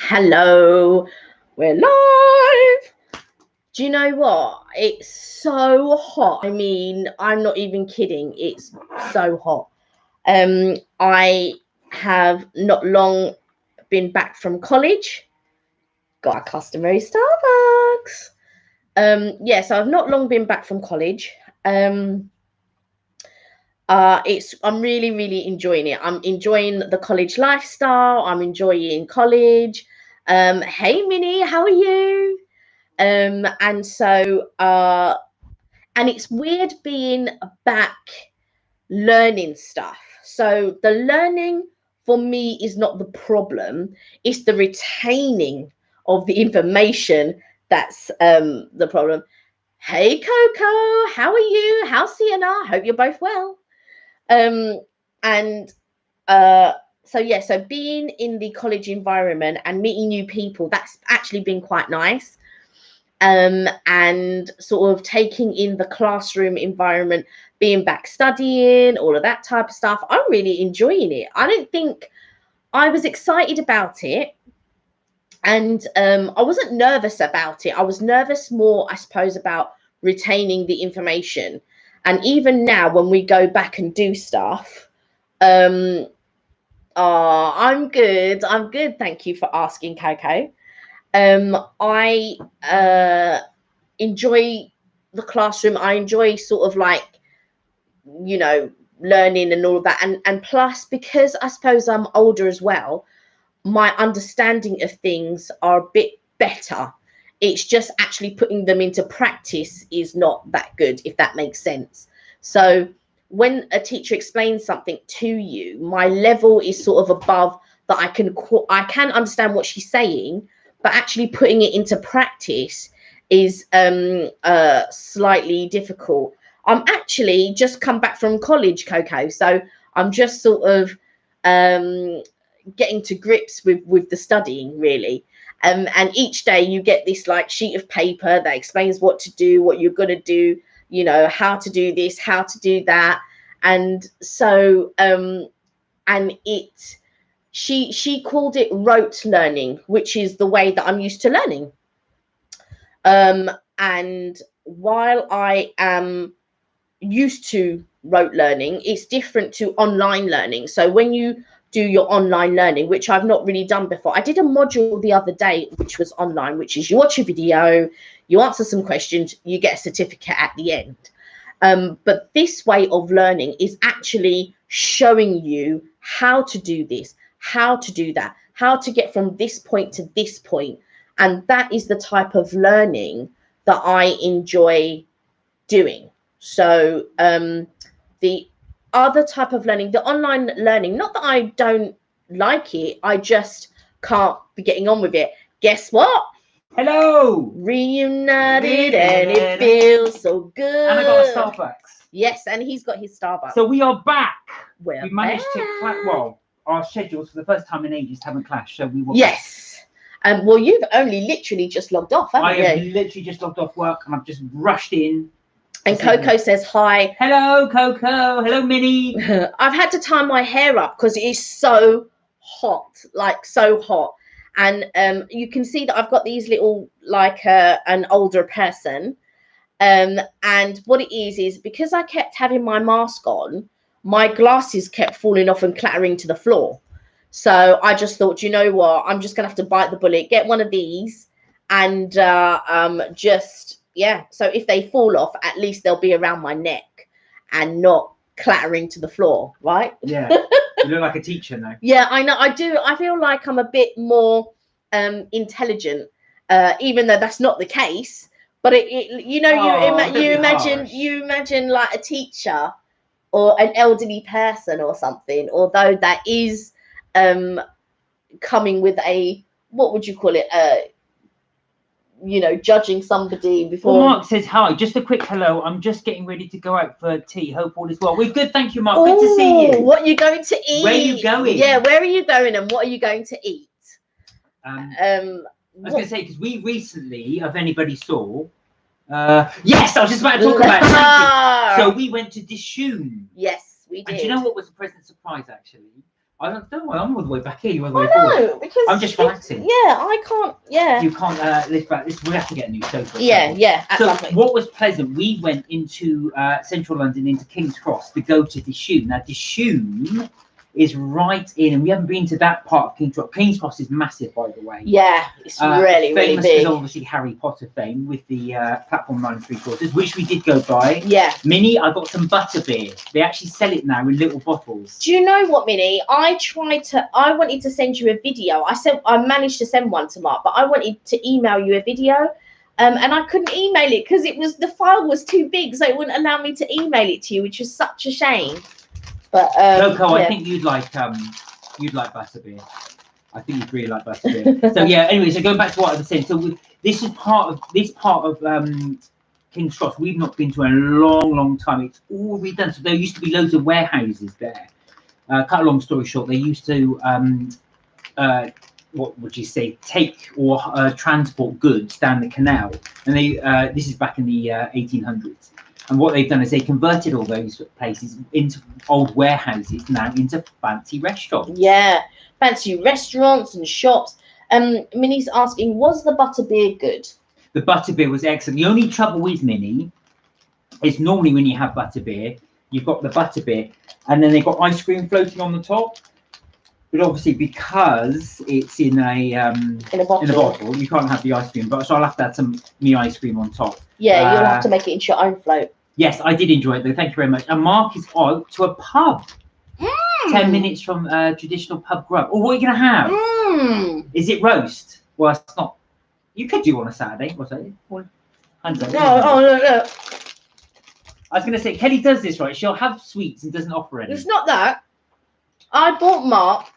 Hello, we're live. Do you know what? It's so hot. I mean, I'm not even kidding. It's so hot. I have not long been back from college. Got a customary Starbucks. So I've not long been back from college. I'm really enjoying it. I'm enjoying the college lifestyle. I'm enjoying college. Hey Minnie, how are you? And so and it's weird being back learning stuff. So the learning for me is not the problem, it's the retaining of the information that's the problem. Hey Coco, how are you? How's Sienna? Hope you're both well. Um, and so being in the college environment and meeting new people, that's actually been quite nice. And sort of taking in the classroom environment, being back studying, all of that type of stuff. I'm really enjoying it. I don't think I was excited about it. And I wasn't nervous about it. I was nervous more, I suppose, about retaining the information. And even now, when we go back and do stuff, um, I'm good. I'm good. Thank you for asking, Coco. I enjoy the classroom. I enjoy sort of like, you know, learning and all of that. And plus, because I suppose I'm older as well, my understanding of things are a bit better. It's just actually putting them into practice is not that good, if that makes sense. So when a teacher explains something to you, my level is sort of above that. I can understand what she's saying, but actually putting it into practice is slightly difficult. I'm actually just come back from college, Coco, so I'm just sort of getting to grips with the studying, really. And each day you get this like sheet of paper that explains what to do, what you're going to do, you know, how to do this, how to do that. And so and it she called it rote learning, which is the way that I'm used to learning. And while I am used to rote learning, it's different to online learning. So when you do your online learning, which I've not really done before, I did a module the other day which was online, which is you watch a video, you answer some questions, you get a certificate at the end. But this way of learning is actually showing you how to do this, how to do that, how to get from this point to this point. And that is the type of learning that I enjoy doing. So the other type of learning, the online learning, not that I don't like it, I just can't be getting on with it. Guess what? Hello! Reunited and it feels so good. And I got a Starbucks. Yes, and he's got his Starbucks. So we are back. We managed to our schedules for the first time in ages haven't clashed, so we were yes. Well, you've only literally just logged off, haven't you? I have literally just logged off work and I've just rushed in. And Coco says hi. Hello, Coco. Hello, Minnie. I've had to tie my hair up because it is so hot, like so hot. And you can see that I've got these little, like an older person. And what it is because I kept having my mask on, my glasses kept falling off and clattering to the floor. So I just thought, you know what, I'm just gonna have to bite the bullet, get one of these, and just so if they fall off, at least they'll be around my neck and not clattering to the floor, right? Yeah. You look like a teacher now. Yeah, I know. I do. I feel like I'm a bit more intelligent, even though that's not the case. But you imagine like a teacher or an elderly person or something, although that is coming with a, what would you call it? Judging somebody before. Well, Mark says hi. Just a quick hello. I'm just getting ready to go out for tea. Hope all is well. We're good, thank you, Mark. Good to see you. What are you going to eat? Where are you going? Yeah, where are you going and what are you going to eat? I was going to say, because we recently, if anybody saw, yes, I was just about to talk about it. So we went to Dishoom. Yes, we did. And do you know what was a pleasant surprise, actually? I don't know. I'm all the way back here. You're all the I way forward. know, because I'm just relaxing. Yeah, I can't. Yeah. You can't. We have to get a new sofa. Yeah. So Lovely. what was pleasant? We went into central London, into King's Cross, to go to Dishoom. Now Dishoom is right in, and we haven't been to that part of King's Cross. King's Cross is massive, by the way. Yeah, it's really famous big. Famous obviously Harry Potter fame with the platform 9 3/4, which we did go by. Yeah. Minnie, I got some butterbeer. They actually sell it now in little bottles. Do you know what, Minnie? I wanted to send you a video. I managed to send one to Mark, but I wanted to email you a video. And I couldn't email it because the file was too big, so it wouldn't allow me to email it to you, which was such a shame. But Coco, I think you'd like butterbeer. I think you'd really like butterbeer. So yeah, anyway, so going back to what I was saying, so this part of King's Cross we've not been to in a long time. It's all redone. So there used to be loads of warehouses there. Cut a long story short, they used to what would you say, take or transport goods down the canal, and they this is back in the 1800s. And what they've done is they converted all those places into old warehouses now into fancy restaurants. Yeah, fancy restaurants and shops. Minnie's asking, was the butterbeer good? The butterbeer was excellent. The only trouble with Minnie is normally when you have butterbeer, you've got the butterbeer, and then they've got ice cream floating on the top. But obviously, because it's in a bottle, you can't have the ice cream. But so I'll have to add some me ice cream on top. Yeah, you'll have to make it into your own float. Yes, I did enjoy it though. Thank you very much. And Mark is out to a pub. 10 minutes from traditional pub grub. Oh, what are you gonna have? Is it roast? Well, it's not. You could do on a Saturday. What's that? No. I was gonna say Kelly does this right. She'll have sweets and doesn't offer any. It's not that. I bought Mark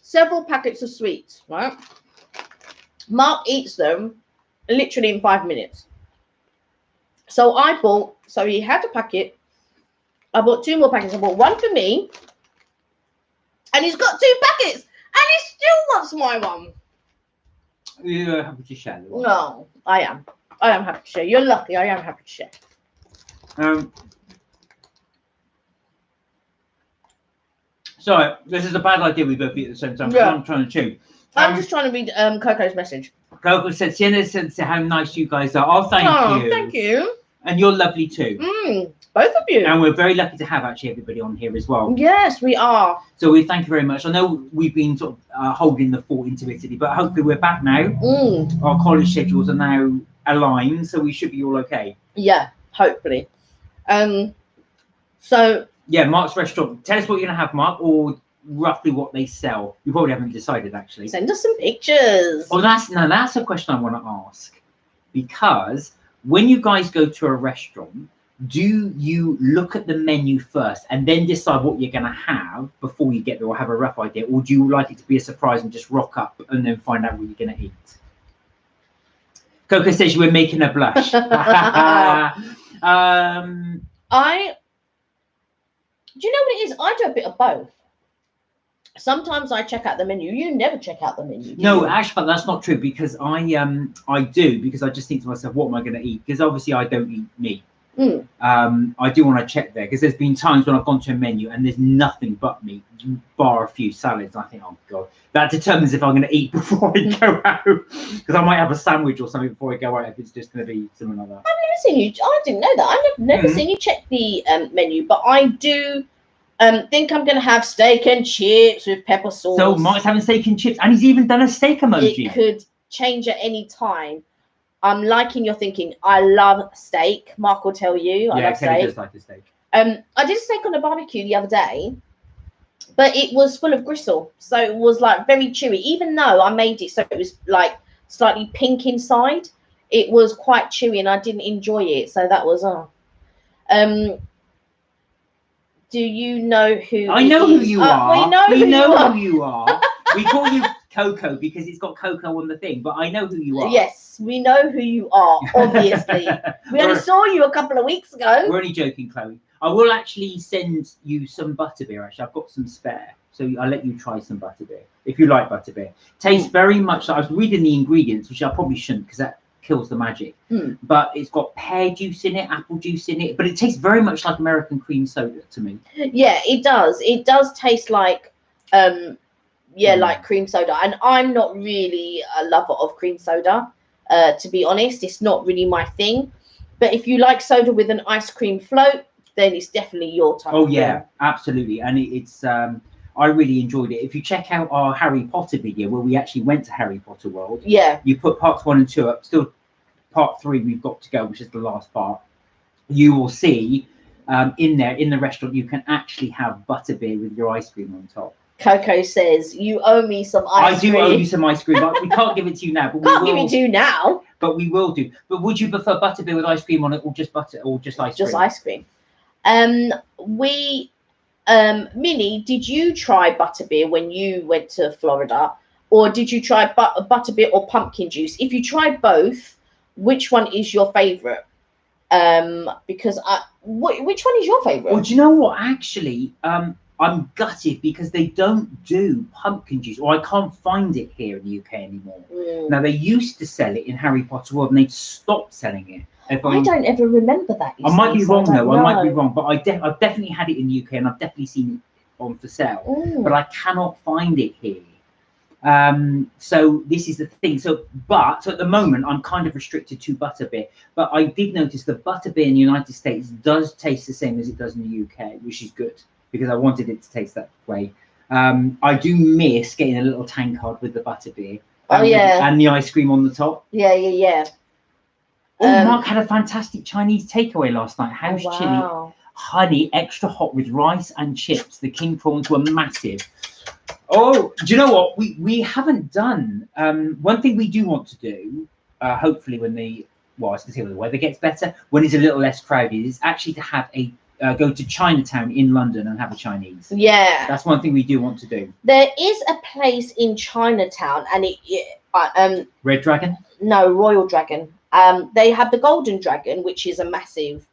several packets of sweets, right? Mark eats them literally in 5 minutes. So he had a packet. I bought 2 more packets. I bought one for me. And he's got 2 packets. And he still wants my one. You're happy to share? No, I am. I am happy to share. You're lucky. I am happy to share. Sorry, this is a bad idea. We both eat at the same time. Yeah. I'm trying to chew. I'm just trying to read Coco's message. Coco said, Sienna said how nice you guys are. Oh, thank you. Thank you. And you're lovely too. Both of you. And we're very lucky to have actually everybody on here as well. Yes, we are. So we thank you very much. I know we've been sort of holding the fort intermittently, but hopefully we're back now. Our college schedules are now aligned, so we should be all okay. Yeah, hopefully. So yeah, Mark's restaurant. Tell us what you're gonna have, Mark, or roughly what they sell. You probably haven't decided actually. Send us some pictures. Oh, that's a question I want to ask, because when you guys go to a restaurant, do you look at the menu first and then decide what you're gonna have before you get there, or have a rough idea, or do you like it to be a surprise and just rock up and then find out what you're gonna eat? Coco says you were making a blush. Do you know what it is? I do a bit of both. Sometimes I check out the menu. You never check out the menu. No, actually, that's not true, because I do, because I just think to myself, what am I going to eat? Because obviously I don't eat meat. I do want to check there, because there's been times when I've gone to a menu and there's nothing but meat, bar a few salads. I think, oh god, that determines if I'm going to eat before I go out, because I might have a sandwich or something before I go out if it's just going to be something like that. I've never seen you. I didn't know that. I've never seen you check the menu, but I do. Think I'm going to have steak and chips with pepper sauce. So Mark's having steak and chips, and he's even done a steak emoji. It could change at any time. I'm liking your thinking. I love steak. Mark will tell you. I love steak. Does like a steak. I did a steak on a barbecue the other day, but it was full of gristle, so it was like very chewy. Even though I made it so it was like slightly pink inside, it was quite chewy, and I didn't enjoy it. So that was Do you know who? I know who you are. We know who you are. We call you Coco because it's got Coco on the thing, but I know who you are. Yes, we know who you are, obviously. We only saw you a couple of weeks ago. We're only joking, Chloe. I will actually send you some butterbeer, actually. I've got some spare. So I'll let you try some butterbeer, if you like butterbeer. Tastes very much like, I was reading the ingredients, which I probably shouldn't, because that kills the magic. But it's got pear juice in it, apple juice in it, but it tastes very much like American cream soda to me. Yeah, it does. It does taste like like cream soda, and I'm not really a lover of cream soda, to be honest. It's not really my thing. But if you like soda with an ice cream float, then it's definitely your type. Oh yeah, absolutely. And it's I really enjoyed it. If you check out our Harry Potter video where we actually went to Harry Potter World, you put parts 1 and 2 up, still part 3 we've got to go, which is the last part. You will see in there, in the restaurant, you can actually have butterbeer with your ice cream on top. Coco says, you owe me some ice cream. I do owe you some ice cream, but we can't give it to you now. But can't give it to you now. But we will do. But would you prefer butterbeer with ice cream on it, or just butter, or just ice cream? Just ice cream. Minnie, did you try butterbeer when you went to Florida, or did you try butterbeer or pumpkin juice? If you tried both, which one is your favorite? Because which one is your favorite? Well, do you know what? Actually, I'm gutted because they don't do pumpkin juice, or I can't find it here in the UK anymore. Now, they used to sell it in Harry Potter World, and they stopped selling it. I don't ever remember that. I might be wrong, though. I might be wrong, but I've definitely had it in the UK, and I've definitely seen it on for sale. But I cannot find it here. So this is the thing. So at the moment, I'm kind of restricted to butterbeer. But I did notice that butterbeer in the United States does taste the same as it does in the UK, which is good, because I wanted it to taste that way. I do miss getting a little tankard with the butterbeer. And the ice cream on the top. Yeah. Oh, Mark had a fantastic Chinese takeaway last night. House chili, honey, extra hot with rice and chips. The king prawns were massive. Oh, do you know what? We haven't done. One thing we do want to do, hopefully when the weather gets better, when it's a little less crowded, is actually to have go to Chinatown in London and have a Chinese. Yeah, that's one thing we do want to do. There is a place in Chinatown, and Red Dragon? No, Royal Dragon. They have the Golden Dragon, which is a massive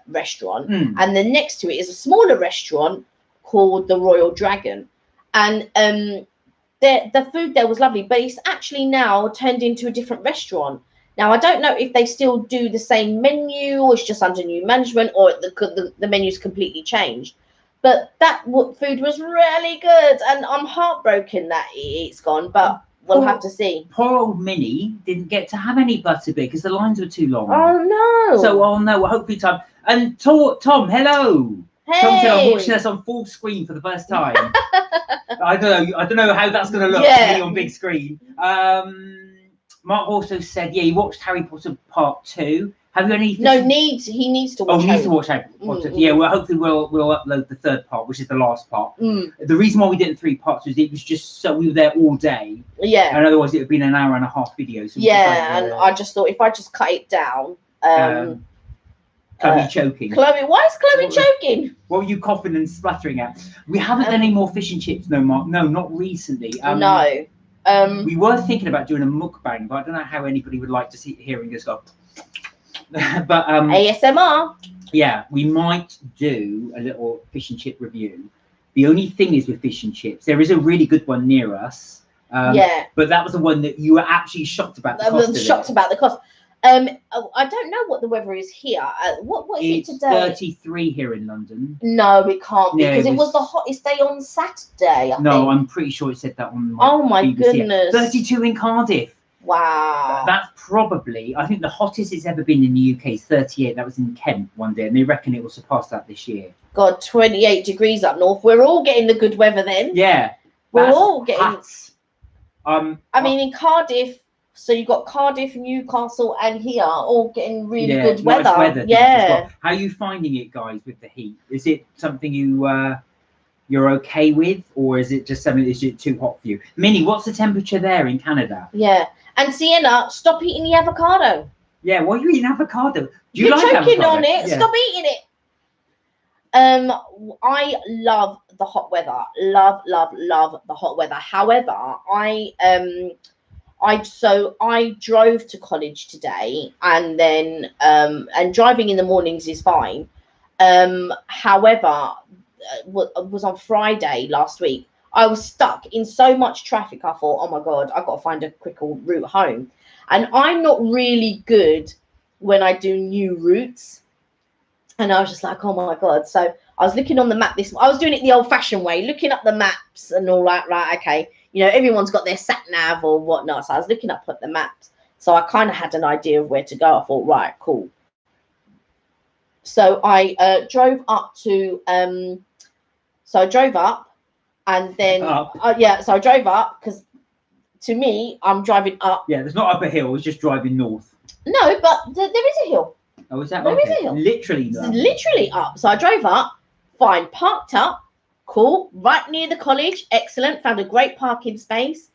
restaurant, and then next to it is a smaller restaurant called the Royal Dragon, and the food there was lovely, but it's actually now turned into a different restaurant. Now, I don't know if they still do the same menu, or it's just under new management, or the menu's completely changed. But that food was really good, and I'm heartbroken that it's gone, but we'll have to see. Poor old Minnie didn't get to have any butterbeer because the lines were too long. Oh, no. So, hopefully Tom. And Tom, hello. Hey. Tom said, I'm watching us on full screen for the first time. I don't know how that's going to look to me on big screen. Mark also said, he watched Harry Potter Part 2. Have you any? No, he needs to watch. He needs to watch Harry Potter. Yeah, well, hopefully we'll upload the third part, which is the last part. The reason why we did it in 3 parts was it was just so we were there all day. Yeah. And otherwise it would have been an hour and a half video. So and I just thought if I just cut it down. Chloe choking. Chloe, why is Chloe choking? What were you coughing and spluttering at? We haven't done any more fish and chips, no, Mark. No, not recently. No. We were thinking about doing a mukbang, but I don't know how anybody would like to see hearing us go. But ASMR. Yeah, we might do a little fish and chip review. The only thing is with fish and chips, there is a really good one near us. But that was the one that you were actually shocked about. The cost shocked about the cost. I don't know what the weather is here. What is it today? 33 here in London. No, it can't be because it was the hottest day on Saturday. I think. I'm pretty sure it said that on my BBC. Goodness. 32 in Cardiff. Wow. That's probably, I think the hottest it's ever been in the UK is 38. That was in Kent one day, and they reckon it will surpass that this year. God, 28 degrees up north. We're all getting the good weather then. Yeah. We're all getting. I mean, in Cardiff, so you've got Cardiff, Newcastle, and here all getting really good weather. Nice weather. Yeah. Well. How are you finding it, guys, with the heat? Is it something you're okay with, or is it just something that's too hot for you? Minnie, what's the temperature there in Canada? Yeah. And Sienna, stop eating the avocado. Yeah, why are you eating avocado? You're like choking on it. Yeah. Stop eating it. I love the hot weather. Love the hot weather. However, I drove to college today, and then and driving in the mornings is fine. However, was on Friday last week. I was stuck in so much traffic. I thought, oh my God, I've got to find a quicker route home. And I'm not really good when I do new routes. And I was just like, oh my God. So I was looking on the map I was doing it the old fashioned way, looking up the maps and all that. Right, okay. You know, everyone's got their sat nav or whatnot. So I was looking up at the maps. So I kind of had an idea of where to go. I thought, right, cool. So I drove up to, so I drove up and then, yeah, so I drove up because to me, I'm driving up. Yeah, there's not up a hill, it's just driving north. No, but there is a hill. Oh, is that there okay? is a hill. Literally no. Literally up. So I drove up, fine, parked up, cool, right near the college, excellent, found a great parking space.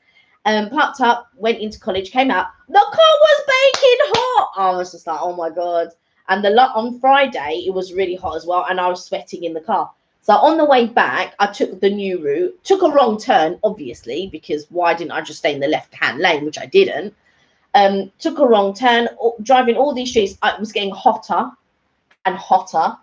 Parked up, went into college, came out. The car was baking hot. I was just like, oh my God. And on Friday, it was really hot as well. And I was sweating in the car. So on the way back, I took the new route, took a wrong turn, obviously, because why didn't I just stay in the left-hand lane, which I didn't. Took a wrong turn, driving all these streets. It was getting hotter and hotter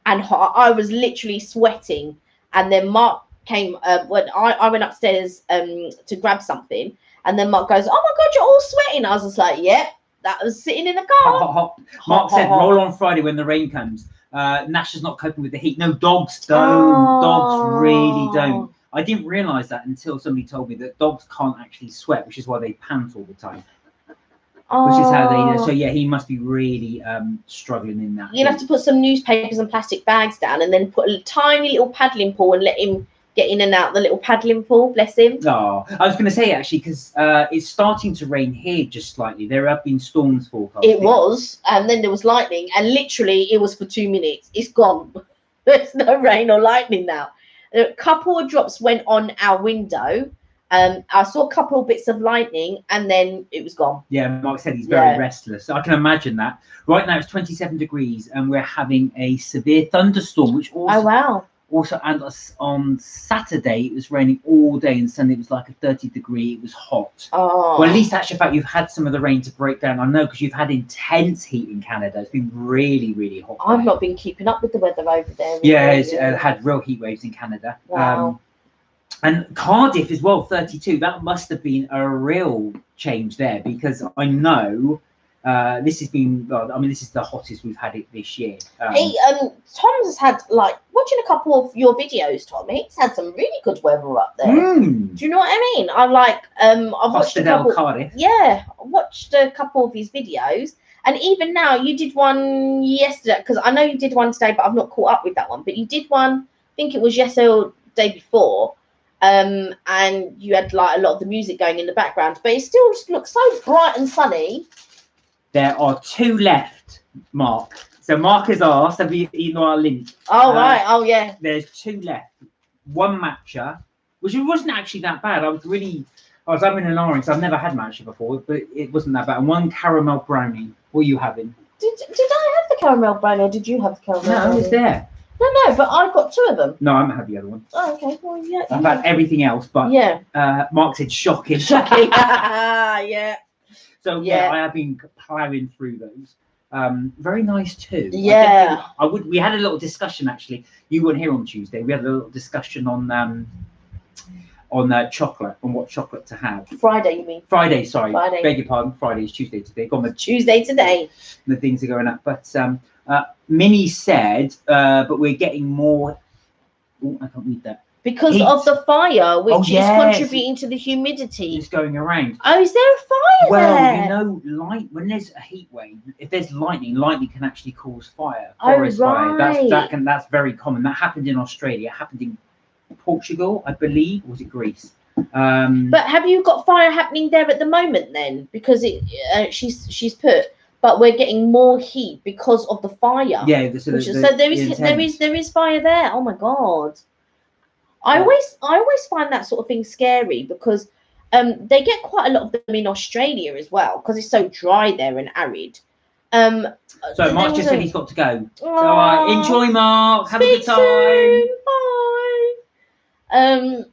and hotter. I was literally sweating. And then Mark came when I went upstairs to grab something, and then Mark goes, oh my God, you're all sweating. I was just like, yeah, that was sitting in the car. Hot, hot, hot. Mark said roll on Friday when the rain comes. Nash is not coping with the heat. No, dogs don't. Dogs really don't. I didn't realize that until somebody told me that dogs can't actually sweat, which is why they pant all the time. Which is how they so yeah, he must be really struggling in that. You'll have to put some newspapers and plastic bags down and then put a tiny little paddling pool and let him get in and out the little paddling pool, bless him. Oh, I was going to say actually, because it's starting to rain here just slightly. There have been storms forecast. It was, and then there was lightning, and literally it was for 2 minutes. It's gone. There's no rain or lightning now. A couple of drops went on our window. I saw a couple of bits of lightning, and then it was gone. Yeah, Mark said he's very restless. So I can imagine that. Right now it's 27 degrees, and we're having a severe thunderstorm, which also and on Saturday it was raining all day, and Sunday it was like a 30-degree. It was hot. Well, at least that's the fact you've had some of the rain to break down. I know, because you've had intense heat in Canada. It's been really, really hot. I've not been keeping up with the weather over there. Really. Yeah, it's had real heat waves in Canada. Wow. And Cardiff as well, 32. That must have been a real change there, because I know this has been. Well, I mean, this is the hottest we've had it this year. Hey, Tom's has had, like, watching a couple of your videos, Tom. He's had some really good weather up there. Do you know what I mean? I like. I've watched a couple. Cardiff. Yeah, I watched a couple of his videos, and even now you did one yesterday, because I know you did one today, but I've not caught up with that one. But you did one. I think it was yesterday or the day before. And you had like a lot of the music going in the background, but it still looks so bright and sunny. There are 2 left, Mark. So Mark has asked, have you eaten our lint? Oh, right. Oh, yeah. There's 2 left. 1 matcha, which it wasn't actually that bad. I was having an orange. I've never had matcha before, but it wasn't that bad. And 1 caramel brownie. What are you having? Did I have the caramel brownie, or did you have the caramel brownie? No, it was there. No, but I've got 2 of them. No, I haven't had the other one. Oh, okay. Well, yeah. I've had everything else, but Mark said shocking. Shocking. Yeah. So yeah, I have been plowing through those. Very nice too. Yeah. We had a little discussion actually. You weren't here on Tuesday. We had a little discussion on chocolate, on what chocolate to have. Friday, you mean? Friday, sorry. Friday. Beg your pardon. Friday is Tuesday today. Tuesday today. The things are going up, but Minnie said, but we're getting more. Oh, I can't read that. Because heat. Of the fire, which is contributing to the humidity. It's going around. Oh, is there a fire there? You know, when there's a heat wave, if there's lightning can actually cause fire. Forest fire. That's very common. That happened in Australia. It happened in Portugal, I believe. Or was it Greece? But have you got fire happening there at the moment then? Because she's put. But we're getting more heat because of the fire. Yeah, so there is fire there. Oh my God. I always find that sort of thing scary, because they get quite a lot of them in Australia as well, because it's so dry there and arid. So Mark just said he's got to go. So enjoy, Mark. Have a good time. Soon. Bye.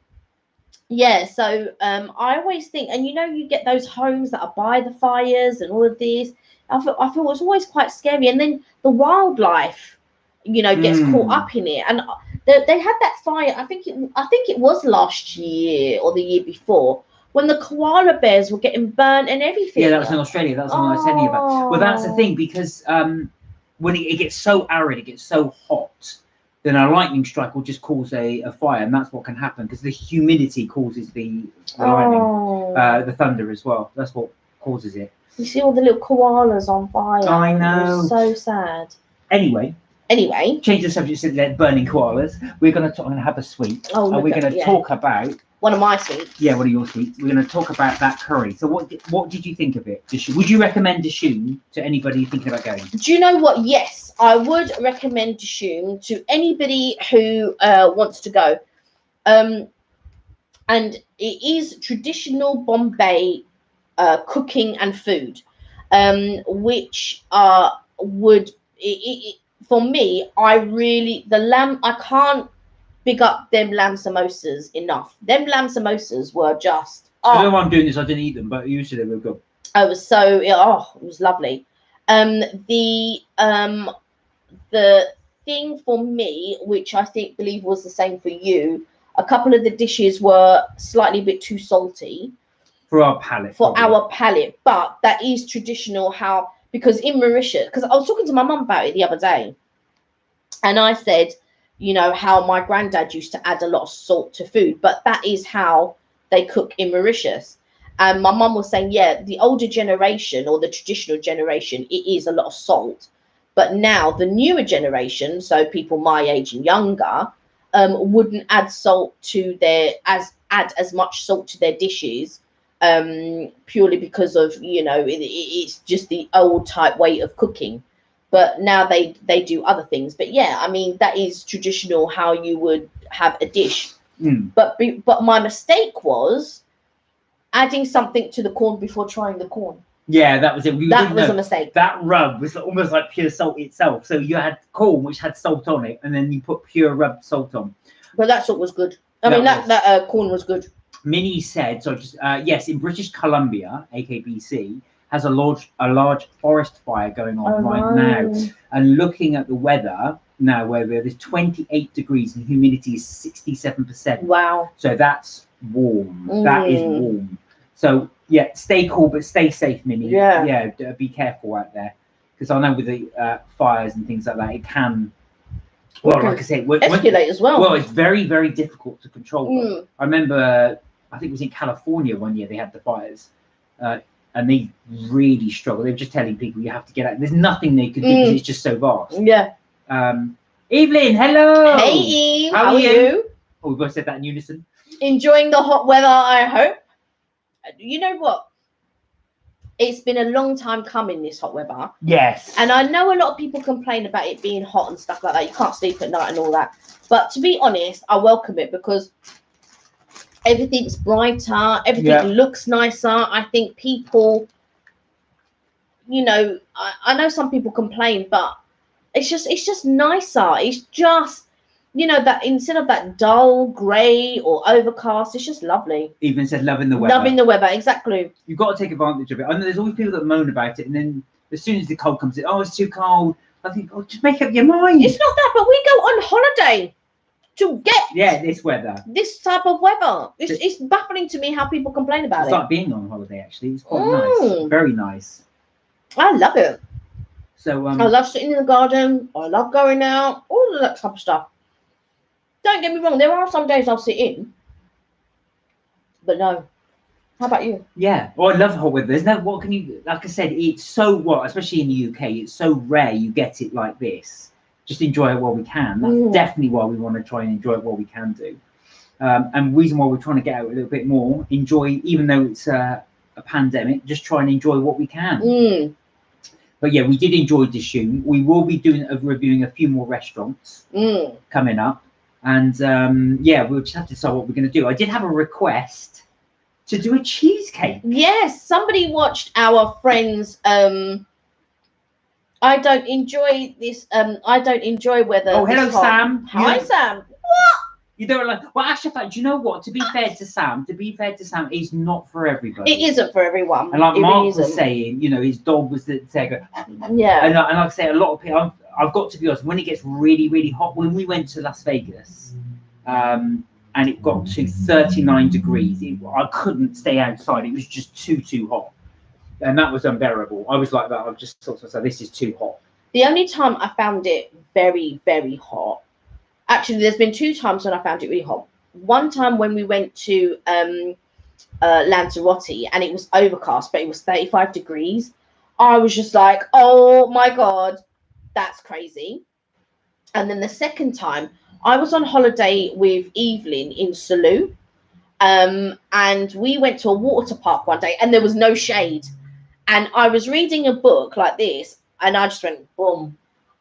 Yeah, so I always think, and you get those homes that are by the fires and all of this. I feel it's always quite scary, and then the wildlife, gets caught up in it. And they had that fire. I think it was last year or the year before, when the koala bears were getting burnt and everything. Yeah, that was in Australia. That was the one I was telling you about. Well, that's the thing, because when it gets so arid, it gets so hot, then a lightning strike will just cause a fire, and that's what can happen because the humidity causes the lightning, the thunder as well. That's what causes it. You see all the little koalas on fire. I know. So sad. Anyway, change the subject to burning koalas. We're going to have a sweet. Oh, and we're going to talk about one of my sweets. Yeah, one of your sweets. We're going to talk about that curry. So what did you think of it? Would you recommend Dishoom to anybody thinking about going? Do you know what? Yes, I would recommend Dishoom to anybody who wants to go. And it is traditional Bombay cooking and food, which would for me. The lamb. I can't big up them lamb samosas enough. Them lamb samosas were just. I know I'm doing this. I didn't eat them, but usually they were good. It was so. It was lovely. The thing for me, which I believe was the same for you, a couple of the dishes were slightly a bit too salty for our palate. But that is traditional. Because in Mauritius, because I was talking to my mum about it the other day, and I said, you know, how my granddad used to add a lot of salt to food, but that is how they cook in Mauritius. And my mum was saying, yeah, the older generation or the traditional generation, it is a lot of salt. But now the newer generation, so people my age and younger, wouldn't add as much salt to their dishes, purely because of, you know, it's just the old type way of cooking. But now they do other things. But yeah, I mean, that is traditional how you would have a dish. But my mistake was adding something to the corn before trying the corn. Yeah, that was it. That was a mistake. That rub was almost like pure salt itself. So you had corn which had salt on it, and then you put pure rubbed salt on. But that salt was good. That corn was good. Minnie said, so just yes, in British Columbia, aka BC, has a large forest fire going on right now. And looking at the weather now, where there's 28 degrees and humidity is 67%. Wow. So that's warm. That is warm. So yeah, stay cool, but stay safe, Minnie. Yeah, be careful out there, because I know with the fires and things like that, it can. Well, like I say, escalate as well. Well, it's very, very difficult to control. I remember, I think it was in California one year they had the fires, and they really struggled. They were just telling people you have to get out. There's nothing they could do because it's just so vast. Yeah. Evelyn, hello. Hey, Eve. How are you? Oh, we both said that in unison. Enjoying the hot weather, I hope. You know what? It's been a long time coming, this hot weather. Yes. And I know a lot of people complain about it being hot and stuff like that. You can't sleep at night and all that. But to be honest, I welcome it because everything's brighter. Everything looks nicer. I think people, you know, I know some people complain, but it's just nicer. It's just, you know, that instead of that dull grey or overcast, it's just lovely. Even said loving the weather. Loving the weather, exactly. You've got to take advantage of it. I know there's always people that moan about it, and then as soon as the cold comes in, oh, it's too cold. I think, oh, just make up your mind. It's not that, but we go on holiday to get this weather, this type of weather. It's baffling to me how people complain about it. It's like being on holiday, actually. It's quite nice, very nice. I love it. So I love sitting in the garden. I love going out. All of that type of stuff. Don't get me wrong. There are some days I'll sit in, but no. How about you? Yeah. Well, I love hot weather. There's no, what can you, like I said, it's so, especially in the UK, it's so rare you get it like this. Just enjoy it while we can. That's definitely why we want to try and enjoy it while we can do. And the reason why we're trying to get out a little bit more, enjoy, even though it's a pandemic, just try and enjoy what we can. But yeah, we did enjoy Dishoom. We will be reviewing a few more restaurants coming up. And yeah, we'll just have to decide what we're going to do. I did have a request to do a cheesecake. Yes, somebody watched our friends. I don't enjoy this. I don't enjoy weather. Oh, hello, Sam. Hi, Sam. What? You don't like? Well, actually, do you know what? To be fair to Sam, it's not for everybody. It isn't for everyone. And like Mark was saying, you know, his dog was the Tego. Yeah. And like I say, a lot of people. I've got to be honest. When it gets really, really hot, when we went to Las Vegas, and and it got to 39 degrees. I couldn't stay outside. It was just too hot. And that was unbearable. I was like that. I just thought to myself, this is too hot. The only time I found it very, very hot, actually, there's been 2 times when I found it really hot. One time when we went to Lanzarote and it was overcast, but it was 35 degrees. I was just like, oh my God, that's crazy. And then the second time, I was on holiday with Evelyn in Salou. And we went to a water park one day and there was no shade. And I was reading a book like this and I just went, boom.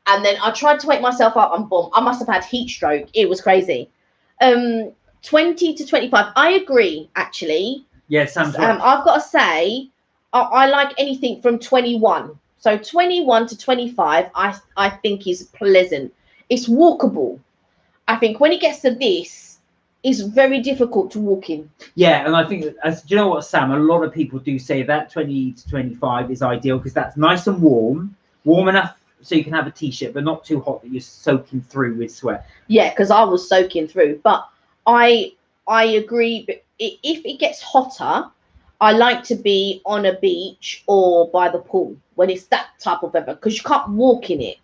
And then I tried to wake myself up and boom, I must have had heat stroke. It was crazy. 20 to 25. I agree, actually. Yes, I've got to say, I like anything from 21. So 21 to 25, I think is pleasant. It's walkable. I think when it gets to this, it's very difficult to walk in. Yeah, and I think, do you know what, Sam? A lot of people do say that 20 to 25 is ideal because that's nice and warm enough so you can have a t-shirt, but not too hot that you're soaking through with sweat. Yeah, because I was soaking through. But I agree. But if it gets hotter, I like to be on a beach or by the pool when it's that type of weather because you can't walk in it.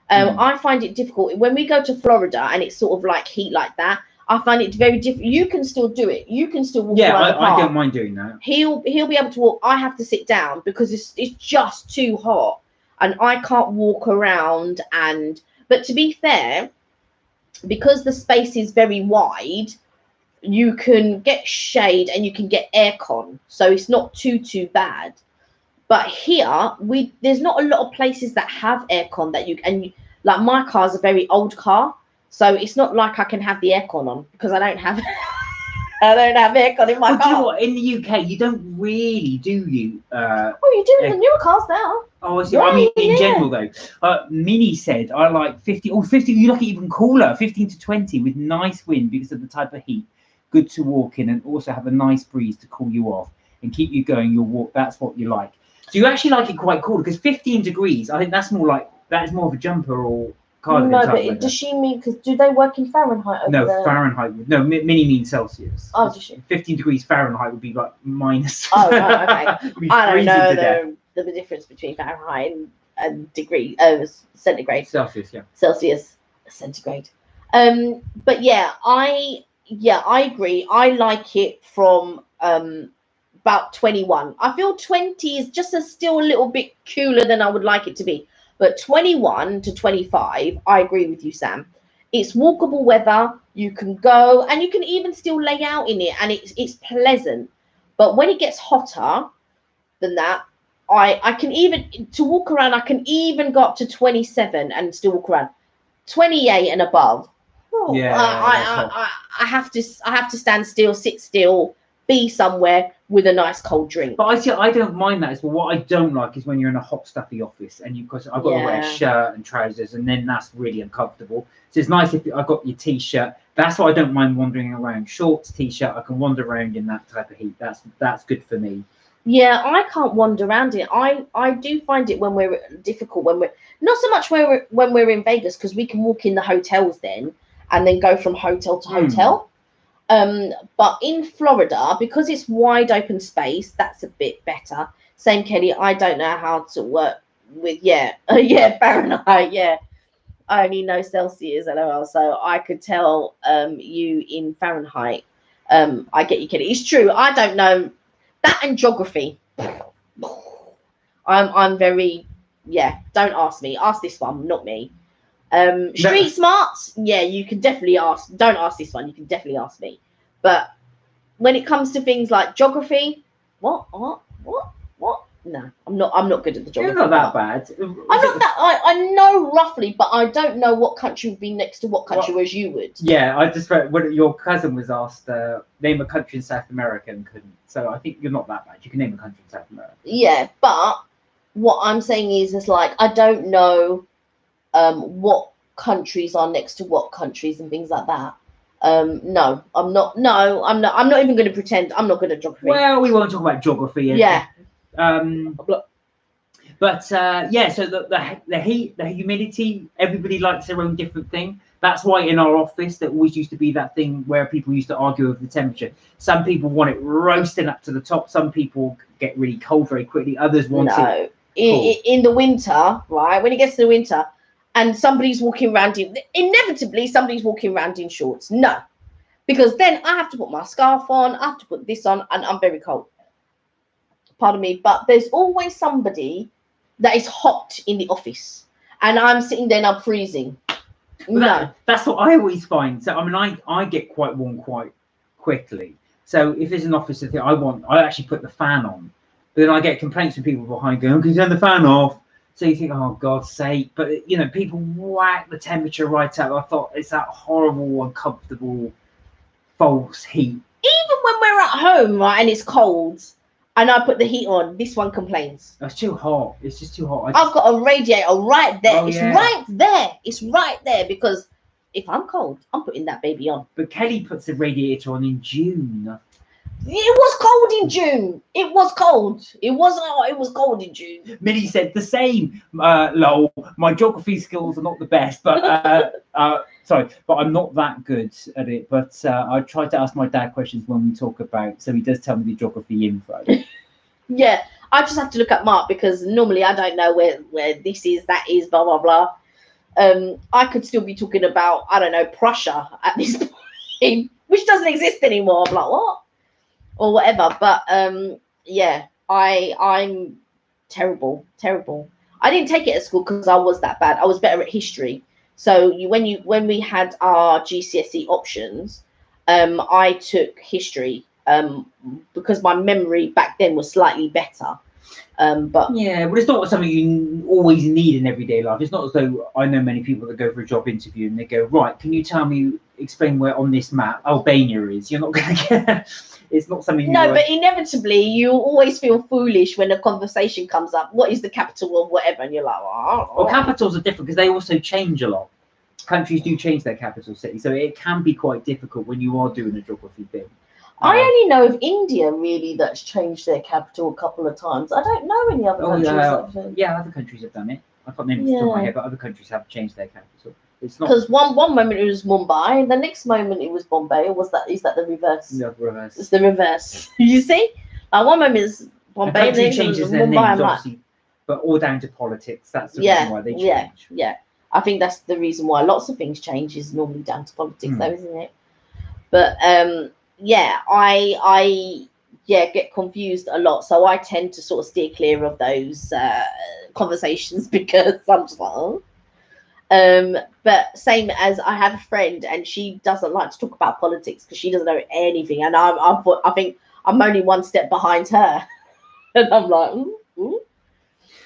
I find it difficult when we go to Florida and it's sort of like heat like that. I find it very different. You can still do it. You can still walk around the park. I don't mind doing that. He'll be able to walk. I have to sit down because it's just too hot and I can't walk around. But to be fair, because the space is very wide, you can get shade and you can get aircon, so it's not too bad. But here there's not a lot of places that have aircon that like my car's a very old car, so it's not like I can have the aircon on because I don't have aircon in my car. Do you know what? In the UK, you don't really, do you? You do in the newer cars now. Oh, I see. I mean, in general, though. Minnie said, I like 50. Oh, 50, you like it even cooler, 15 to 20 with nice wind because of the type of heat. Good to walk in and also have a nice breeze to cool you off and keep you going your walk. That's what you like. So you actually like it quite cool because 15 degrees, I think that is more of a jumper or cardigan. No, but does she mean, because do they work in Fahrenheit over No, there? Fahrenheit. No, Minnie means Celsius. Oh, does she? 15 degrees Fahrenheit would be like minus. Oh, right, okay. I don't know the difference between Fahrenheit and degree, centigrade. Celsius, yeah. Celsius, centigrade. But yeah, I agree. I like it from about 21. I feel 20 is just still a little bit cooler than I would like it to be. But 21 to 25, I agree with you, Sam. It's walkable weather. You can go and you can even still lay out in it and it's pleasant. But when it gets hotter than that, I can even, to walk around, I can even go up to 27 and still walk around. 28 and above. Yeah, I have to stand still, sit still, be somewhere with a nice cold drink. But I don't mind that as well. What I don't like is when you're in a hot, stuffy office and I've got to wear a shirt and trousers, and then that's really uncomfortable. So it's nice if I've got your t-shirt. That's why I don't mind wandering around. Shorts, t-shirt, I can wander around in that type of heat. That's good for me. Yeah, I can't wander around it. I do find it when we're difficult when we're not so much when we're in Vegas because we can walk in the hotels then and then go from hotel to hotel. But in Florida, because it's wide open space, that's a bit better. Same, Kelly. I don't know how to work with Fahrenheit. Yeah, I only know Celsius, LOL. So I could tell you in Fahrenheit. I get you, Kelly. It's true. I don't know that and geography. I'm very Don't ask me. Ask this one, not me. Street smarts, you can definitely ask. Don't ask this one. You can definitely ask me. But when it comes to things like geography, what? No, I'm not good at the geography. You're not that bad. I'm not that. I know roughly, but I don't know what country would be next to what country, whereas you would. Yeah, I just read when your cousin was asked name a country in South America and couldn't. So I think you're not that bad. You can name a country in South America. Yeah, but what I'm saying is like I don't know what countries are next to what countries and things like that. No, I'm not. No, I'm not. I'm not even going to pretend I'm not good at geography. Well, we won't talk about geography. Yeah. So the heat, the humidity, everybody likes their own different thing. That's why in our office there always used to be that thing where people used to argue over the temperature. Some people want it roasting up to the top. Some people get really cold very quickly. Others want it cool. In the winter, right? When it gets to the winter and somebody's walking around inevitably somebody's walking around in shorts. No. Because then I have to put my scarf on, I have to put this on, and I'm very cold. Pardon me. But there's always somebody that is hot in the office. And I'm sitting there and I'm freezing. No. That's what I always find. So I mean, I get quite warm quite quickly. So if there's an office thing I actually put the fan on. But then I get complaints from people behind going, "Can you turn the fan off?" So you think, "Oh God's sake!" But you know, people whack the temperature right up. I thought it's that horrible, uncomfortable, false heat. Even when we're at home, right, and it's cold, and I put the heat on, this one complains. It's too hot. It's just too hot. I've got a radiator right there. Oh, it's right there. It's right there because if I'm cold, I'm putting that baby on. But Kelly puts the radiator on in June. It was cold in June. It was cold. It wasn't hot. It was cold in June. Millie said the same. Lol, my geography skills are not the best, but sorry, but I'm not that good at it. But I try to ask my dad questions when we talk about, so he does tell me the geography info. Yeah, I just have to look at Mark because normally I don't know where this is, that is, blah blah blah. I could still be talking about, I don't know, Prussia at this point, which doesn't exist anymore. I'm like, what? Or whatever. But yeah, I'm terrible. I didn't take it at school because I was that bad. I was better at history. So when we had our GCSE options, I took history because my memory back then was slightly better. But yeah, but it's not something you always need in everyday life. It's not as though I know many people that go for a job interview and they go, right, can you explain where on this map Albania is? You're not going to get. It's not something. No, but inevitably you always feel foolish when a conversation comes up. What is the capital of whatever? And you're like, oh. Well, capitals are different because they also change a lot. Countries do change their capital city, so it can be quite difficult when you are doing a geography thing. I only know of India really that's changed their capital a couple of times. I don't know any other countries. Yeah, other countries have done it. I can't remember off the top of my head, but other countries have changed their capital. It's not because one moment it was Mumbai, the next moment it was Bombay. Or is that the reverse? Yeah, reverse. It's the reverse. You see, one moment is Bombay, the country changes their names, obviously, but all down to politics. That's the reason why they change. Yeah. I think that's the reason why lots of things change is normally down to politics, though, isn't it? But yeah, I get confused a lot, so I tend to sort of steer clear of those conversations because I'm just like, oh. But same as I have a friend and she doesn't like to talk about politics because she doesn't know anything, and I think I'm only one step behind her, and I'm like, ooh.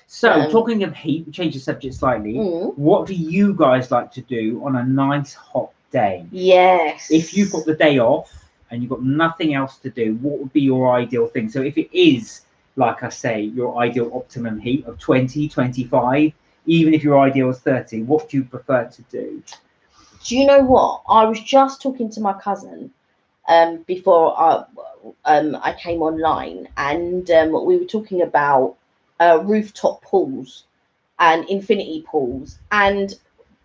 So talking of heat, change the subject slightly. What do you guys like to do on a nice hot day? Yes. If you've got the day off and you've got nothing else to do, what would be your ideal thing? So if it is, like I say, your ideal optimum heat of 20, 25, even if your ideal is 30, what do you prefer to do? Do you know what? I was just talking to my cousin before I came online, and we were talking about rooftop pools and infinity pools, and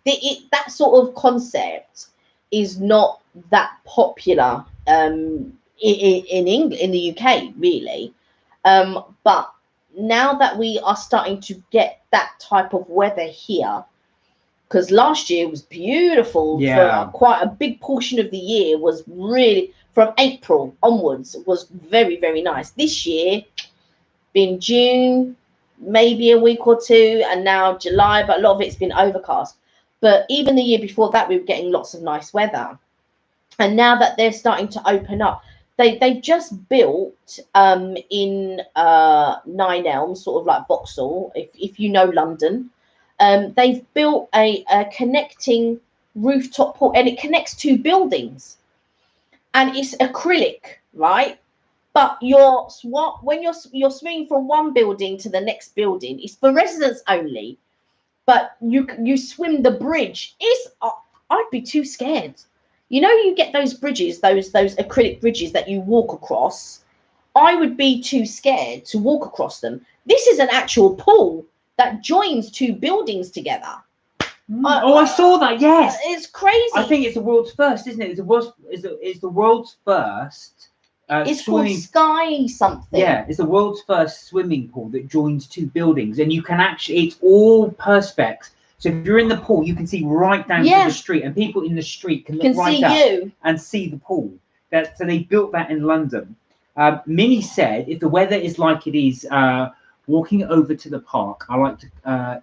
that sort of concept is not that popular in England, in the UK, really. But now that we are starting to get that type of weather here, because last year was beautiful. For quite a big portion of the year was really, from April onwards, was very, very nice. This year, been June, maybe a week or two, and now July, but a lot of it's been overcast. But even the year before that, we were getting lots of nice weather. And now that they're starting to open up, they've just built in Nine Elms, sort of like Vauxhall, if you know London. They've built a connecting rooftop pool, and it connects two buildings, and it's acrylic, right? But when you're swinging from one building to the next building, it's for residents only. But you swim the bridge. I'd be too scared. You know, you get those bridges, those acrylic bridges that you walk across. I would be too scared to walk across them. This is an actual pool that joins two buildings together. I saw that. Yes, it's crazy. I think it's the world's first, isn't it? It's the world's first. It's called Sky something. Yeah, it's the world's first swimming pool that joins two buildings, and you can actually, it's all perspex. So if you're in the pool, you can see right down to the street, and people in the street can look right up and see the pool. So they built that in London. Minnie said, if the weather is like it is, walking over to the park, I like to.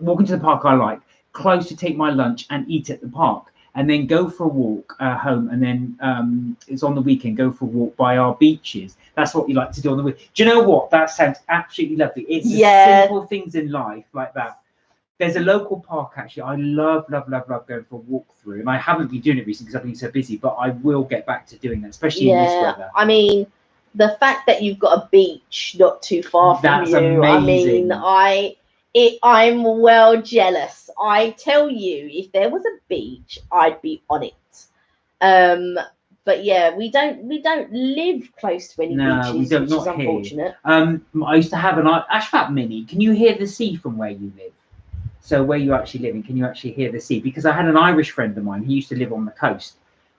Walking to the park, I like close to take my lunch and eat at the park, and then go for a walk home, and then it's on the weekend, go for a walk by our beaches. That's what you like to do on the weekend. Do you know what? That sounds absolutely lovely. It's the simple things in life like that. There's a local park, actually, I love going for a walk through, and I haven't been doing it recently because I've been so busy, but I will get back to doing that, especially in this weather. I mean, the fact that you've got a beach not too far from you, amazing. I mean, I'm well jealous. I tell you, if there was a beach, I'd be on it. But yeah, we don't live close to any beaches, we don't, which not is unfortunate. Here. I used to have an Ashfat Mini. Can you hear the sea from where you live? So where you actually live, can you actually hear the sea? Because I had an Irish friend of mine. He used to live on the coast,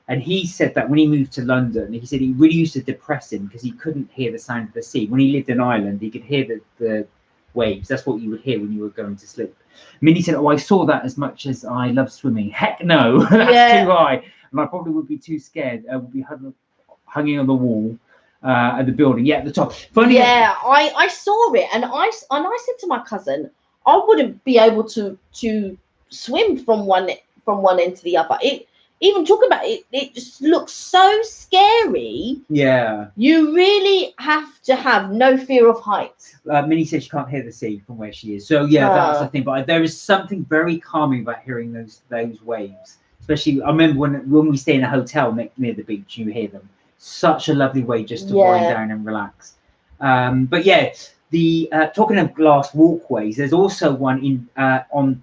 and he said that when he moved to London, he said it really used to depress him because he couldn't hear the sound of the sea. When he lived in Ireland, he could hear the waves. That's what you would hear when you were going to sleep. Minnie said, "Oh, I saw that as much as I love swimming. Heck no, that's too high, and I probably would be too scared. I would be hanging on the wall at the building. Yeah, at the top. Funny, I saw it, and I said to my cousin, I wouldn't be able to swim from one end to the other. Even talking about it, it just looks so scary. Yeah. You really have to have no fear of heights. Minnie says she can't hear the sea from where she is. So yeah, that's the thing. But there is something very calming about hearing those waves. Especially, I remember when we stay in a hotel near the beach, you hear them. Such a lovely way just to wind down and relax. But yeah, talking of glass walkways, there's also one on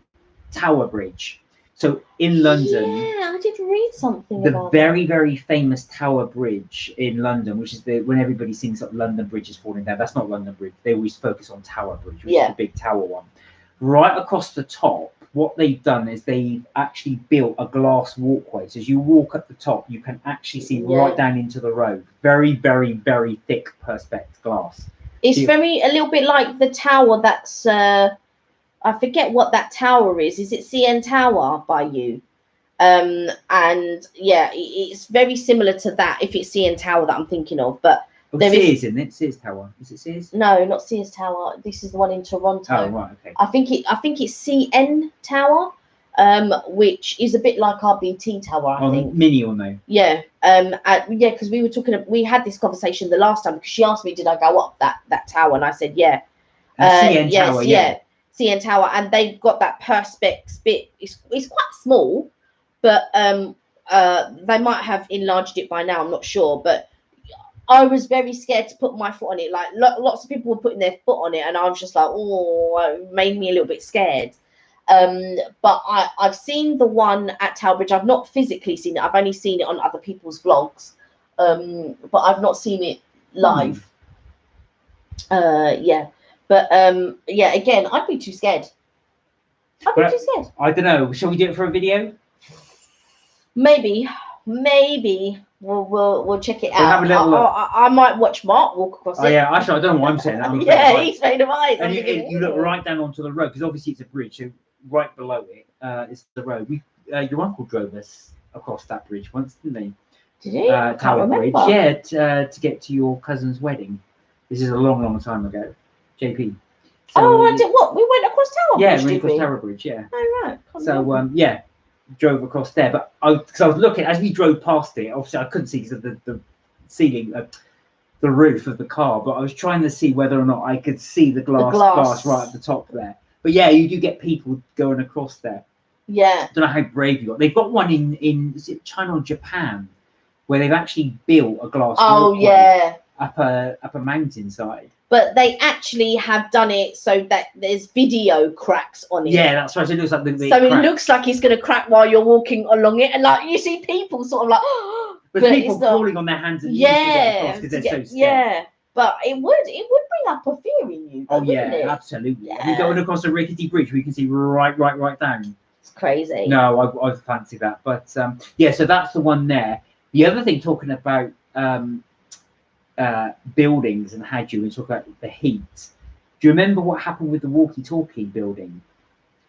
Tower Bridge. So in London, I did read something the about very famous Tower Bridge in London, which is when everybody sings that London Bridge is falling down. That's not London Bridge. They always focus on Tower Bridge, which is the big tower one. Right across the top, what they've done is they've actually built a glass walkway. So as you walk up the top, you can actually see right down into the road. Very thick perspex glass. It's a little bit like the tower that's I forget what that tower is. Is it CN Tower by you? And yeah, it's very similar to that. If it's CN Tower that I'm thinking of, but Sears, isn't it? Sears Tower. Is it Sears? No, not Sears Tower. This is the one in Toronto. Oh right, okay. I think it's CN Tower, which is a bit like our BT Tower. I think. Mini or no? Yeah. Because we had this conversation the last time because she asked me, did I go up that tower, and I said yeah. CN Tower, CN Tower, and they've got that perspex bit. It's quite small, but they might have enlarged it by now. I'm not sure, but I was very scared to put my foot on it. Like lots of people were putting their foot on it, and I was just like, oh, it made me a little bit scared. But I've seen the one at Tower Bridge. I've not physically seen it. I've only seen it on other people's vlogs, but I've not seen it live. But yeah, again, I'd be too scared. I don't know. Shall we do it for a video? Maybe we'll check it out. Have a little look. I might watch Mark walk across it. Oh yeah, actually, I don't know why I'm saying that. He's made of eyes. And you look right down onto the road because obviously it's a bridge. So right below it is the road. Your uncle drove us across that bridge once, didn't he? Did he? Tower Bridge. Yeah, to get to your cousin's wedding. This is a long time ago. JP. So I did what? We went across Tower Bridge. Yeah, we went across Tower Bridge. Yeah. Oh right. So yeah, drove across there. But because I was looking as we drove past it, obviously I couldn't see because of the ceiling, the roof of the car. But I was trying to see whether or not I could see the glass right at the top there. But yeah, you do get people going across there. Yeah. I don't know how brave you are. They've got one in is it China or Japan, where they've actually built a glass. Oh yeah. Up a mountainside. But they actually have done it so that there's video cracks on it. Yeah, that's right. So it looks like it looks like it's going to crack while you're walking along it, and like you see people sort of like, but people crawling on their hands and knees to get across because they're so scared. Yeah, but it would bring up a fear in you. Oh yeah, it? absolutely. Yeah. We're going across a rickety bridge. We can see right down. It's crazy. No, I fancy that. But yeah, so that's the one there. The other thing, talking about buildings and how you talk about the heat. Do you remember what happened with the Walkie-Talkie building?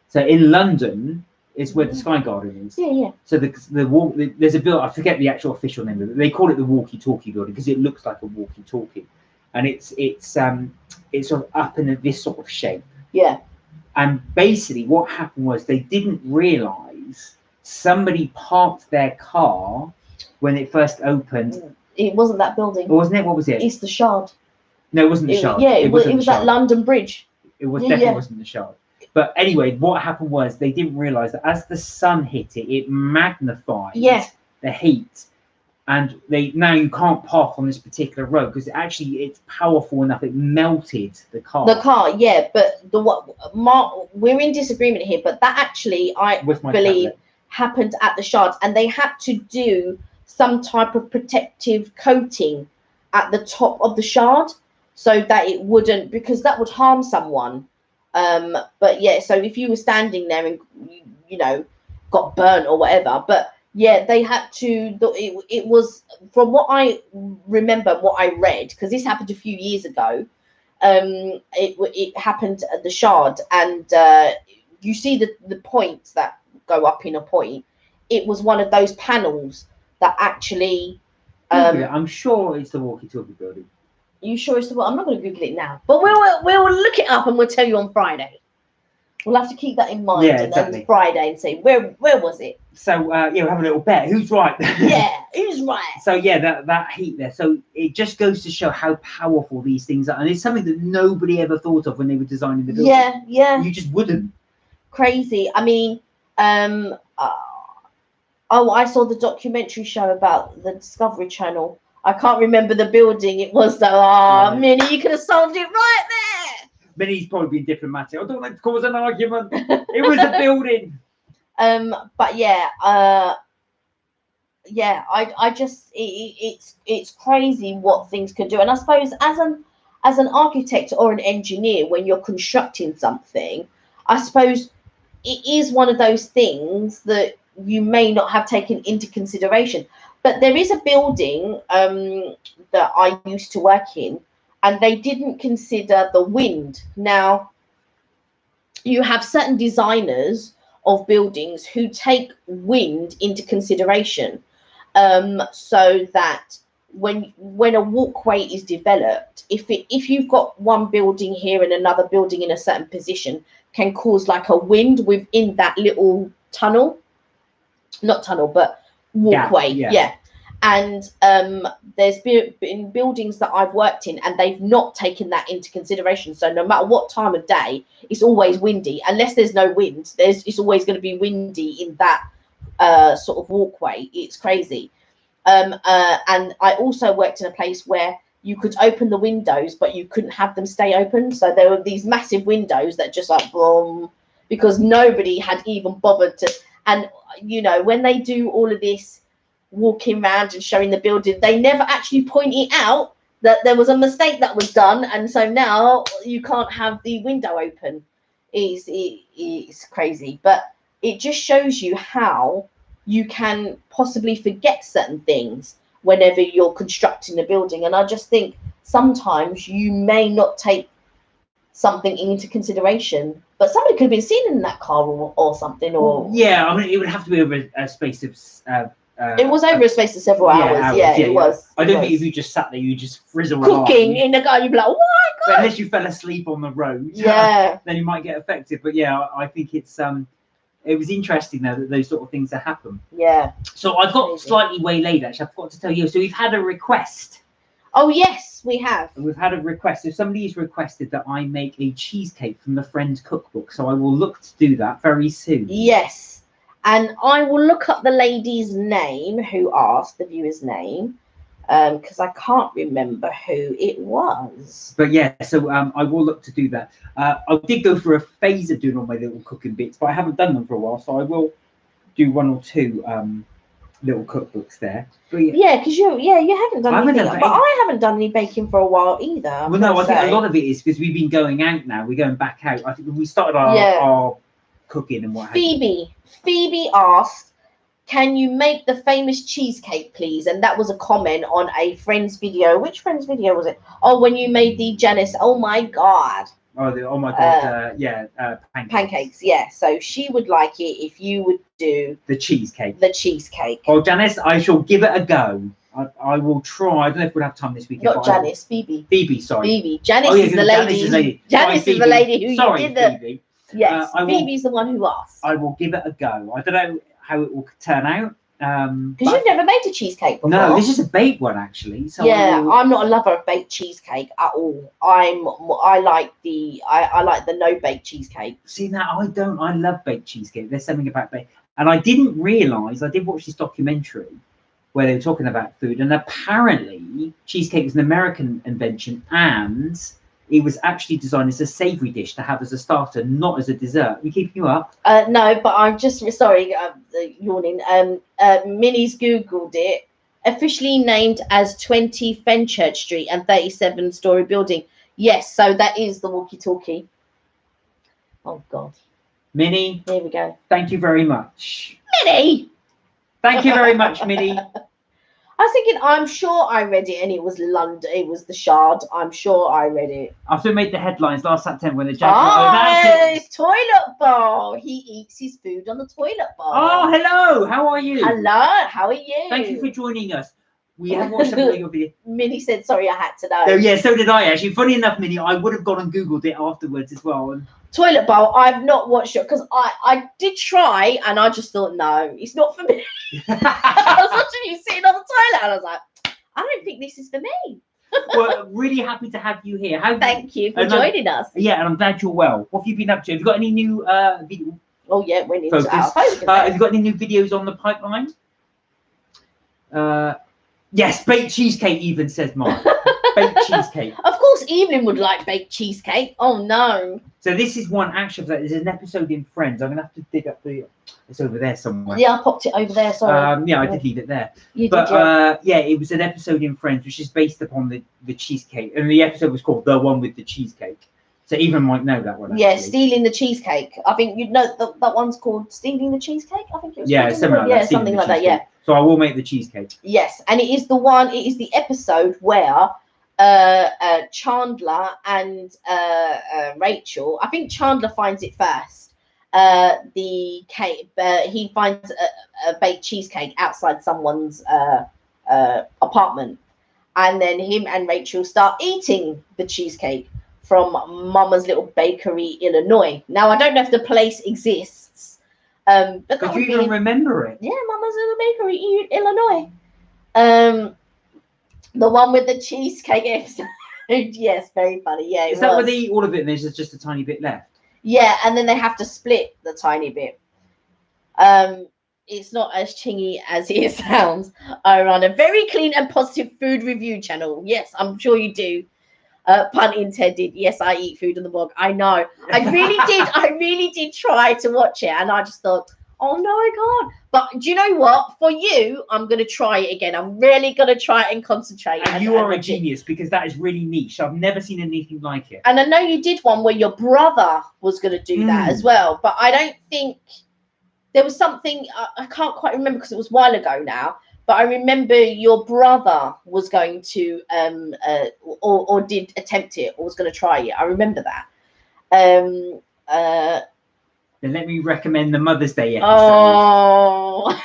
So in London is where the Sky Garden is. Yeah. So there's a build. I forget the actual official name of it. They call it the Walkie-Talkie building because it looks like a walkie-talkie, and it's sort of up in this sort of shape. Yeah. And basically, what happened was they didn't realise somebody parked their car when it first opened. It wasn't that building. Wasn't it? What was it? It's the Shard. No, it wasn't the Shard. Yeah, it was that London Bridge. It was definitely wasn't the Shard. But anyway, what happened was they didn't realise that as the sun hit it, it magnified the heat. And now you can't park on this particular road because it's powerful enough. It melted the car. The car, yeah. But we're in disagreement here. But that actually, I believe, happened at the Shard, and they had to do some type of protective coating at the top of the Shard so that it wouldn't, because that would harm someone. But yeah, so if you were standing there and you know got burnt or whatever, but yeah, they had to. It was, from what I remember, what I read, because this happened a few years ago. It happened at the Shard, and you see the points that go up in a point. It was one of those panels that actually. I'm sure it's the Walkie-Talkie building. You sure it's the one? I'm not going to Google it now, but we'll look it up and we'll tell you on Friday. We'll have to keep that in mind. Yeah, exactly. And Friday and say where was it? So we'll have a little bet. Who's right? Yeah, who's right? So yeah, that heat there. So it just goes to show how powerful these things are, and it's something that nobody ever thought of when they were designing the building. Yeah. You just wouldn't. Crazy. I mean, I saw the documentary show about the Discovery Channel. I can't remember the building it was though. Minnie, you could have solved it right there. Minnie's probably been diplomatic. I don't like to cause an argument. It was a building. But yeah, I just it's crazy what things could do. And I suppose as an architect or an engineer, when you're constructing something, I suppose it is one of those things that you may not have taken into consideration. But there is a building that I used to work in, and they didn't consider the wind. Now, you have certain designers of buildings who take wind into consideration, so that when a walkway is developed, if you've got one building here and another building in a certain position, can cause like a wind within that little not tunnel, but walkway. Yeah. And there's been buildings that I've worked in, and they've not taken that into consideration. So no matter what time of day, it's always windy. Unless there's no wind, it's always going to be windy in that sort of walkway. It's crazy. And I also worked in a place where you could open the windows, but you couldn't have them stay open. So there were these massive windows that just like boom, because nobody had even bothered to. And you know, when they do all of this walking around and showing the building, they never actually point it out that there was a mistake that was done, and so now you can't have the window open. It's crazy, but it just shows you how you can possibly forget certain things whenever you're constructing a building. And I just think sometimes you may not take something into consideration, but somebody could have been seen in that car or something. Or yeah, I mean, it would have to be over a space of it was over a space of several hours. Yeah, it was. I don't think if you just sat there, you just frizzle cooking in the car, you'd be like, oh my god. But unless you fell asleep on the road, then you might get affected. But yeah, I think it's it was interesting though that those sort of things that happen. Yeah. So I got slightly waylaid actually. I forgot to tell you. So we've had a request. Oh yes, we have. We've had a request. So somebody's requested that I make a cheesecake from the Friends cookbook. So I will look to do that very soon. Yes. And I will look up the lady's name who asked, the viewer's name, because I can't remember who it was. But yeah, so I will look to do that. I did go for a phase of doing all my little cooking bits, but I haven't done them for a while, so I will do one or two little cookbooks there. But yeah, because you haven't done anything, but I haven't done any baking for a while either. Well, no, I think a lot of it is because we've been going out now. We're going back out. I think we started our cooking and what. Phoebe asked, "Can you make the famous cheesecake, please?" And that was a comment on a friend's video. Which friend's video was it? Oh, when you made the Janice. Oh my god. Oh my god. Pancakes. Yeah. So she would like it if you would do the cheesecake. Oh, Janice, I shall give it a go. I will try. I don't know if we'll have time this weekend. Not Janice, Phoebe. Sorry. Phoebe. Janice is the lady. Janice is the lady who you did the. Phoebe. Yes, Phoebe's the one who asked. I will give it a go. I don't know how it will turn out. Because you've never made a cheesecake before. No, this is a baked one actually. So yeah, I'm not a lover of baked cheesecake at all. I like the no bake cheesecake. See, now I don't. I love baked cheesecake. There's something about baked, and I didn't realise. I did watch this documentary where they were talking about food, and apparently cheesecake is an American invention, and it was actually designed as a savoury dish to have as a starter, not as a dessert. We keeping you up? No, but I'm just sorry, yawning. Minnie's googled it. Officially named as 20 Fenchurch Street and 37-story building. Yes, so that is the walkie-talkie. Oh God. Minnie. Here we go. Thank you very much. Minnie. Thank you very much, Minnie. I was thinking, I'm sure I read it, and it was London. It was the Shard. I'm sure I read it. After we made the headlines last September when the his toilet bowl. He eats his food on the toilet bowl. Oh, hello. How are you? Hello. How are you? Thank you for joining us. We have watched some of your video. Minnie said, "Sorry, I had to know." So, yeah, so did I actually. Funny enough, Minnie, I would have gone and googled it afterwards as well. And toilet bowl. I've not watched it because I did try, and I just thought, no, it's not for me. I was watching you sitting on the toilet, and I was like, I don't think this is for me. Well, really happy to have you here. Thank you for joining us. Yeah, and I'm glad you're well. What have you been up to? Have you got any new video? Oh yeah, we're into our focus. Have you got any new videos on the pipeline? Yes, baked cheesecake. Even says Mark. Baked cheesecake. Of course, Evelyn would like baked cheesecake. Oh no. So this is one actually. There's an episode in Friends. I'm gonna have to dig up the. It's over there somewhere. Yeah, I popped it over there. Sorry. Yeah, I did leave it there. You but did, yeah, it was an episode in Friends, which is based upon the cheesecake, and the episode was called "The One with the Cheesecake." So even might know that one. Actually. Yeah, stealing the cheesecake. I think you know that one's called stealing the cheesecake. I think it was. Yeah, something like that. Yeah, something like that. Yeah. So I will make the cheesecake. Yes, and it is the one. It is the episode where Chandler and Rachel. I think Chandler finds it first. The cake. He finds a baked cheesecake outside someone's apartment, and then him and Rachel start eating the cheesecake from Mama's Little Bakery, Illinois. Now I don't know if the place exists. But could you even remember it? Yeah, Mama's Little Bakery, Illinois. The one with the cheesecake episode. Yes, very funny. Yeah, is that where they eat all of it and there's just a tiny bit left? Yeah, and then they have to split the tiny bit. It's not as chingy as it sounds. I run a very clean and positive food review channel. Yes, I'm sure you do. Pun intended. Yes, I eat food on the blog. I know. I really did try to watch it, and I just thought, oh no, I can't. But do you know what? For you, I'm gonna try it again. I'm really gonna try it and concentrate. And you are a genius because that is really niche. I've never seen anything like it. And I know you did one where your brother was gonna do that as well, but I don't think there was something. I can't quite remember because it was a while ago now. But I remember your brother was going to, or did attempt it, or was going to try it. I remember that. Then let me recommend the Mother's Day episode. Oh.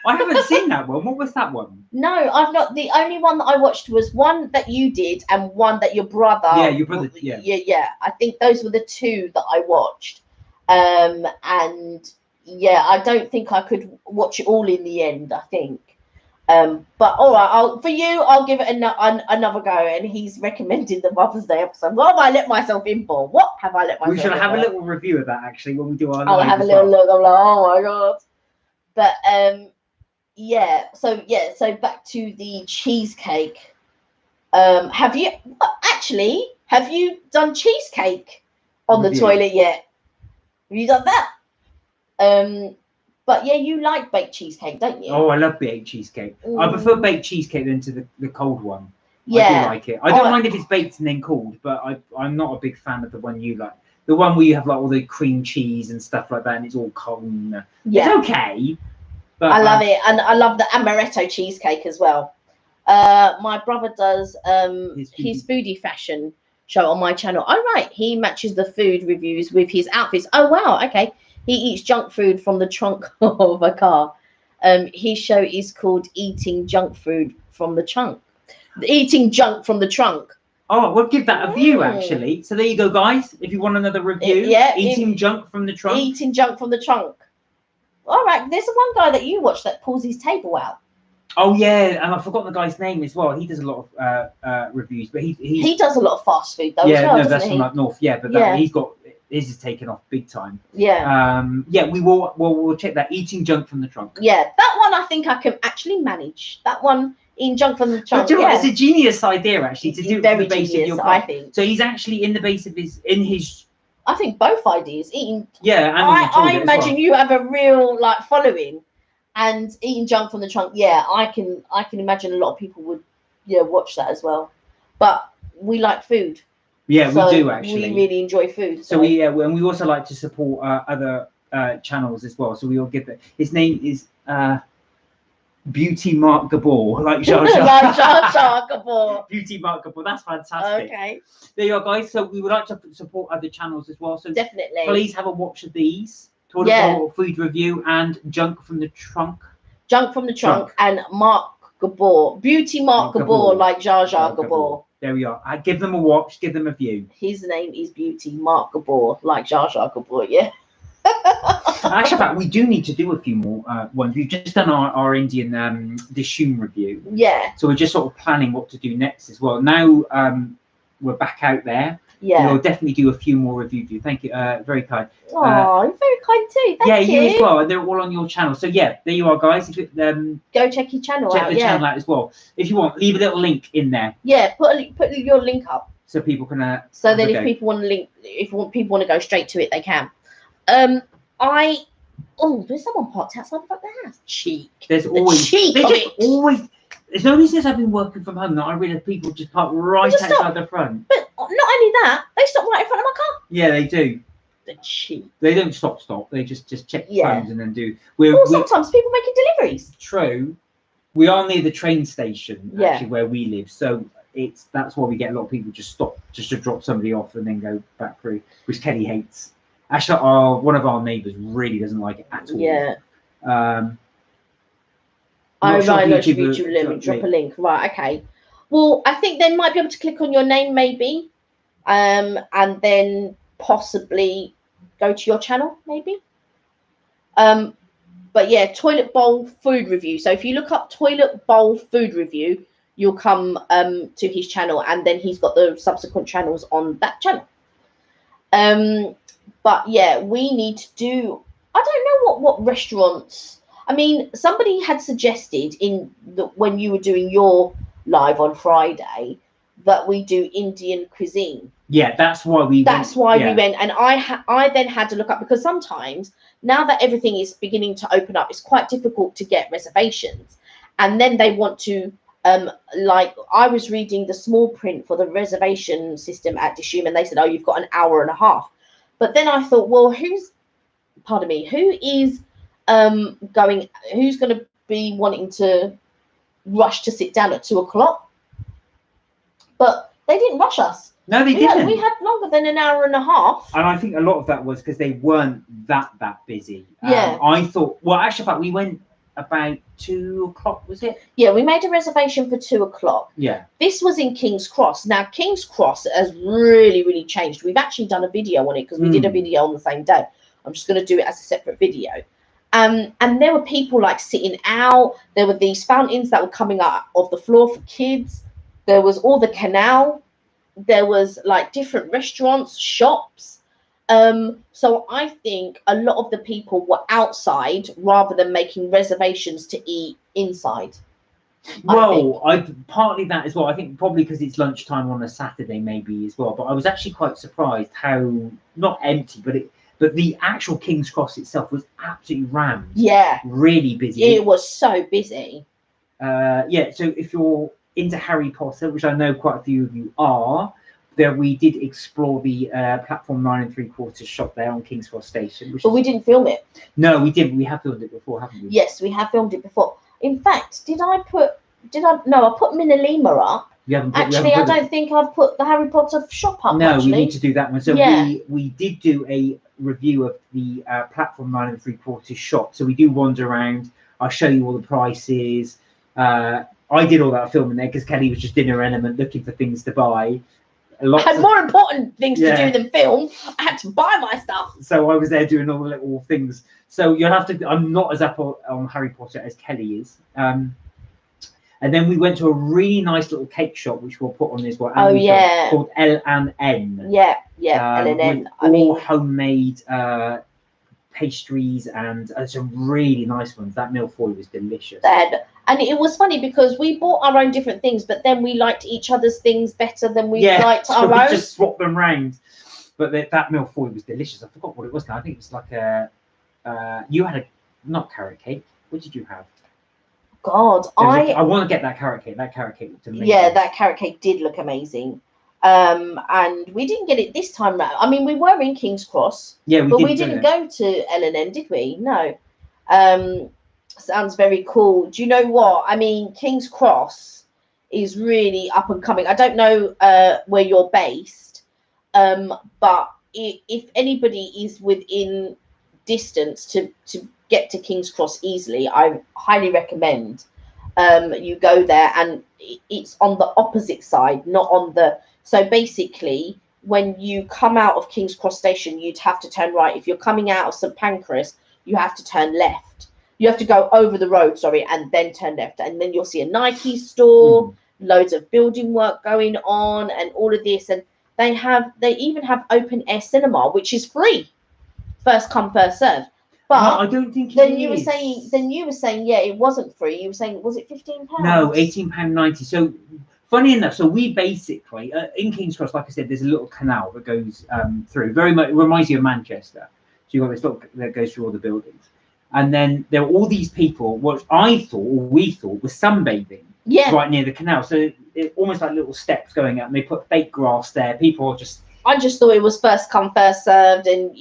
I haven't seen that one. What was that one? No, I've not. The only one that I watched was one that you did and one that your brother. Yeah, your brother. Yeah. Yeah. I think those were the two that I watched. And yeah, I don't think I could watch it all in the end. I think. But all right, for you, I'll give it another go. And he's recommended the Mother's Day episode. What have I let myself in for? What have I let myself in for? We should have a little review of that actually when we do our. I'll have a little look. I'm like, oh my god. But yeah. So back to the cheesecake. Have you done cheesecake on the toilet yet? Have you done that? But yeah, you like baked cheesecake, don't you? Oh, I love baked cheesecake. I prefer baked cheesecake than to the cold one. Yeah, I do like it. I don't mind if it's baked and then cooled, but I'm not a big fan of the one you like. The one where you have like all the cream cheese and stuff like that, and it's all cold. Yeah. It's okay. But I love it, and I love the amaretto cheesecake as well. My brother does his foodie fashion show on my channel. Oh right, he matches the food reviews with his outfits. Oh wow, okay. He eats junk food from the trunk of a car. His show is called Eating Junk Food from the Trunk. Eating junk from the trunk. Oh, we'll give that a view actually. So there you go, guys. If you want another review, eating junk from the trunk. Eating junk from the trunk. All right, there's one guy that you watch that pulls his table out. Oh yeah, and I forgot the guy's name as well. He does a lot of reviews, but he does a lot of fast food though. Yeah, as well, no, that's from up north. Yeah, but he's got his is taken off big time. Yeah. Yeah, we'll check that. Eating junk from the trunk. Yeah, that one I think I can actually manage. That one, eating junk from the trunk. But you know, it's a genius idea actually to do it very the base genius, of your car. I think. So he's actually in the base of his. I think both ideas. Eating. Yeah, and I imagine you have a real following, and eating junk from the trunk. Yeah, I can imagine a lot of people would watch that as well. But we like food. Yeah, so we do actually. We really enjoy food. So we and we also like to support other channels as well. So we all give it. His name is Beauty Mark Gabor, like Jar Jar. Like Jar Jar Gabor. Beauty Mark Gabor. That's fantastic. Okay. There you are, guys. So we would like to support other channels as well. So definitely, please have a watch of these. Toilet Bowl food review and Junk from the Trunk. Junk from the Trunk and Mark Gabor. Beauty Mark Gabor, like Jar Jar Gabor. There we are. Give them a watch. Give them a view. His name is Beauty Mark Gabor, like Jar Jar Gabor. Yeah. Actually, in fact, we do need to do a few more ones. We've just done our Indian Dishoom review. Yeah. So we're just sort of planning what to do next as well. Now we're back out there. Yeah. We'll definitely do a few more reviews. Thank you. Very kind. Oh, you're very kind too. Thank you. Yeah, you as well. And they're all on your channel. So yeah, there you are, guys. Go check your channel out. Check the channel out as well. If you want, leave a little link in there. Yeah, put your link up. So people can. So then, if people want to link, people want to go straight to it, they can. There's someone parked outside the house. Cheek. There's always always. There's no reason I've been working from home that I realize people just park right outside the front. But not only that, they stop right in front of my car. Yeah, they do. The cheek. They don't stop. They just check phones and then do. Sometimes people making deliveries. True. We are near the train station actually where we live, so that's why we get a lot of people just stop just to drop somebody off and then go back through, which Kelly hates. Actually, one of our neighbours really doesn't like it at all. Yeah. Right, YouTube, let me drop a link. Right, okay. Well, I think they might be able to click on your name, maybe, and then possibly go to your channel, maybe. But yeah, toilet bowl food review. So if you look up toilet bowl food review, you'll come to his channel, and then he's got the subsequent channels on that channel. But yeah, we need to do. I don't know what restaurants. I mean, somebody had suggested when you were doing your live on Friday that we do Indian cuisine. Yeah, that's why we. That's why we went, and I then had to look up, because sometimes now that everything is beginning to open up, it's quite difficult to get reservations, and then they want to. Like I was reading the small print for the reservation system at Dishoom, and they said, "Oh, you've got an hour and a half." But then I thought, well, who is who's going to be wanting to rush to sit down at 2 o'clock? But they didn't rush us. No, they didn't. We had longer than an hour and a half. And I think a lot of that was because they weren't that busy. Yeah. I thought, well, actually, in fact, we went about 2 o'clock, was it? Yeah, we made a reservation for 2 o'clock. Yeah. This was in King's Cross. Now, King's Cross has really changed. We've actually done a video on it because we did a video on the same day. I'm just going to do it as a separate video. And there were people like sitting out. There were these fountains that were coming out of the floor for kids. There was all the canal. There was like different restaurants, shops. So I think a lot of the people were outside rather than making reservations to eat inside. Well, partly that as well. I think probably because it's lunchtime on a Saturday, maybe as well. But I was actually quite surprised how not empty, but But the actual King's Cross itself was absolutely rammed. Yeah. Really busy. It was so busy. Yeah, so if you're into Harry Potter, which I know quite a few of you are, there we did explore the platform 9 3/4 shop there on King's Cross Station. But we didn't film it. No, we didn't. We have filmed it before, haven't we? Yes, we have filmed it before. In fact, I put Minalima up. Actually, I don't think I've put the Harry Potter shop up. No, actually. we need to do that one. So yeah. we did do a review of the platform 9 3/4 shop. So we do wander around. I'll show you all the prices. I did all that filming there because Kelly was just in her element looking for things to buy. I had more important things to do than film. I had to buy my stuff. So I was there doing all the little things. So you'll have to. I'm not as up on Harry Potter as Kelly is. And then we went to a really nice little cake shop, which we'll put on this one. Called L&N. Yeah, L&N. All homemade pastries and some really nice ones. That milfoil was delicious. And it was funny because we bought our own different things, but then we liked each other's things better than we liked our own. We just swapped them round. But that milfoil was delicious. I forgot what it was now. I think it was like you had not carrot cake. What did you have? God, I want to get that carrot cake. That carrot cake looked amazing. Yeah, that carrot cake did look amazing. And we didn't get it this time round. I mean, we were in King's Cross. Yeah, but we didn't go to L&N, did we? No. Sounds very cool. Do you know what? I mean, King's Cross is really up and coming. I don't know where you're based, but if anybody is within distance to get to King's Cross easily, I highly recommend you go there. And it's on the opposite side, not on the... So basically, when you come out of King's Cross Station, you'd have to turn right. If you're coming out of St Pancras, you have to turn left. You have to go over the road, and then turn left. And then you'll see a Nike store, loads of building work going on, and all of this. And they even have open air cinema, which is free. First come, first serve. But no, I don't think you were saying, yeah, it wasn't free. You were saying, was it £15? No, £18.90. So funny enough, so we basically in King's Cross, like I said, there's a little canal that goes through. Very much reminds you of Manchester. So you've got this little that goes through all the buildings. And then there were all these people, what we thought was sunbathing right near the canal. So it almost like little steps going up, and they put fake grass there. People are just... I just thought it was first come, first served, and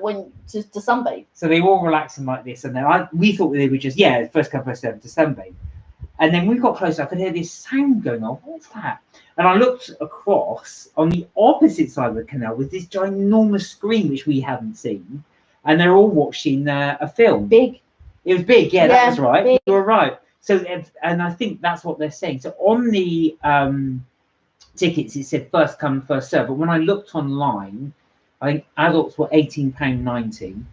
when to sunbathe. So they were all relaxing like this, and then we thought they were just first come, first served to sunbathe. And then we got closer, I could hear this sound going on. What's that? And I looked across on the opposite side of the canal with this ginormous screen which we hadn't seen. And they're all watching a film. Big. It was big, yeah, that was right. Big. You were right. So, and I think that's what they're saying. So on the tickets, it said first come, first serve. But when I looked online, I think adults were £18.90,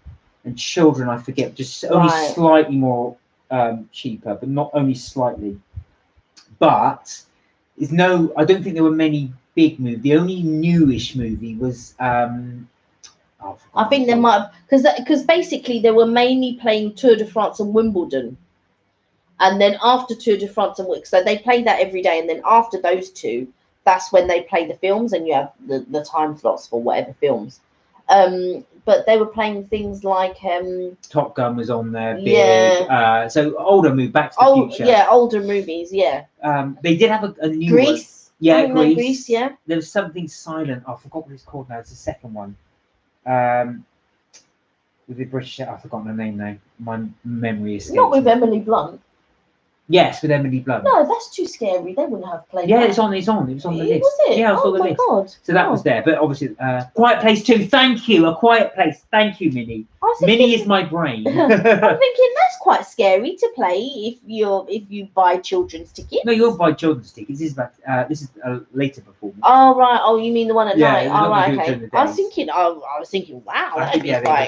and children, I forget, just only slightly more cheaper, but not only slightly. But I don't think there were many big movies. The only newish movie was. I think there might, because basically they were mainly playing Tour de France and Wimbledon, and then after Tour de France and Wimbledon, so they play that every day, and then after those two, that's when they play the films, and you have the time slots for whatever films. But they were playing things like Top Gun was on there. Big, so older movie, Back to the Future. Yeah, older movies. Yeah. They did have a new Grease. One. Yeah, Grease. Yeah. There was something silent. I forgot what it's called now. It's the second one. With the British, I've forgotten the name now. My memory is not with Emily Blunt. Yes, with Emily Blunt. No, that's too scary. They wouldn't have played. Yeah, that. It was on the list. Was it? Yeah, it was on the list. God. So that was there. But obviously, Quiet Place 2. Thank you. A Quiet Place. Thank you, Minnie. Minnie is my brain. I'm thinking that's quite scary to play if you buy children's tickets. No, you won't buy children's tickets. This is a later performance. Oh right. Oh, you mean the one at night? Oh right. Okay. I was thinking. Wow. They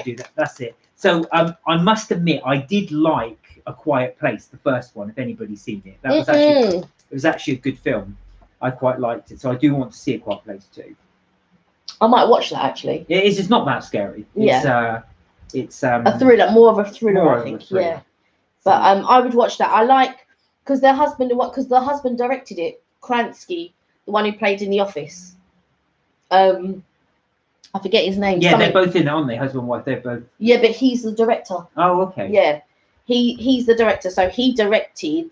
do that. That's it. So I must admit, I did like A Quiet Place, the first one. If anybody's seen it, that was actually a good film. I quite liked it, so I do want to see A Quiet Place too. I might watch that actually. It is. It's not that scary. It's a thriller, more of a thriller, I think. Yeah, but I would watch that. I like because the husband directed it, Kransky, the one who played in The Office. I forget his name. Yeah, they're both in it, aren't they? Husband and wife. They're both. Yeah, but he's the director. Oh, okay. Yeah, he's the director. So he directed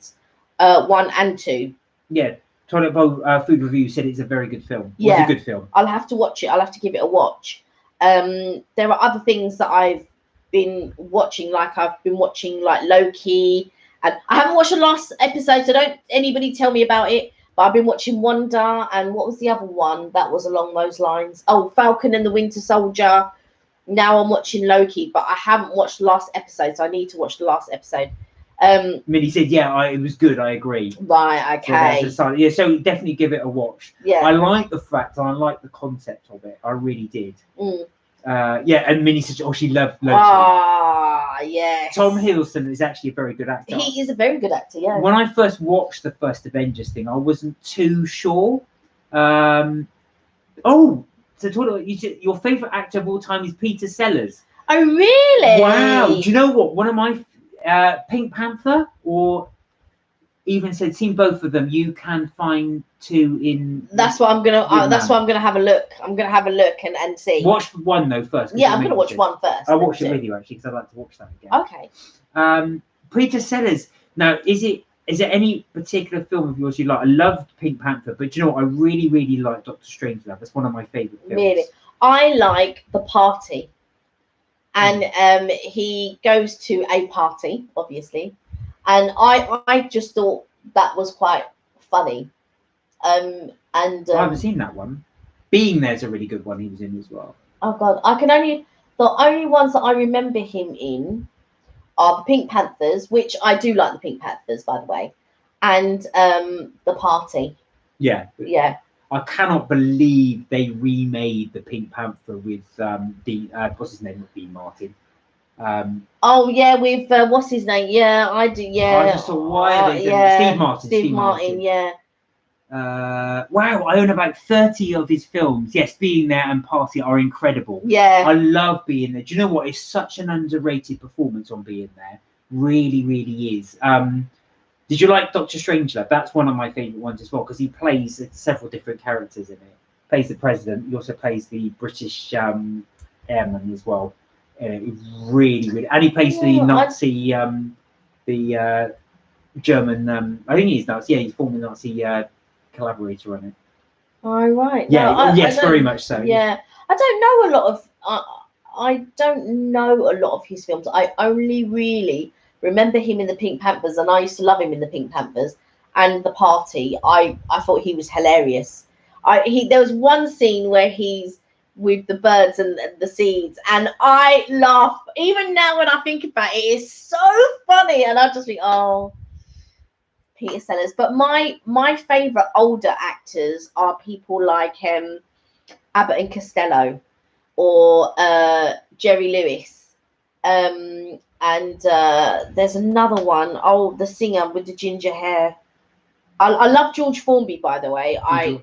1 and 2. Yeah, Toilet Bowl Food Review said it's a very good film. Yeah, it's a good film. I'll have to watch it. I'll have to give it a watch. There are other things that I've been watching, like I've been watching like Loki, and I haven't watched the last episode, so don't anybody tell me about it. But I've been watching Wanda, and what was the other one that was along those lines? Oh, Falcon and the Winter Soldier. Now I'm watching Loki, but I haven't watched the last episode, so I need to watch the last episode. Minnie said, yeah, it was good. I agree. Right, okay. So yeah, so definitely give it a watch. Yeah. I like the fact, and I like the concept of it. I really did. Yeah, and Minnie said, oh, she loved Loki. Ah, yes. Tom Hiddleston is actually a very good actor. He is a very good actor, yeah. When I first watched the first Avengers thing, I wasn't too sure. So talk about, your favourite actor of all time is Peter Sellers. Oh, really? Wow. Do you know what? One of my Pink Panther, or even said, seen both of them. You can find 2 in. That's what I'm gonna. That's why I'm gonna have a look. I'm gonna have a look and see. Watch 1 though first. Yeah, I'm gonna watch 1 first. I'll watch it with you actually, because I'd like to watch that again. Okay. Peter Sellers. Now, is there any particular film of yours you like? I loved Pink Panther, but you know what? I really, really like Doctor Strangelove. That's one of my favourite films. Really, I like The Party, and he goes to a party, obviously, and I just thought that was quite funny. I haven't seen that one. Being There's a really good one he was in as well. Oh God, the only ones that I remember him in are the Pink Panthers, which I do like the Pink Panthers, by the way, and The Party. Yeah. Yeah. I cannot believe they remade the Pink Panther with what's his name? Not Dean Martin. Oh yeah, with what's his name? Yeah, I do. Yeah. I just thought, why are they doing Steve Martin? Steve Martin. Yeah. Wow, I own about 30 of his films. Yes, Being There and Party are incredible. Yeah. I love Being There. Do you know what? It's such an underrated performance on Being There. Really, really is. Did you like Doctor Strangelove? That's one of my favourite ones as well, because he plays several different characters in it. Plays the president. He also plays the British airman as well. Really, really, and he plays the Nazi, the German. I think he's Nazi. Yeah, he's former Nazi collaborator on it. Oh right. Yeah. No, yes, very much so. Yeah, I don't know a lot of. I don't know a lot of his films. I only really remember him in the Pink Panthers, and I used to love him in the Pink Panthers and The Party. I thought he was hilarious. There was one scene where he's with the birds and the seeds, and I laugh even now when I think about it. It's so funny, and I just think, oh, Peter Sellers. But my favorite older actors are people like Abbott and Costello, or Jerry Lewis, and there's another one. Oh, the singer with the ginger hair. I love George Formby, by the way. I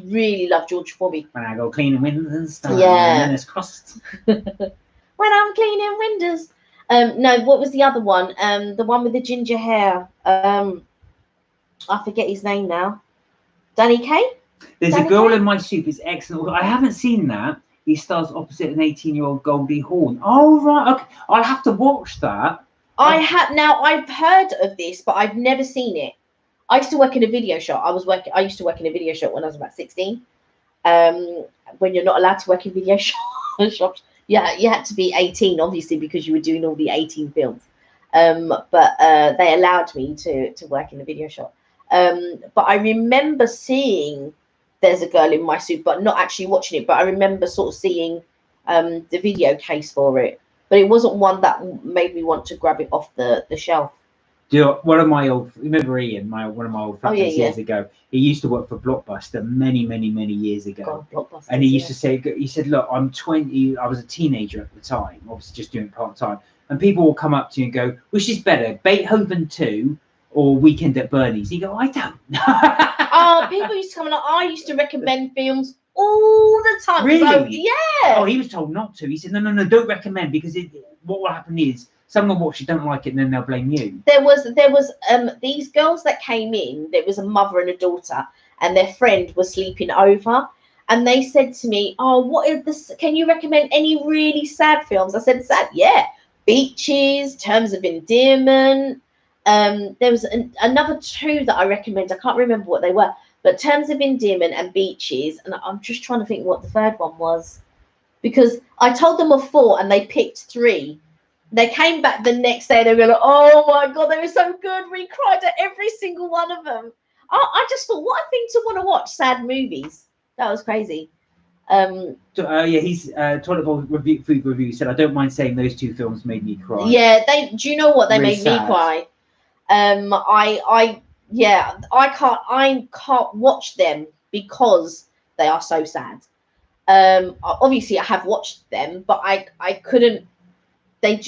really love George Formby. When I go cleaning windows and stuff. Yeah. And it's cost. When I'm cleaning windows. No, what was the other one? The one with the ginger hair. I forget his name now. Danny Kaye? There's a Girl in My Soup. It's excellent. I haven't seen that. He stars opposite an 18-year-old Goldie Hawn. Oh, right. Okay. I'll have to watch that. I've heard of this, but I've never seen it. I used to work in a video shop. I used to work in a video shop when I was about 16. When you're not allowed to work in video shops, yeah, you had to be 18, obviously, because you were doing all the 18 films. But they allowed me to work in a video shop. But I remember seeing There's a Girl in My Soup, but not actually watching it. But I remember sort of seeing the video case for it. But it wasn't one that made me want to grab it off the shelf. Do you know, one of my old, remember Ian, one of my old friends years ago, he used to work for Blockbuster many years ago. God, and he used to say, he said, look, I'm 20, I was a teenager at the time, obviously just doing part-time. And people will come up to you and go, which is better, Beethoven 2 or Weekend at Bernie's? You go, I don't know. Oh, people used to come along. I used to recommend films all the time. Really? Yeah. Oh, he was told not to. He said, no, don't recommend, because what will happen is someone will watch it, don't like it, and then they'll blame you. There was these girls that came in. There was a mother and a daughter, and their friend was sleeping over, and they said to me, "Oh, what is this? Can you recommend any really sad films?" I said, "Sad, yeah. Beaches, Terms of Endearment." There was another two that I recommend. I can't remember what they were, but Terms of Endearment and Beaches. And I'm just trying to think what the third one was, because I told them of 4 and they picked 3. They came back the next day. They were like, "Oh my god, they were so good. We cried at every single one of them." I just thought, what a thing to want to watch, sad movies. That was crazy. He's Toilet Bowl food review said, "I don't mind saying those 2 films made me cry." Yeah, they. Do you know what they Really made sad. me cry? I can't watch them because they are so sad. Obviously I have watched them, but I couldn't. It's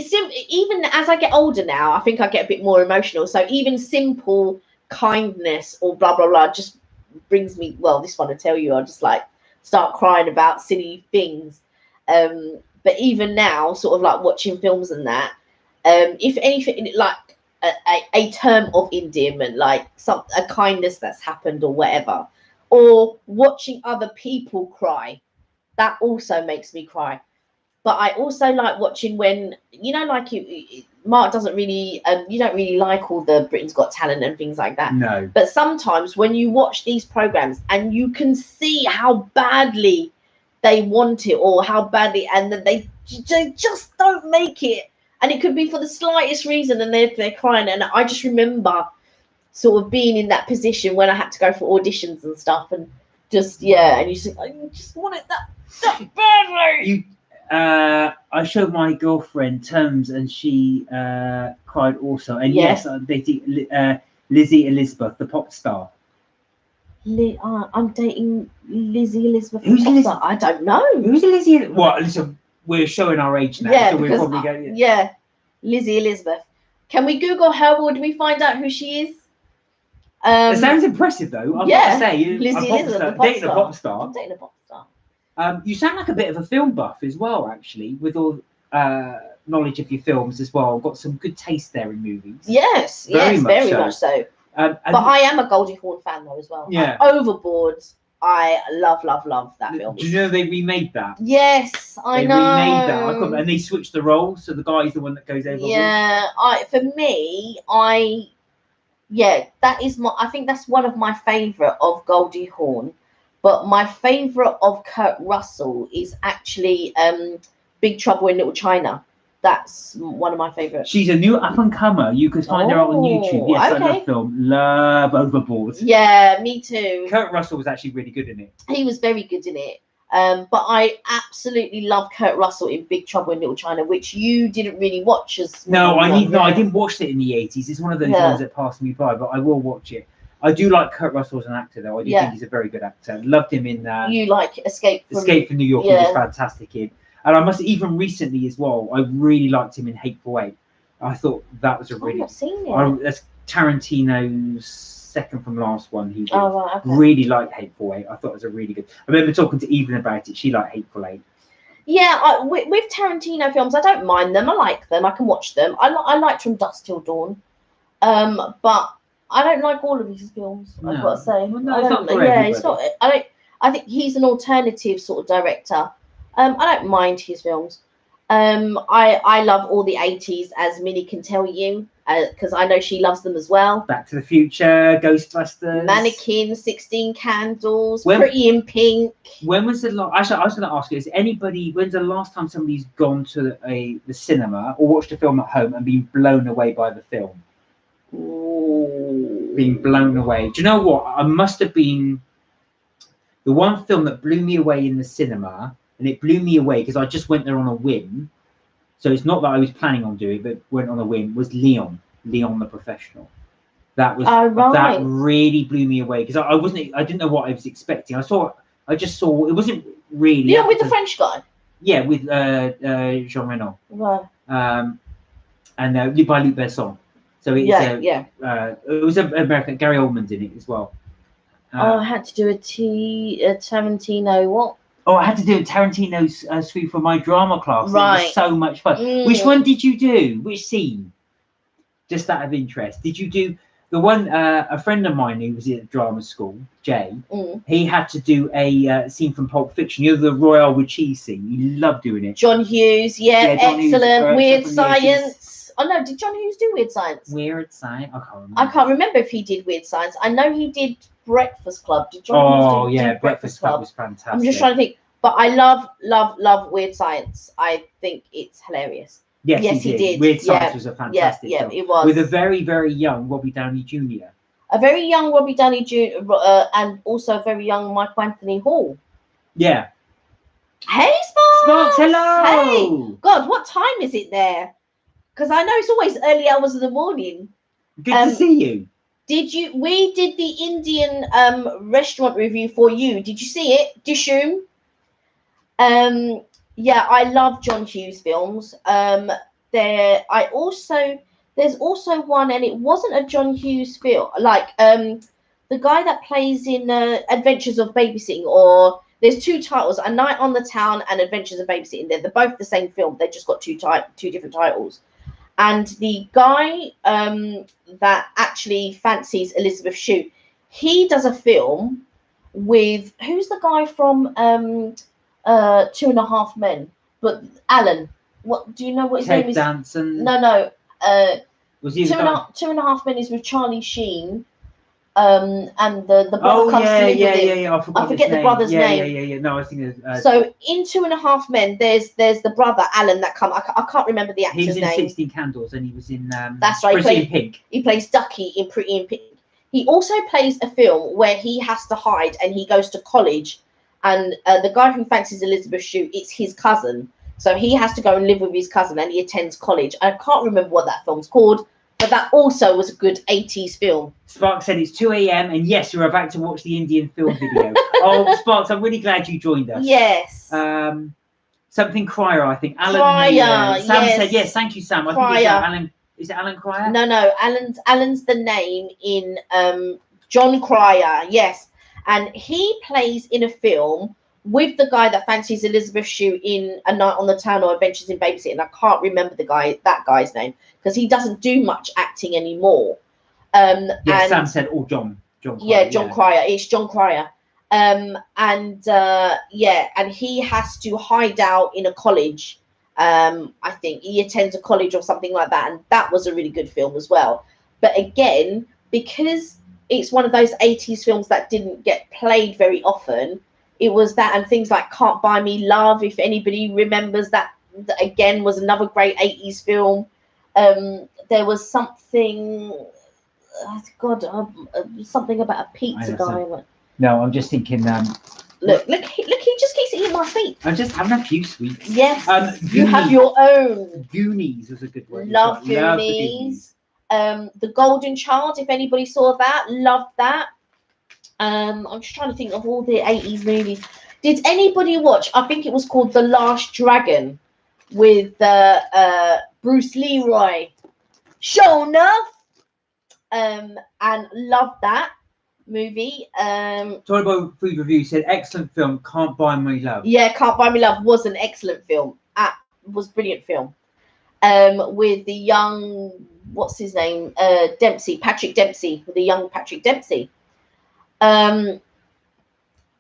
even as I get older now, I think I get a bit more emotional. So even simple kindness or blah blah blah just brings me. Well, this one I tell you, I just like start crying about silly things. But even now, sort of like watching films and that, if anything, like a term of endearment, like a kindness that's happened or whatever, or watching other people cry, that also makes me cry. But I also like watching when, like Mark doesn't really, you don't really like all the Britain's Got Talent and things like that. No. But sometimes when you watch these programs and you can see how badly they want it or how badly, and then they just don't make it. And it could be for the slightest reason and they're crying. And I just remember sort of being in that position when I had to go for auditions and stuff. And just, and you think, I just want it that badly. I showed my girlfriend Terms and she cried also. And yes, I'm dating Lizzie Elizabeth, the pop star. I'm dating Lizzie Elizabeth. Who's Lizzie? I don't know. Who's Lizzie? What? Listen, we're showing our age now. Yeah, so because we're probably Lizzie Elizabeth. Can we Google her or do we find out who she is? It sounds impressive though. I've got to say, Lizzie Elizabeth, dating a pop star. I'm dating a pop star. You sound like a bit of a film buff as well, actually, with all knowledge of your films as well. Got some good taste there in movies. Yes, very much so. But I am a Goldie Hawn fan though as well. Yeah. Overboard. I love that film. Do you know they remade that? Yes, I know. They remade that, and they switched the roles, so the guy's the one that goes overboard. Yeah, for me, that is I think that's one of my favourite of Goldie Hawn. But my favourite of Kurt Russell is actually Big Trouble in Little China. That's one of my favourites. She's a new up and comer. You could find her out on YouTube. Yes, okay. I love film. Love Overboard. Yeah, me too. Kurt Russell was actually really good in it. He was very good in it. But I absolutely love Kurt Russell in Big Trouble in Little China, which you didn't really watch as. No, I didn't watch it in the 80s. It's one of those ones that passed me by, but I will watch it. I do like Kurt Russell as an actor, though. I do think he's a very good actor. Loved him in. You like Escape from New York? He was fantastic in. And I must even recently as well. I really liked him in Hateful Eight. I thought that was a really. I've not seen it. That's Tarantino's second from last one. He did. Oh, right, okay. Really liked Hateful Eight. I thought it was a really good. I remember talking to Evelyn about it. She liked Hateful Eight. Yeah, with Tarantino films, I don't mind them. I like them. I can watch them. I liked From Dusk Till Dawn, but I don't like all of his films. I've got to say. Well, no, it's not. I think he's an alternative sort of director. I don't mind his films. I love all the 80s, as Minnie can tell you, because I know she loves them as well. Back to the Future, Ghostbusters, Mannequin, 16 Candles, Pretty in Pink. When was the last? Actually, I was going to ask you: when's the last time somebody's gone to the cinema or watched a film at home and been blown away by the film? Ooh. Being blown away. Do you know what? I must have been the one film that blew me away in the cinema. And it blew me away because I just went there on a whim. So it's not that I was planning on doing it, but went on a whim. Was Leon the Professional? That was that really blew me away because I didn't know what I was expecting. I just saw it wasn't really. Yeah, with the French guy. Yeah, with Jean Reno. Right. And by Luc Besson. So it's it was American. Gary Oldman's in it as well. I had to do a Tarantino what? Oh, I had to do a Tarantino's suite for my drama class. Right. It was so much fun. Which one did you do? Which scene? Just out of interest. Did you do The one, a friend of mine who was in drama school, Jay, he had to do a scene from Pulp Fiction. You know, the Royale with cheese scene. He loved doing it. John Hughes, yeah, John excellent. Hughes, Weird Science. Oh no, did John Hughes do Weird Science? Weird Science. I can't remember. I can't remember if he did Weird Science. I know he did Breakfast Club. Did John Hughes do Breakfast Club was fantastic. I'm just trying to think. But I love Weird Science. I think it's hilarious. Yes, he did. Weird Science was a fantastic film. It was. With a very, very young Robbie Downey Jr. A very young Robbie Downey Jr. And also a very young Michael Anthony Hall. Yeah. Hey, Sparks! Hello! Hey! God, what time is it there? Because I know it's always early hours of the morning. Good to see you. We did the Indian restaurant review for you. Did you see it? Dishoom? Yeah, I love John Hughes films. There's also one, and it wasn't a John Hughes film, like the guy that plays in Adventures of Babysitting, or there's two titles, A Night on the Town and Adventures of Babysitting. They're both the same film. They just got two different titles. And the guy that actually fancies Elizabeth Shue, he does a film with, who's the guy from 2.5 Men? But Alan, what do you know what his name is? Danson. No. Was he 2.5 Men is with Charlie Sheen. And the brother comes to live with him. Yeah. I forget the brother's name. Yeah. No, I think so in 2.5 Men, there's the brother Alan that I can't remember the actor's name. He was in 16 Candles, and he was in that's right. Pretty in Pink. He plays Ducky in Pretty in Pink. He also plays a film where he has to hide, and he goes to college, and the guy who fancies Elizabeth Shue, it's his cousin. So he has to go and live with his cousin, and he attends college. I can't remember what that film's called, but that also was a good 80s film. Sparks said it's 2 a.m. and yes, you're about to watch the Indian film video. Oh, Sparks, I'm really glad you joined us. Yes. Something Cryer, I think. Alan Cryer, Sam said yes. Thank you, Sam. I think it's Alan. Is it Alan Cryer? No. Alan's the name in John Cryer. Yes, and he plays in a film with the guy that fancies Elizabeth Shue in A Night on the Town or Adventures in Babysitting. I can't remember that guy's name because he doesn't do much acting anymore. Sam said, John Cryer. Yeah, John Cryer. It's John Cryer. And he has to hide out in a college. I think he attends a college or something like that. And that was a really good film as well. But again, because it's one of those 80s films that didn't get played very often, it was that, and things like Can't Buy Me Love, if anybody remembers that, again, was another great 80s film. There was something, something about a pizza guy. No, I'm just thinking. Look, he just keeps eating my feet. I'm just having a few sweets. Yes, you have your own. Goonies was a good one. Love Goonies. The Golden Child, if anybody saw that, loved that. I'm just trying to think of all the 80s movies. Did anybody watch, I think it was called The Last Dragon with Bruce Leroy? Sure enough. And loved that movie. Toyboy Food Review said, excellent film, Can't Buy Me Love. Yeah, Can't Buy Me Love was an excellent film. Was brilliant film. With the young, what's his name? Patrick Dempsey, with the young Patrick Dempsey.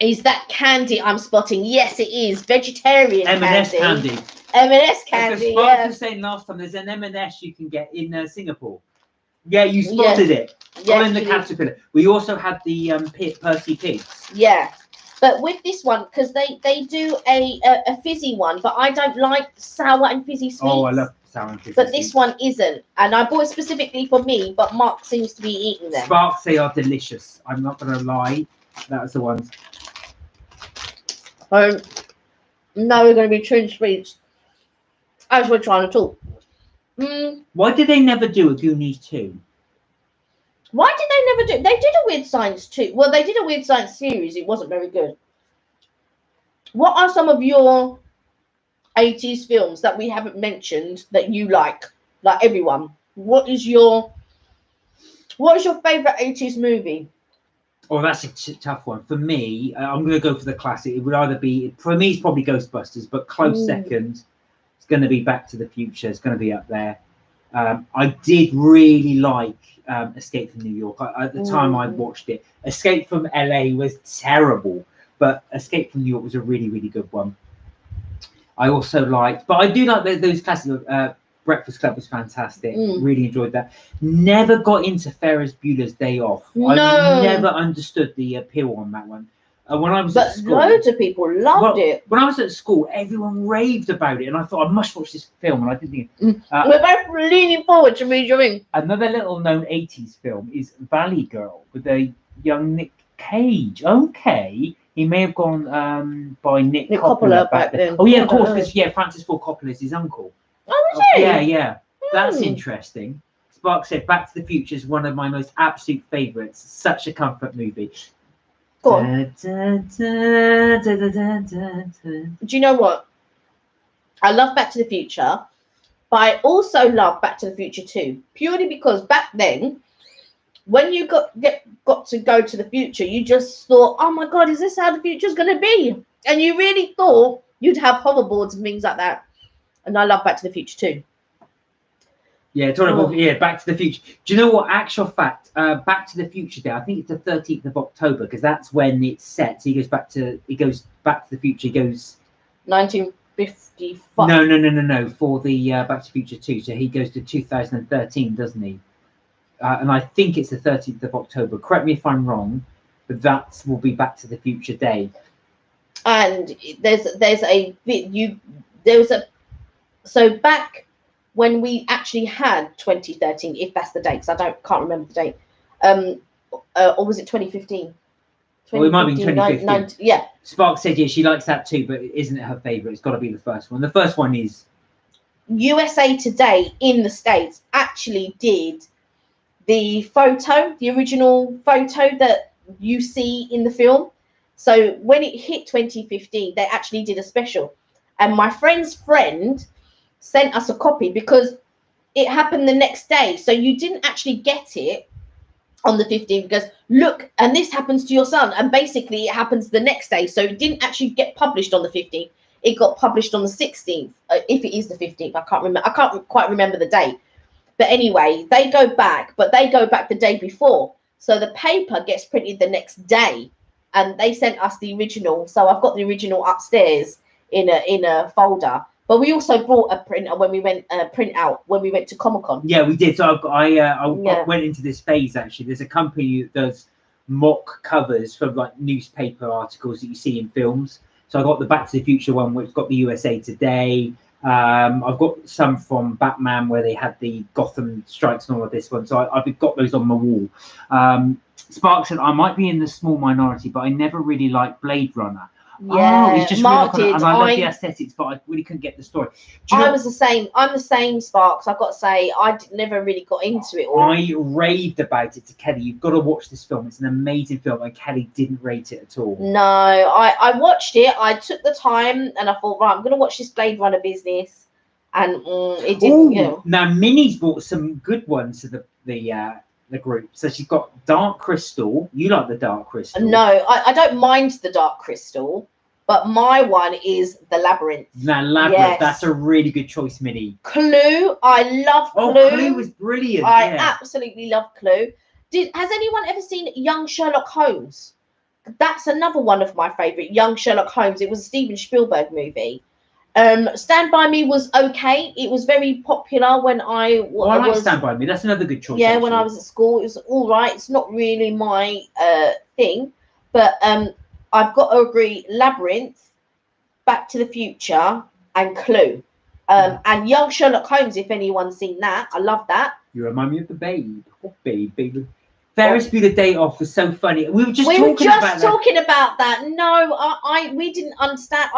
Is that candy I'm spotting? Yes, it is. Vegetarian M&S candy. M&S candy. Sparks was saying last time there's an M&S you can get in Singapore. Yeah, you spotted it. Yeah, in the caterpillar. We also had the Percy Pigs. Yeah, but with this one, because they do a fizzy one, but I don't like sour and fizzy sweets. Oh, I love sour and fizzy. But this one isn't, and I bought it specifically for me. But Mark seems to be eating them. Sparks, they are delicious. I'm not going to lie. That's the ones. Now we're going to be chewing sweets as we're trying to talk. Why did they never do a Goonies 2? Why did they never do? They did a Weird Science 2. Well, they did a Weird Science series. It wasn't very good. What are some of your 80s films that we haven't mentioned that you like everyone? What is your favorite 80s movie? Oh, that's a tough one. For me, I'm going to go for the classic. It would either be, for me, it's probably Ghostbusters, but close second, it's going to be Back to the Future. It's going to be up there. I did really like Escape from New York. At the time I watched it, Escape from LA was terrible, but Escape from New York was a really, really good one. I also liked, but I do like those classic. Breakfast Club was fantastic. Really enjoyed that. Never got into Ferris Bueller's Day Off. No. I never understood the appeal on that one. When I was at school, loads of people loved it. When I was at school, everyone raved about it, and I thought I must watch this film, and I didn't think. We're both leaning forward to rejoin. Another little known 80s film is Valley Girl with a young Nick Cage. Okay. He may have gone by Nick Coppola back then. Oh, yeah, of course, because Francis Ford Coppola is his uncle. Oh, is he? Yeah. That's interesting. Spark said Back to the Future is one of my most absolute favourites. Such a comfort movie. Go on. Do you know what? I love Back to the Future, but I also love Back to the Future 2, purely because back then, when you got to go to the future, you just thought, oh my God, is this how the future's going to be? And you really thought you'd have hoverboards and things like that. And I love Back to the Future too. Yeah, Back to the Future. Do you know what? Actual fact, Back to the Future Day, I think it's the 13th of October, because that's when it's set. So he goes back to the Future. He goes 1955. No. For the Back to the Future 2. So he goes to 2013, doesn't he? And I think it's the 13th of October. Correct me if I'm wrong, but that will be Back to the Future Day. And so back when we actually had 2013, if that's the date, because I can't remember the date, or was it 2015? Well, it might be 2015. Yeah. Spark said, she likes that too, but isn't it her favourite? It's got to be the first one. The first one is USA Today in the States actually did the original photo that you see in the film. So when it hit 2015, they actually did a special. And my friend's friend sent us a copy because it happened the next day. So you didn't actually get it on the 15th because look, and this happens to your son. And basically it happens the next day. So it didn't actually get published on the 15th. It got published on the 16th. If it is the 15th, I can't remember. I can't quite remember the date. But anyway, they go back the day before. So the paper gets printed the next day. And they sent us the original. So I've got the original upstairs in a folder. But we also brought a printer when we went when we went to Comic-Con. Yeah, we did. So I went into this phase actually. There's a company that does mock covers for like newspaper articles that you see in films. So I got the Back to the Future one, which got the USA Today. I've got some from Batman where they had the Gotham strikes and all of this one. So I've got those on my wall. Spark said, I might be in the small minority, but I never really liked Blade Runner. Yeah, it's just Mark really did. And I love the aesthetics, but I really couldn't get the story. I was the same. I'm the same, Sparks. I've got to say, never really got into it all. I raved about it to Kelly. You've got to watch this film. It's an amazing film, and Kelly didn't rate it at all. No, I watched it. I took the time, and I thought, right, I'm going to watch this Blade Runner business, and it didn't. Now, Minnie's bought some good ones to the group. So she's got Dark Crystal. You like the Dark Crystal? No, I don't mind the Dark Crystal, but my one is the Labyrinth. Now, Labyrinth, that's a really good choice, Minnie. Clue, I love Clue. Oh, Clue was brilliant. I absolutely love Clue. Has anyone ever seen Young Sherlock Holmes? That's another one of my favourite, Young Sherlock Holmes. It was a Steven Spielberg movie. Stand By Me was okay. It was very popular when I like Stand By Me. That's another good choice. Yeah, when I was at school, it was all right. It's not really my thing, but I've got to agree. Labyrinth, Back to the Future, and Clue, and Young Sherlock Holmes. If anyone's seen that, I love that. You remind me of the Babe. Oh, babe. Ferris Bueller Day Off was so funny. We were just talking about that. No, we didn't understand.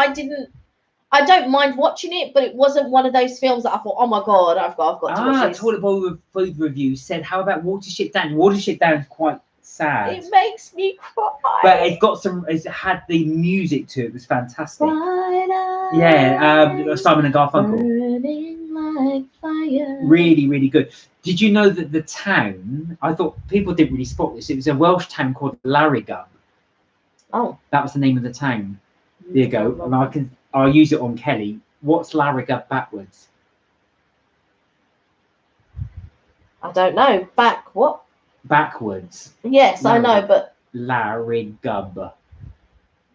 I don't mind watching it, but it wasn't one of those films that I thought, oh my God, I've got to watch this. Toilet Bowl Food Review said, how about Watership Down? Watership Down is quite sad. It makes me cry. But it had the music to it. It was fantastic. Simon and Garfunkel. Burning like fire. Really, really good. Did you know that the town, I thought people didn't really spot this, it was a Welsh town called Larrigub. Oh. That was the name of the town. There you go. And I'll use it on Kelly. What's Larrigub backwards? I don't know. What? Backwards. Yes, I know, but Larry Gub.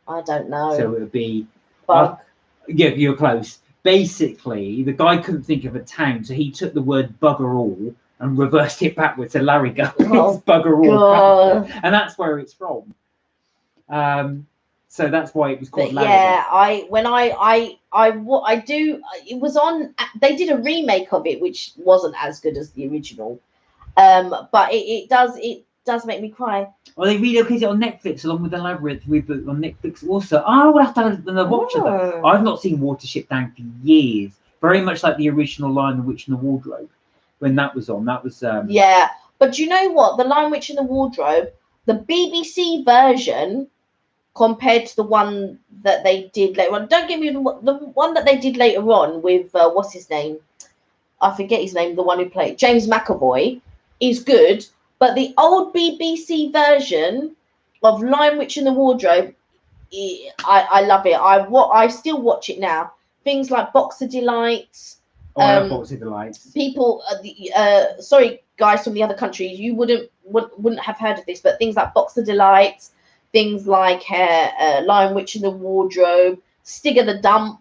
I don't know. So it would be Bug. Yeah, you're close. Basically, the guy couldn't think of a town, so he took the word bugger all and reversed it backwards to Larry Gub. Oh, It's bugger all God. and that's where it's from. So that's why it was called Larry Yeah, Gub. it was on, they did a remake of it which wasn't as good as the original. But it does make me cry. Well, they relocated it on Netflix along with the Labyrinth reboot on Netflix also. Oh, we'll have to have a watch of that. I've not seen Watership Down for years. Very much like the original Lion, the Witch and the Wardrobe. When that was on, that was yeah. But you know what? The Lion, Witch and the Wardrobe, the BBC version compared to the one that they did later on. Don't get me wrong, the one that they did later on with what's his name? I forget his name. The one who played James McAvoy is good. But the old BBC version of Lion, Witch and the Wardrobe, I love it. I still watch it now. Things like Boxer Delights. Boxer Delights. People, sorry guys from the other countries, you wouldn't have heard of this, but things like Boxer Delights, things like Lion, Witch and the Wardrobe, Stigger the Dump.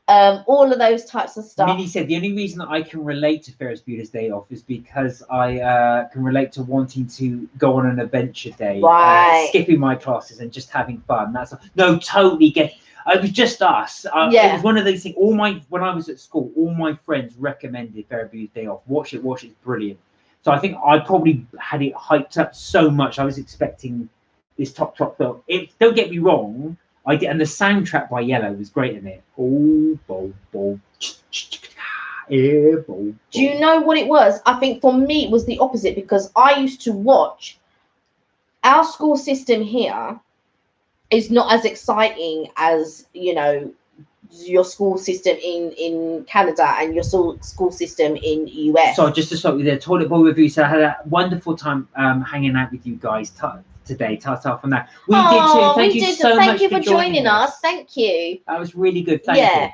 All of those types of stuff. Minnie said the only reason that I can relate to Ferris Bueller's Day Off is because I can relate to wanting to go on an adventure day, right. Skipping my classes and just having fun. No, totally get. It was just us. Yeah. It was one of those things. When I was at school, all my friends recommended Ferris Bueller's Day Off. Watch it. It's brilliant. So I think I probably had it hyped up so much. I was expecting this top film. Don't get me wrong. And the soundtrack by Yellow was great in it. Do you know what it was? I think for me it was the opposite, because I used to watch. Our school system here is not as exciting as, you know, your school system in Canada and your school system in US. So just to stop you there, Toilet Boy Review. So I had a wonderful time hanging out with you guys today. Ta-ta from that. We did too. Thank you so much. Thank you for joining us. Thank you. That was really good. Thank you.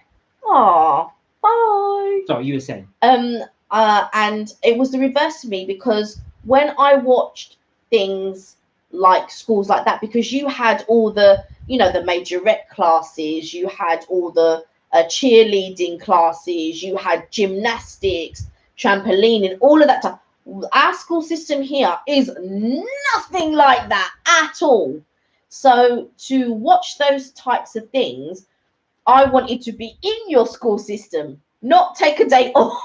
Oh, bye. Sorry, you were saying. And it was the reverse for me, because when I watched things like schools like that, because you had all the, you know, the majorette classes, you had all the cheerleading classes, you had gymnastics, trampoline, and all of that stuff. Our school system here is nothing like that at all. So to watch those types of things, I wanted to be in your school system, not take a day off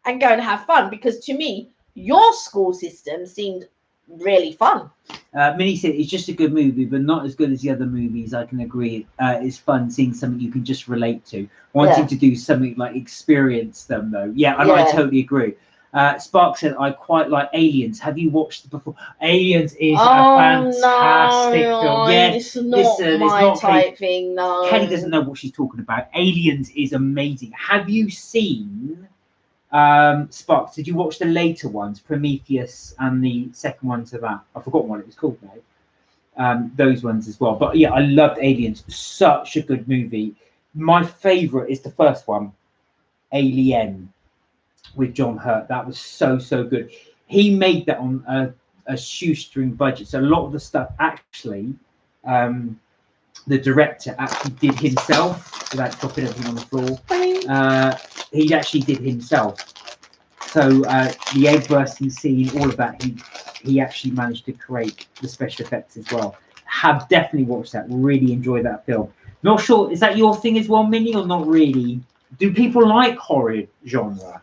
and go and have fun, because to me, your school system seemed really fun. Minnie said it's just a good movie, but not as good as the other movies. I can agree. It's fun seeing something you can just relate to. Wanting to do something like experience them, though. Yeah, I totally agree. Spark said, I quite like Aliens. Have you watched it before? Aliens is a fantastic film. Yeah, it's not my type thing, no. Kelly doesn't know what she's talking about. Aliens is amazing. Have you seen Sparks, did you watch the later ones, Prometheus and the second one to that? I've forgotten what it was called now. Those ones as well. But yeah, I loved Aliens. Such a good movie. My favourite is the first one, Alien, with John Hurt. That was so good. He made that on a shoestring budget. So a lot of the stuff actually, the director actually did himself, without dropping everything on the floor. He actually did himself. So the egg bursting scene, all of that, he actually managed to create the special effects as well. Have definitely watched that. Really enjoyed that film. Not sure, is that your thing as well, Minnie, or not really? Do people like horror genre?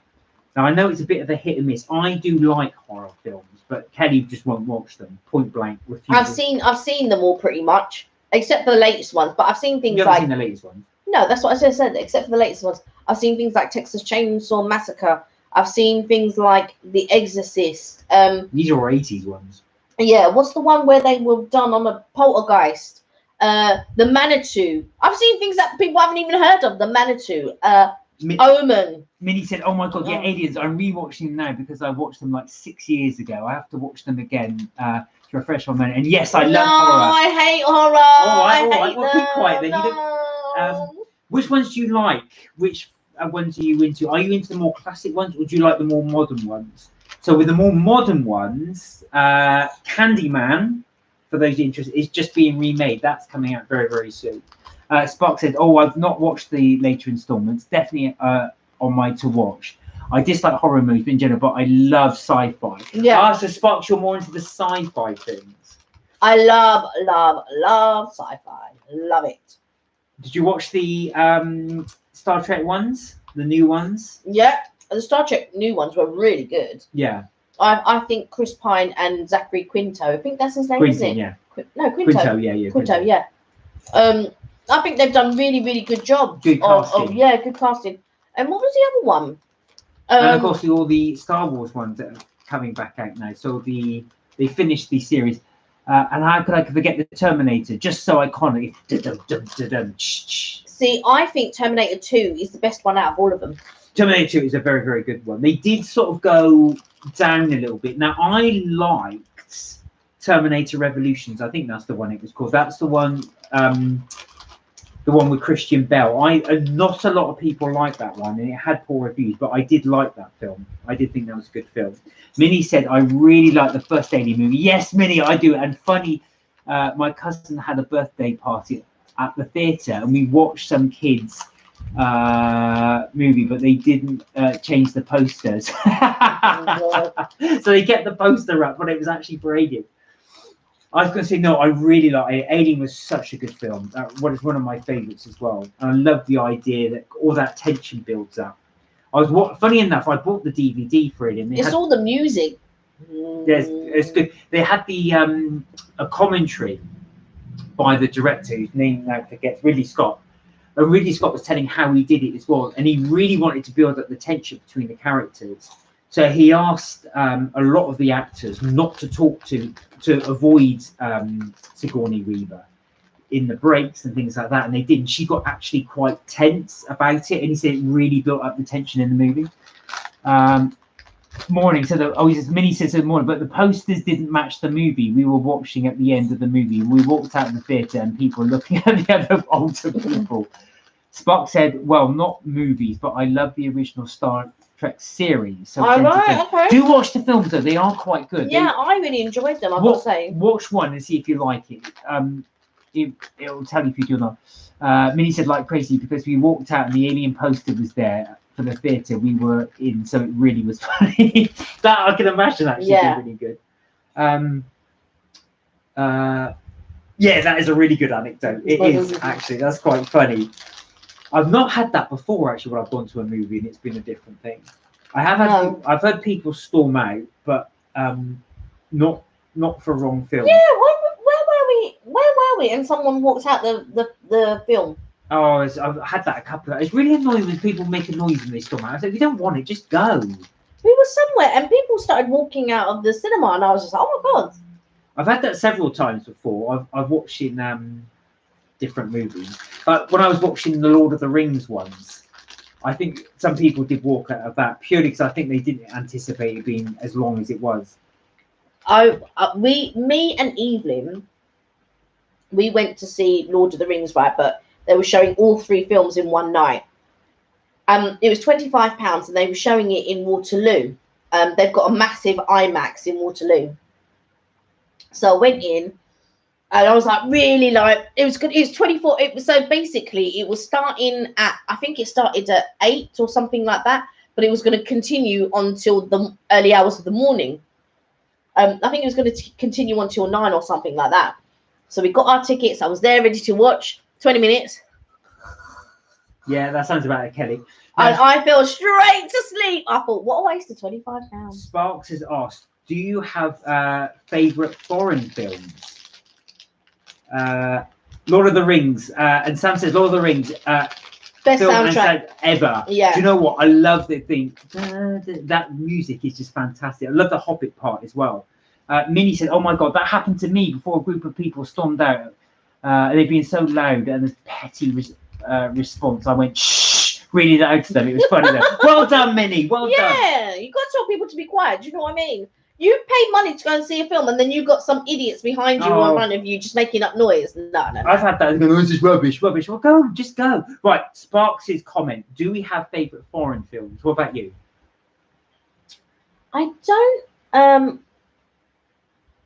Now I know it's a bit of a hit and miss. I do like horror films, but Kelly just won't watch them. Point blank. Refuses. I've seen them all pretty much, except for the latest ones. But I've seen things you haven't seen the latest ones. No, that's what I just said. Except for the latest ones, I've seen things like Texas Chainsaw Massacre. I've seen things like The Exorcist. These are 80s ones. Yeah, what's the one where they were done on a poltergeist? The Manitou. I've seen things that people haven't even heard of. The Manitou. Omen. Minnie said, "Oh my god, yeah, Aliens. I'm rewatching them now because I watched them like 6 years ago. I have to watch them again to refresh my memory." And yes, I love horror. I hate horror. All right. Well, keep quiet then. No. Which ones do you like? Which ones are you into? Are you into the more classic ones, or do you like the more modern ones? So with the more modern ones, Candyman, for those interested, is just being remade. That's coming out very, very soon. Spark said, "Oh, I've not watched the later installments. Definitely on my to watch. I dislike horror movies in general, but I love sci-fi." Yeah. So Sparks, you're more into the sci-fi things. I love sci-fi. Love it. Did you watch the Star Trek ones, the new ones? Yeah, the Star Trek new ones were really good. Yeah. I think Chris Pine and Zachary Quinto. I think that's his name, isn't it? Yeah. No, Quinto. Quinto, yeah. Quinto, yeah. I think they've done really, really good job. Good casting. Good casting. And what was the other one? And of course, all the Star Wars ones that are coming back out now. So they finished the series. And how could I forget the Terminator? Just so iconic. See, I think Terminator 2 is the best one out of all of them. Terminator 2 is a very, very good one. They did sort of go down a little bit. Now, I liked Terminator Revolutions. I think that's the one it was called. That's the one with Christian Bale. Not a lot of people like that one, and it had poor reviews, but I did like that film. I did think that was a good film. Minnie said, "I really like the first Alien movie." Yes, Minnie, I do. And funny, my cousin had a birthday party at the theatre, and we watched some kids movie, but they didn't change the posters. So they kept the poster up, but it was actually for Alien. I was going to say, no, I really like it. Alien was such a good film. That was one of my favourites as well. And I love the idea that all that tension builds up. Funny enough, I bought the DVD for Alien. It's all the music. It's good. They had a commentary by the director, whose name now forgets, Ridley Scott. And Ridley Scott was telling how he did it as well. And he really wanted to build up the tension between the characters. So he asked a lot of the actors not to talk to avoid Sigourney Weaver in the breaks and things like that, and they didn't. She got actually quite tense about it, and he said it really built up the tension in the movie. Morning, so Minnie says good morning, but the posters didn't match the movie. We were watching at the end of the movie, and we walked out of the theatre, and people were looking at the other older people. Spock said, "Well, not movies, but I love the original Star Trek series." So okay. Do watch the films though; they are quite good. Yeah, I really enjoyed them. I've got to say. Watch one and see if you like it. It'll tell you if you do or not. Minnie said like crazy because we walked out and the Alien poster was there for the theatre we were in, so it really was funny. That I can imagine actually being really good. Yeah, that is a really good anecdote. It is actually. That's quite funny. I've not had that before actually when I've gone to a movie and it's been a different thing. I have had I've heard people storm out, but not for wrong film. Yeah, where were we? And someone walked out the film. Oh, I've had that a couple of. It's really annoying when people make a noise when they storm out. I said, "If you don't want it, just go." We were somewhere and people started walking out of the cinema, and I was just like, "Oh my god!" I've had that several times before. I've watched in different movies. When I was watching the Lord of the Rings ones, I think some people did walk out of that purely because I think they didn't anticipate it being as long as it was. Me and Evelyn, we went to see Lord of the Rings, right? But they were showing all 3 films in one night. It was £25, and they were showing it in Waterloo. They've got a massive IMAX in Waterloo. So I went in. And I was like, really, like, it was good. It was 24. So basically, it was starting at, I think it started at 8 or something like that. But it was going to continue until the early hours of the morning. I think it was going to continue until 9 or something like that. So we got our tickets. I was there ready to watch. 20 minutes. Yeah, that sounds about it, Kelly. And I fell straight to sleep. I thought, what a waste of £25. Sparks has asked, do you have favourite foreign films? Lord of the Rings, and Sam says Lord of the Rings, best soundtrack ever. Yeah. Do you know what? I love the thing. That music is just fantastic. I love the Hobbit part as well. Minnie said, "Oh my god, that happened to me before a group of people stormed out. They've been so loud and the petty response. I went shh, really loud to them. It was funny though. Well done, Minnie. Well done. Yeah, you got to tell people to be quiet. Do you know what I mean? You paid money to go and see a film, and then you got some idiots behind you or in front of you just making up noise. No. I've had that. Going, this is rubbish. Well, go, just go. Right, Sparks' comment. Do we have favourite foreign films? What about you? I don't.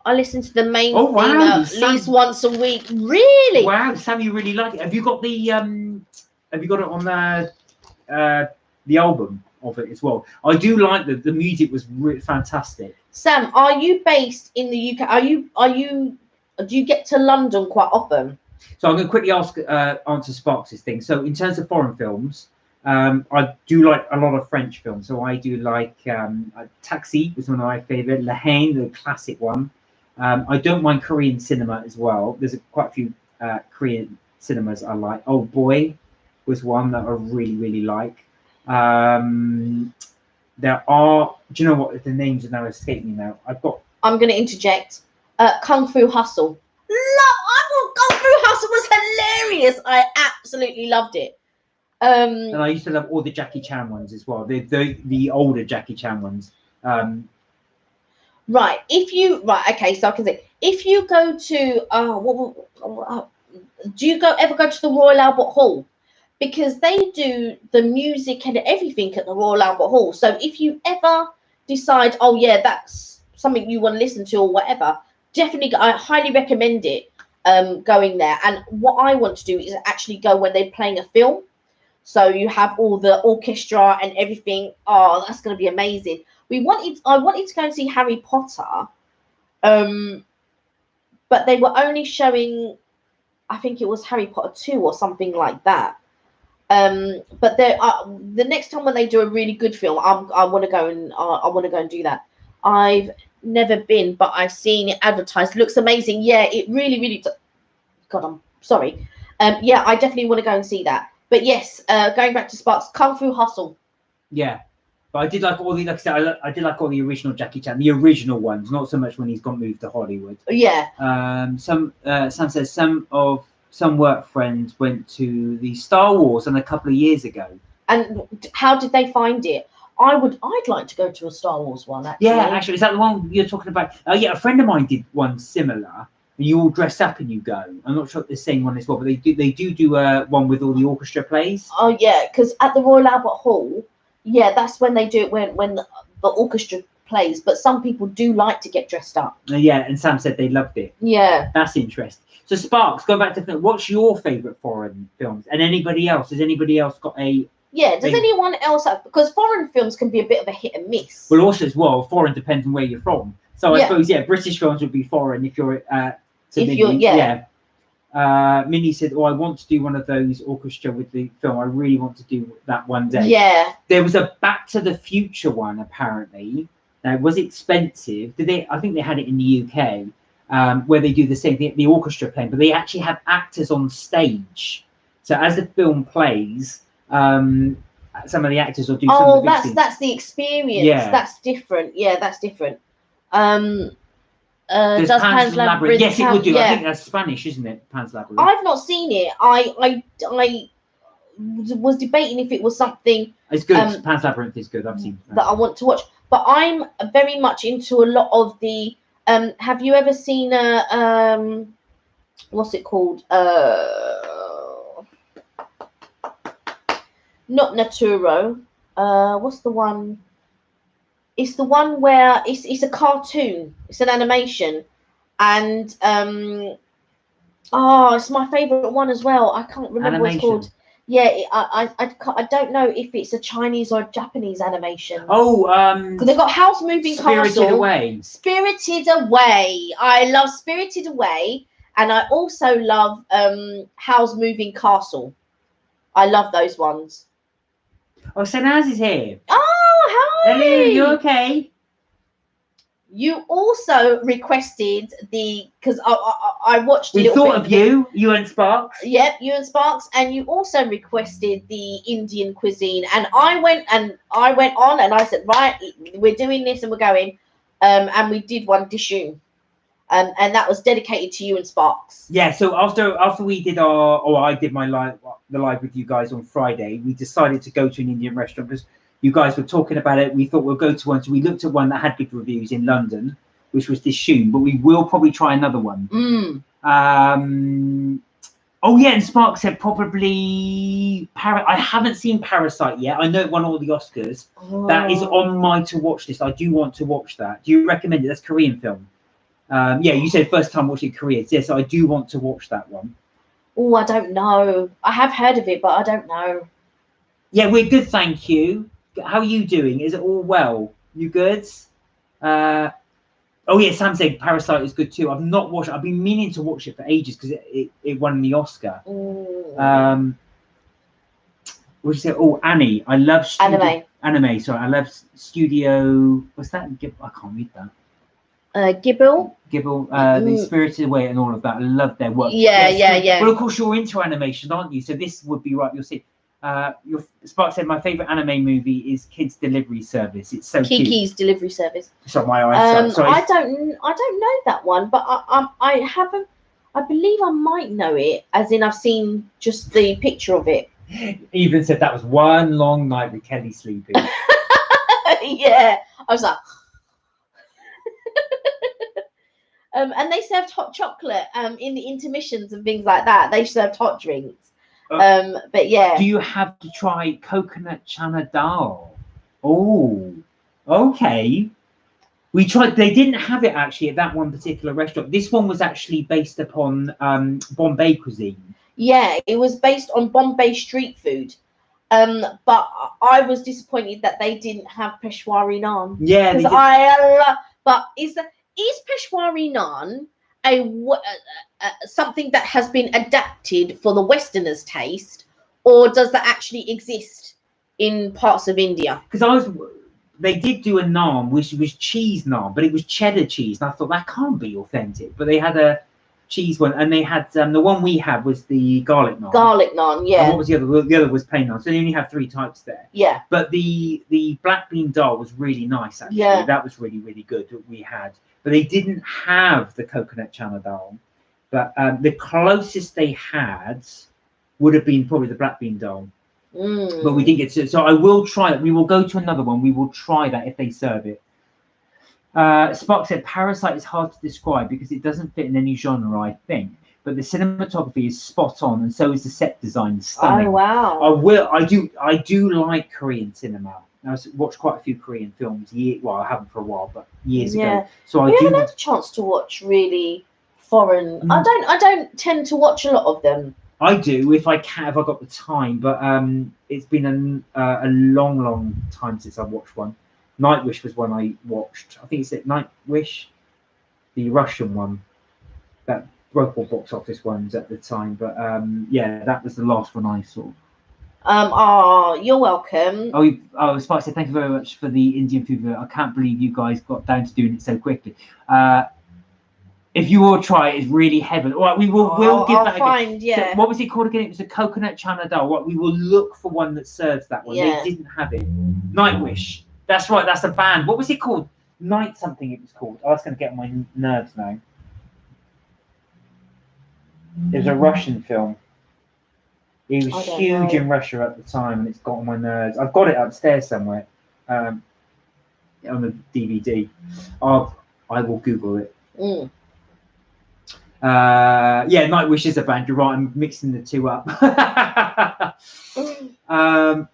I listen to the main thing at least once a week. Really? Wow, Sam, you really like it. Have you got the Have you got it on the album of it as well? I do like the music was fantastic. Sam, are you based in the UK? Do you get to London quite often? So I'm going to quickly answer Sparks' thing. So in terms of foreign films, I do like a lot of French films. So I do like Taxi was one of my favourite. La Haine, the classic one. I don't mind Korean cinema as well. There's quite a few Korean cinemas I like. Old Boy was one that I really, really like. There are, do you know what, the names are now escaping me now. I'm going to interject. Kung Fu Hustle. I thought Kung Fu Hustle was hilarious. I absolutely loved it. And I used to love all the Jackie Chan ones as well. The older Jackie Chan ones. Right. Okay. So I can say, if you go to do you ever go to the Royal Albert Hall? Because they do the music and everything at the Royal Albert Hall. So if you ever decide, oh yeah, that's something you want to listen to or whatever, definitely, I highly recommend it. Going there. And what I want to do is actually go when they're playing a film. So you have all the orchestra and everything. Oh, that's going to be amazing. I wanted to go and see Harry Potter, but they were only showing, I think it was Harry Potter 2 or something like that. But the next time when they do a really good film, I want to go and do that. I've never been, but I've seen it advertised. Looks amazing. Yeah, it really, really does. God, I'm sorry. Yeah, I definitely want to go and see that. But yes, going back to Sparks, Kung Fu Hustle. Yeah, but I did like all the, like I said, I did like all the original Jackie Chan, the original ones, not so much when he's got moved to Hollywood. Yeah. Sam says some work friends went to the Star Wars a couple of years ago. And how did they find it? I'd like to go to a Star Wars one, actually. Yeah, actually, is that the one you're talking about? Yeah, a friend of mine did one similar. You all dress up and you go. I'm not sure if the same one as well, but they do one with all the orchestra plays. Oh yeah, because at the Royal Albert Hall, yeah, that's when they do it when the orchestra plays. But some people do like to get dressed up. Yeah, and Sam said they loved it. Yeah, that's interesting. So Sparks, go back to what's your favourite foreign films? And anybody else? Has anybody else got a? Yeah, does anyone else have? Because foreign films can be a bit of a hit and miss. Well, also as well, foreign depends on where you're from. So I suppose British films would be foreign if you're. Minnie said, "Oh, I want to do one of those orchestra with the film. I really want to do that one day." Yeah. There was a Back to the Future one apparently. Now, it was expensive. I think they had it in the UK, where they do the same thing, the orchestra playing, but they actually have actors on stage. So as the film plays, some of the actors will do. Oh, that's the experience. Yeah. That's different. Yeah, that's different. Does Pan's Labyrinth? Yes, it would do. Yeah. I think that's Spanish, isn't it? Pan's Labyrinth. I've not seen it. I was debating if it was something. It's good. Pan's Labyrinth is good. I've seen that I want to watch. But I'm very much into a lot of the. Have you ever seen what's it called? Not Naturo. What's the one? It's the one where it's a cartoon. It's an animation, and it's my favorite one as well. I can't remember what it's called. Yeah, I don't know if it's a Chinese or a Japanese animation. Oh, because they've got House Moving Castle. Spirited Away. Spirited Away. I love Spirited Away, and I also love House Moving Castle. I love those ones. Oh, SAHENAAZ is here. Oh, hi. Hello, you okay? You also requested because I watched. We thought of you and Sparks. Yep, you and Sparks, and you also requested the Indian cuisine, and I went on and I said, right, we're doing this and we're going, and we did one dishoom. And that was dedicated to you and Sparks. Yeah. So after we did I did the live with you guys on Friday, we decided to go to an Indian restaurant because you guys were talking about it. We thought we'll go to one. So we looked at one that had good reviews in London, which was dishoom. But we will probably try another one. Oh yeah, and Spark said probably I haven't seen Parasite yet. I know it won all the Oscars. Oh. That is on my to watch list. I do want to watch that. Do you recommend it? That's a Korean film. Yeah, you said first time watching Korean. Yes, I do want to watch that one. Oh, I don't know. I have heard of it, but I don't know. Yeah, we're good, thank you. How are you doing? Is it all well? You good? Oh yeah, Sam said Parasite is good too. I've not watched it. I've been meaning to watch it for ages because it won the Oscar. What did you say? Oh, Annie. I love anime. Sorry, I love Studio. What's that? I can't read that. Ghibli. The Spirited Away and all of that. I love their work. Yeah. Well, of course, you're into animation, aren't you? So this would be right. You'll see. Spark said my favorite anime movie is Kids Delivery Service. It's so Kiki's cute. Delivery Service. Sorry, my eyes. Sorry. I don't know that one, but I haven't. I believe I might know it, as in I've seen just the picture of it. Even said that was one long night with Kelly sleeping. Yeah, I was like. And they served hot chocolate in the intermissions and things like that. They served hot drinks. But yeah. Do you have to try coconut chana dal? Oh, okay. We tried. They didn't have it actually at that one particular restaurant. This one was actually based upon Bombay cuisine. Yeah, it was based on Bombay street food. But I was disappointed that they didn't have Peshwari naan. Yeah, but is Peshwari naan something that has been adapted for the Westerners' taste, or does that actually exist in parts of India? Because they did do a naan which was cheese naan, but it was cheddar cheese, and I thought that can't be authentic. But they had a cheese one, and they had the one we had was the garlic naan. Garlic naan, yeah. And what was the other? The other was plain naan. So they only have 3 types there. Yeah. But the black bean dal was really nice actually. Yeah. That was really, really good that we had. But they didn't have the coconut chana dal. But the closest they had would have been probably the black bean dal. But we didn't get to. So I will try it. We will go to another one. We will try that if they serve it. Spark said Parasite is hard to describe because it doesn't fit in any genre, I think. But the cinematography is spot on, and so is the set design. Stunning. Oh wow! I do like Korean cinema. I've watched quite a few Korean films. Well, I haven't for a while, but years ago. So I haven't had a chance to watch really foreign. I don't tend to watch a lot of them. I do if I can, if I got the time. But it's been a long time since I've watched one. Night Wish was one I watched. I think it's Night Wish, the Russian one that broke all box office ones at the time. But yeah, that was the last one I saw. You're welcome. Spike said thank you very much for the Indian food. I can't believe you guys got down to doing it so quickly. If you will try it, it's really heaven. All right, we'll give that again. Yeah. So what was it called again? It was a coconut chana dal. What we will look for one that serves that one. Yeah. They didn't have it. Night Wish. That's right. That's a band. What was it called? Night something. It was called. Oh, that's going to get on my nerves now. It was a Russian film. It was huge in Russia at the time, and it's got on my nerves. I've got it upstairs somewhere on the DVD. I will Google it. Yeah, Night Wish is a band. You're right. I'm mixing the two up.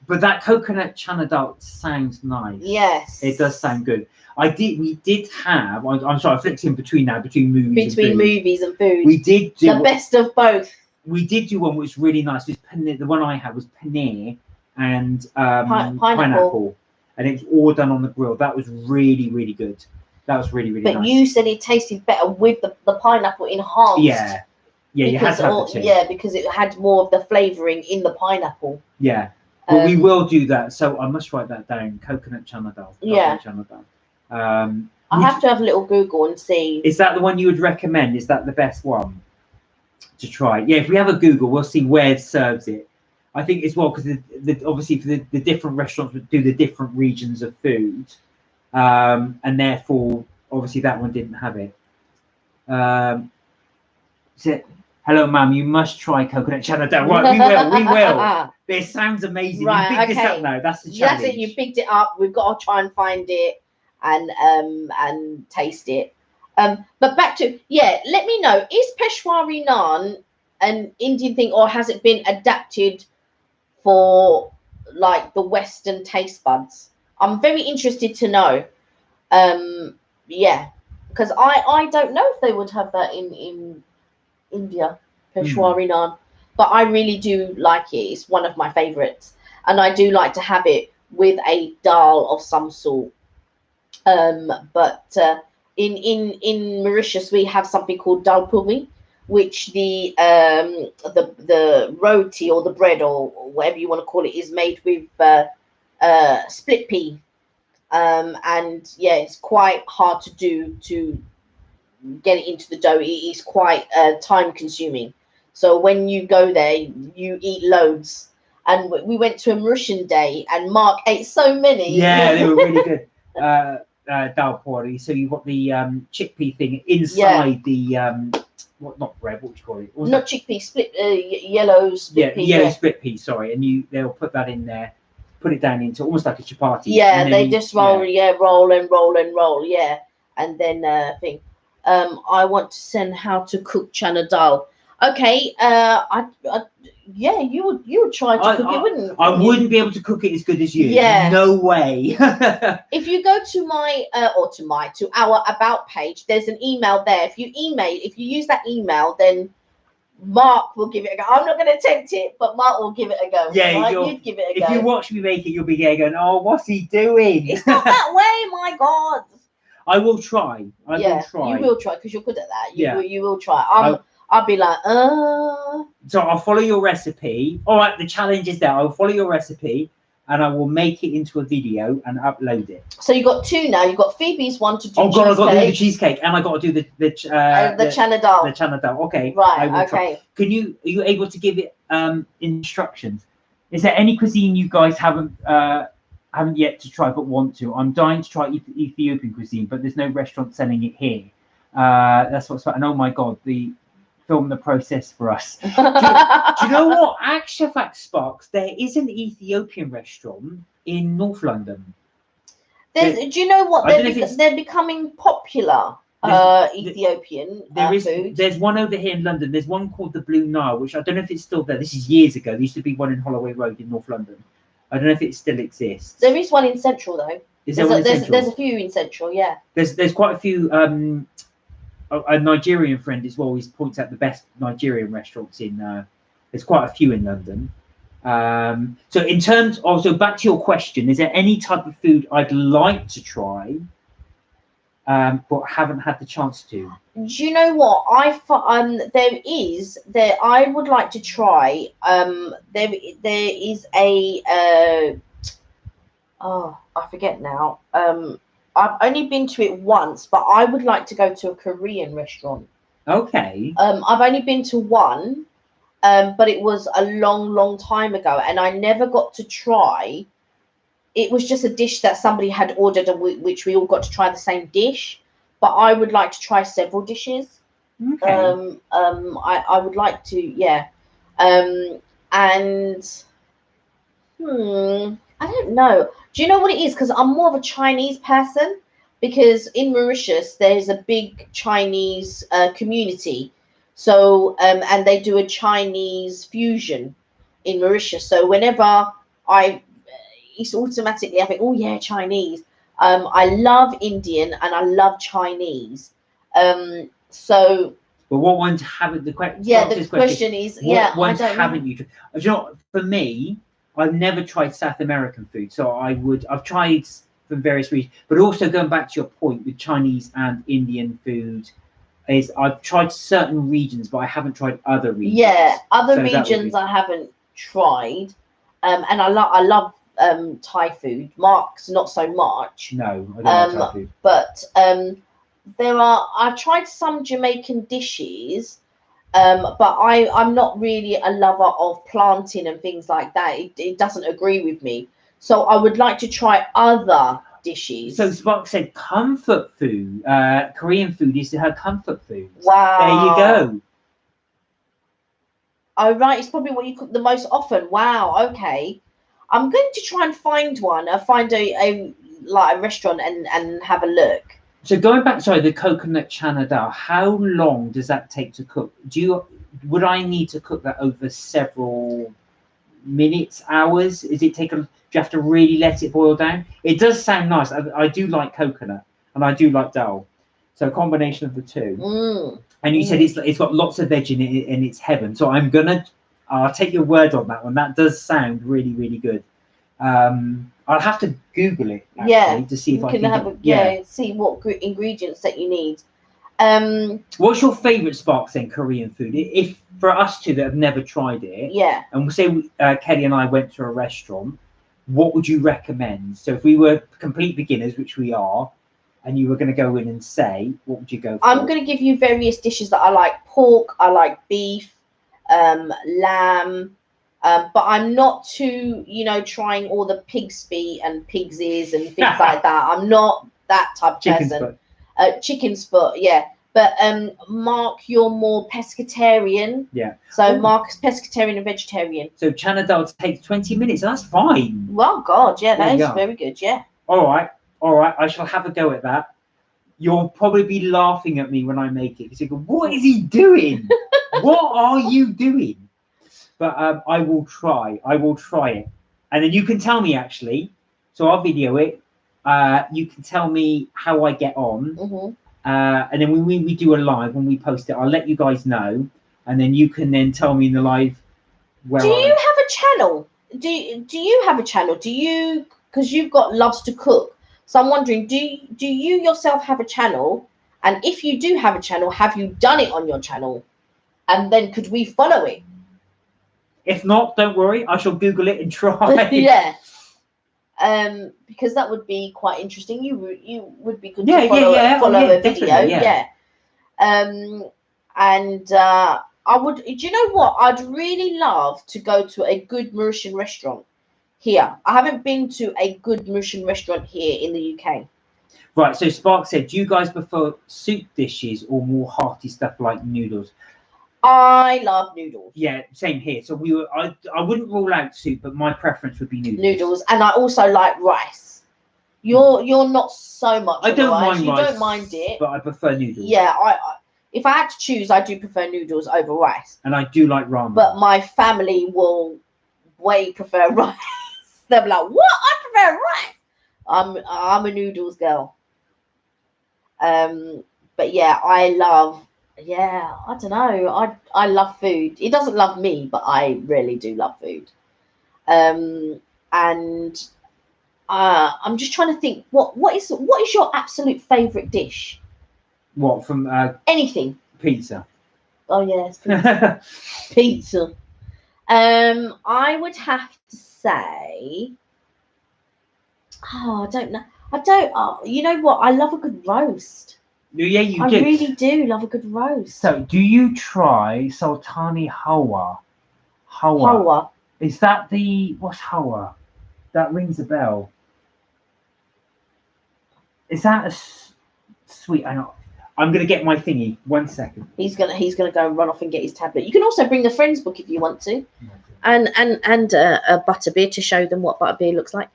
But that coconut chana dal sounds nice. Yes, it does sound good. We did have. I'm sorry, I flipped in between now between movies. Movies and food. We did do the best of both. We did do one which was really nice. It was paneer, the one I had was paneer and pineapple, and it was all done on the grill. That was really, really good. That was really, really nice. But you said it tasted better with the pineapple enhanced. Yeah, you had to have the two. Yeah, because it had more of the flavouring in the pineapple. Yeah, but we will do that. So I must write that down. Coconut chana dal. Yeah. Chana dal. I have to have a little Google and see. Is that the one you would recommend? Is that the best one to try? Yeah, if we have a Google, we'll see where it serves it. I think as well, because obviously for the different restaurants would do the different regions of food, and therefore obviously that one didn't have it. Hello, ma'am. You must try coconut chana dal. Right, we will. This sounds amazing. Right, you picked this up now. That's the challenge. That's it. You picked it up. We've got to try and find it and taste it. But back to let me know. Is Peshwari naan an Indian thing, or has it been adapted for like the Western taste buds? I'm very interested to know. Yeah, because I don't know if they would have that in India, Peshwari naan, but I really do like it. It's one of my favorites, and I do like to have it with a dal of some sort. But in Mauritius we have something called dal puri, which the roti or the bread or whatever you want to call it is made with split pea. And yeah, it's quite hard to do to get it into the dough. It is quite time consuming. So when you go there, you eat loads. And we went to a Mauritian day, and Mark ate so many. Yeah, they were really good. Dal puri. So you've got the chickpea thing inside the what? Not bread. What would you call it? Not chickpea, split yellow split pea. Yellow split pea. Sorry, and they'll put that in there, put it down into almost like a chapati. Yeah, they just roll. Yeah, roll and roll and roll. Yeah, and then thing. I want to send how to cook chana dal. Okay, yeah, you would try to cook it, wouldn't you? I wouldn't be able to cook it as good as you. Yeah. No way. If you go to to our about page, there's an email there. If you use that email, then Mark will give it a go. I'm not going to attempt it, but Mark will give it a go. Yeah, right? You'd give it a go. If you watch me make it, you'll be there going, "Oh, what's he doing?" It's not that way, my God. I will try. I will try. You will try because you're good at that. You will try. I'll be like, So I'll follow your recipe. All right, the challenge is there. I'll follow your recipe and I will make it into a video and upload it. So you got two now. You got Phoebe's one to do. Oh God, I got to do the cheesecake and I got to do the chana dal. The chana dal. Okay. Right. Okay. Are you able to give it instructions? Is there any cuisine you guys haven't yet to try but want to? I'm dying to try Ethiopian cuisine, but there's no restaurant selling it here. That's what's fun. And oh my God, film the process for us. Do you know what? Actually, fact Sparks, there is an Ethiopian restaurant in North London. Do you know what? They're becoming popular. Ethiopian food. There's one over here in London. There's one called the Blue Nile, which I don't know if it's still there. This is years ago. There used to be one in Holloway Road in North London. I don't know if it still exists. There is one in Central though. There's a few in Central, yeah. There's quite a few. A Nigerian friend as well always points out the best Nigerian restaurants in. There's quite a few in London. So in terms of, so back to your question, is there any type of food I'd like to try, but haven't had the chance to? Do you know what I would like to try? There is a I forget now. I've only been to it once, but I would like to go to a Korean restaurant. Okay. I've only been to one, but it was a long time ago, and I never got to try. It was just a dish that somebody had ordered, which we all got to try the same dish. But I would like to try several dishes. Okay. I would like to, yeah. And I don't know. Do you know what it is? Because I'm more of a Chinese person. Because in Mauritius, there's a big Chinese community. So, and they do a Chinese fusion in Mauritius. So whenever it's automatically, I think, oh yeah, Chinese. I love Indian and I love Chinese. So. But what ones haven't the question? Yeah, the question is, what ones haven't you tried? Do you know, for me, I've never tried South American food, so I've tried from various regions, but also going back to your point with Chinese and Indian food, is I've tried certain regions, but I haven't tried other regions. Yeah, other regions I haven't tried, and I love Thai food. Mark's not so much. No, I don't like Thai food. But I've tried some Jamaican dishes. But I'm not really a lover of plantain and things like that. It doesn't agree with me. So I would like to try other dishes. So Spark said comfort food. Korean food is her comfort food. Wow. There you go. Oh, right. It's probably what you cook the most often. Wow. Okay. I'm going to try and find one. Find a restaurant and have a look. So going back, sorry, the coconut chana dal. How long does that take to cook? Would I need to cook that over several minutes, hours? Is it taken? Do you have to really let it boil down? It does sound nice. I do like coconut and I do like dal, so a combination of the two. And you said it's got lots of veg in it and it's heaven. So I'll take your word on that one. That does sound really, really good. I'll have to Google it actually to see if I can see what ingredients that you need. What's your favourite Sparks then Korean food? If for us two that have never tried it, and we'll say Kelly and I went to a restaurant, what would you recommend? So if we were complete beginners, which we are, and you were going to go in and say, what would you go for? I'm going to give you various dishes that I like. Pork, I like beef, lamb, but I'm not too, trying all the pig's feet and pig's ears and things like that. I'm not that type of person. Chicken's foot, yeah. But Mark, you're more pescatarian. Yeah. So Mark's pescatarian and vegetarian. So chana dal takes 20 minutes. That's fine. Well, God, yeah, that is very good, yeah. All right. I shall have a go at that. You'll probably be laughing at me when I make it because you go, "What is he doing? What are you doing?" But I will try. I will try it, and then you can tell me actually. So I'll video it. You can tell me how I get on, and then when we do a live, when we post it, I'll let you guys know, and then you can then tell me in the live where. Do you have a channel? Do you have a channel? Do you, because you've got Loves to Cook? So I'm wondering, do you yourself have a channel? And if you do have a channel, have you done it on your channel? And then could we follow it? If not, don't worry. I shall Google it and try. Yeah. Because that would be quite interesting. You would be good to follow a video. Yeah. And I would. Do you know what? I'd really love to go to a good Mauritian restaurant here. I haven't been to a good Mauritian restaurant here in the UK. Right. So Spark said, do you guys prefer soup dishes or more hearty stuff like noodles? I love noodles. Yeah, same here. So I wouldn't rule out soup, but my preference would be noodles. Noodles, and I also like rice. You're not so much. I don't mind rice. You don't mind it, but I prefer noodles. Yeah, I if I had to choose, I do prefer noodles over rice. And I do like ramen. But my family will way prefer rice. They'll be like, "What? I prefer rice." I'm a noodles girl. But yeah, I love. Yeah, I don't know. I love food. It doesn't love me, but I really do love food. And I'm just trying to think. What is your absolute favorite dish? What from anything? Pizza. Oh yes, pizza. Pizza. I would have to say. Oh, I don't know. You know what? I love a good roast. Yeah, you do. I really do love a good roast. So, do you try Sultani Hawa? Hawa. Is that what's Hawa? That rings a bell. Is that a sweet? I'm gonna get my thingy. 1 second. He's gonna go and run off and get his tablet. You can also bring the friends book if you want to, and a butterbeer to show them what butterbeer looks like.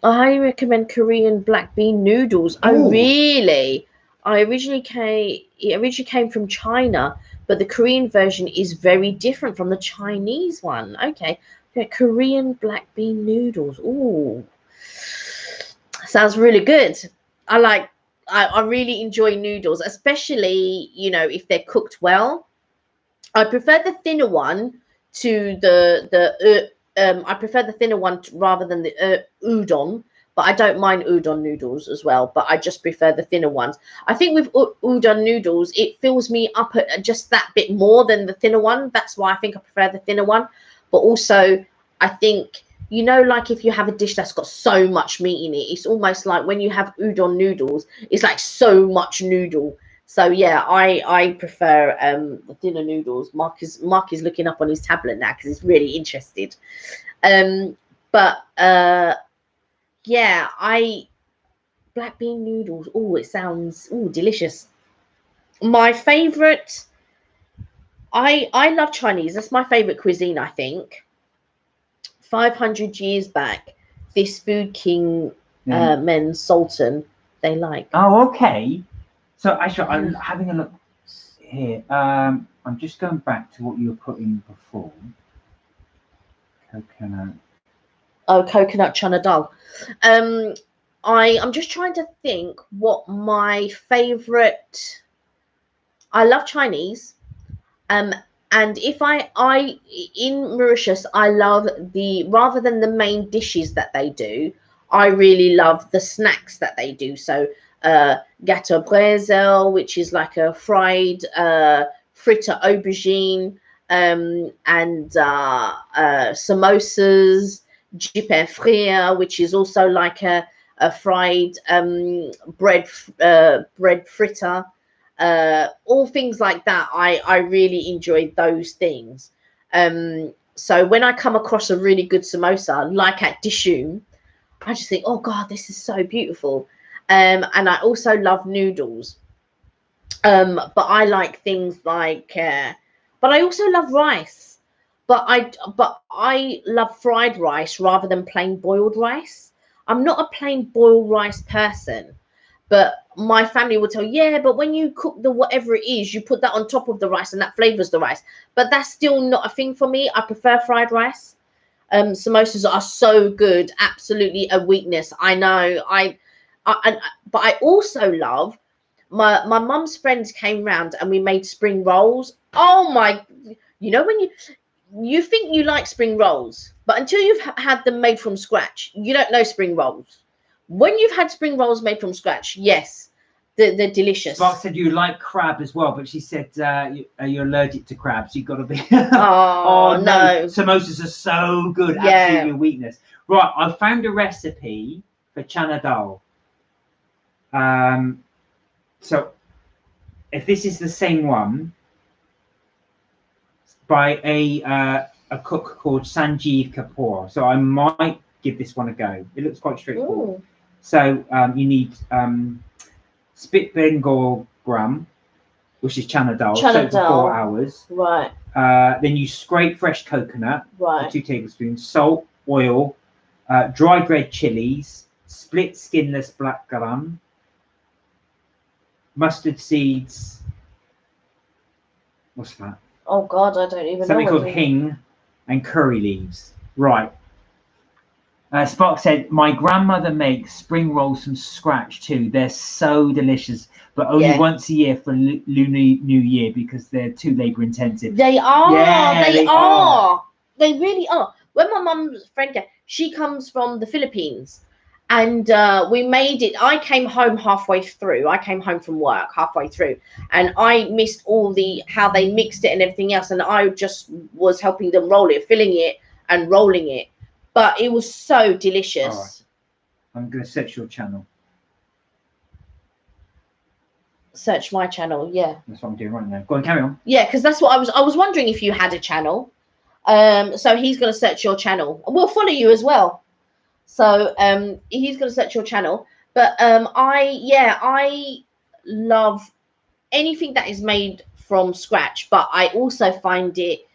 I highly recommend Korean black bean noodles. Oh, really? It originally came from China, but the Korean version is very different from the Chinese one. Okay. Yeah, Korean black bean noodles. Ooh. Sounds really good. I really enjoy noodles, especially, if they're cooked well. I prefer the thinner one to I prefer the thinner one rather than the udon. But I don't mind udon noodles as well. But I just prefer the thinner ones. I think with udon noodles, it fills me up just that bit more than the thinner one. That's why I think I prefer the thinner one. But also, I think, like if you have a dish that's got so much meat in it, it's almost like when you have udon noodles, it's like so much noodle. So yeah, I prefer the thinner noodles. Mark is looking up on his tablet now because he's really interested. Yeah, black bean noodles. Oh, it sounds delicious. My favorite. I love Chinese. That's my favorite cuisine. I think. 500 years back, this food king, men Sultan they like. Oh, okay. So actually, I'm having a look here. I'm just going back to what you were putting before. Coconut. Oh, coconut chana dal. I'm just trying to think what my favorite. I love Chinese. And if I in Mauritius, I love the, rather than the main dishes that they do, I really love the snacks that they do. So gâteau brésil, which is like a fried fritter aubergine, and samosas, jipin frire, which is also like a fried bread fritter. All things like that. I really enjoy those things. So when I come across a really good samosa, like at Dishoom, I just think, oh God, this is so beautiful. And I also love noodles. But I like things like, but I also love rice. But I love fried rice rather than plain boiled rice. I'm not a plain boiled rice person. But my family will tell, yeah, but when you cook the whatever it is, you put that on top of the rice and that flavors the rice. But that's still not a thing for me. I prefer fried rice. Samosas are so good. Absolutely a weakness. I know. But I also love, my mum's friends came round and we made spring rolls. Oh my, when you think you like spring rolls, but until you've had them made from scratch, you don't know spring rolls. When you've had spring rolls made from scratch, yes, they're delicious. Spark said you like crab as well, but she said you're allergic to crabs. You've got to be. Oh, no. Samosas are so good. Yeah. Absolutely a weakness. Right, I found a recipe for chana dal. So if this is the same one, by a cook called Sanjeev Kapoor. So I might give this one a go. It looks quite straightforward. Ooh. So you need spit Bengal gram, which is chana dal, soaked for 4 hours. Right. Then you scrape fresh coconut, right. 2 tablespoons, salt, oil, dried red chilies, split skinless black gram, mustard seeds. What's that? Oh God, I don't even know. Something called hing and curry leaves. Right. Spark said, my grandmother makes spring rolls from scratch too. They're so delicious, but only once a year for Lunar New Year because they're too labour intensive. They are. Yeah, they are. They really are. When my mum's friend came, she comes from the Philippines, and we made it. I came home halfway through. I came home from work halfway through, and I missed all how they mixed it and everything else, and I just was helping them roll it, filling it and rolling it. But it was so delicious. Right. I'm going to search your channel. Search my channel, yeah. That's what I'm doing right now. Go on, carry on. Yeah, because that's what I was wondering if you had a channel. So he's going to search your channel. We'll follow you as well. So he's going to search your channel. But I love anything that is made from scratch. But I also find it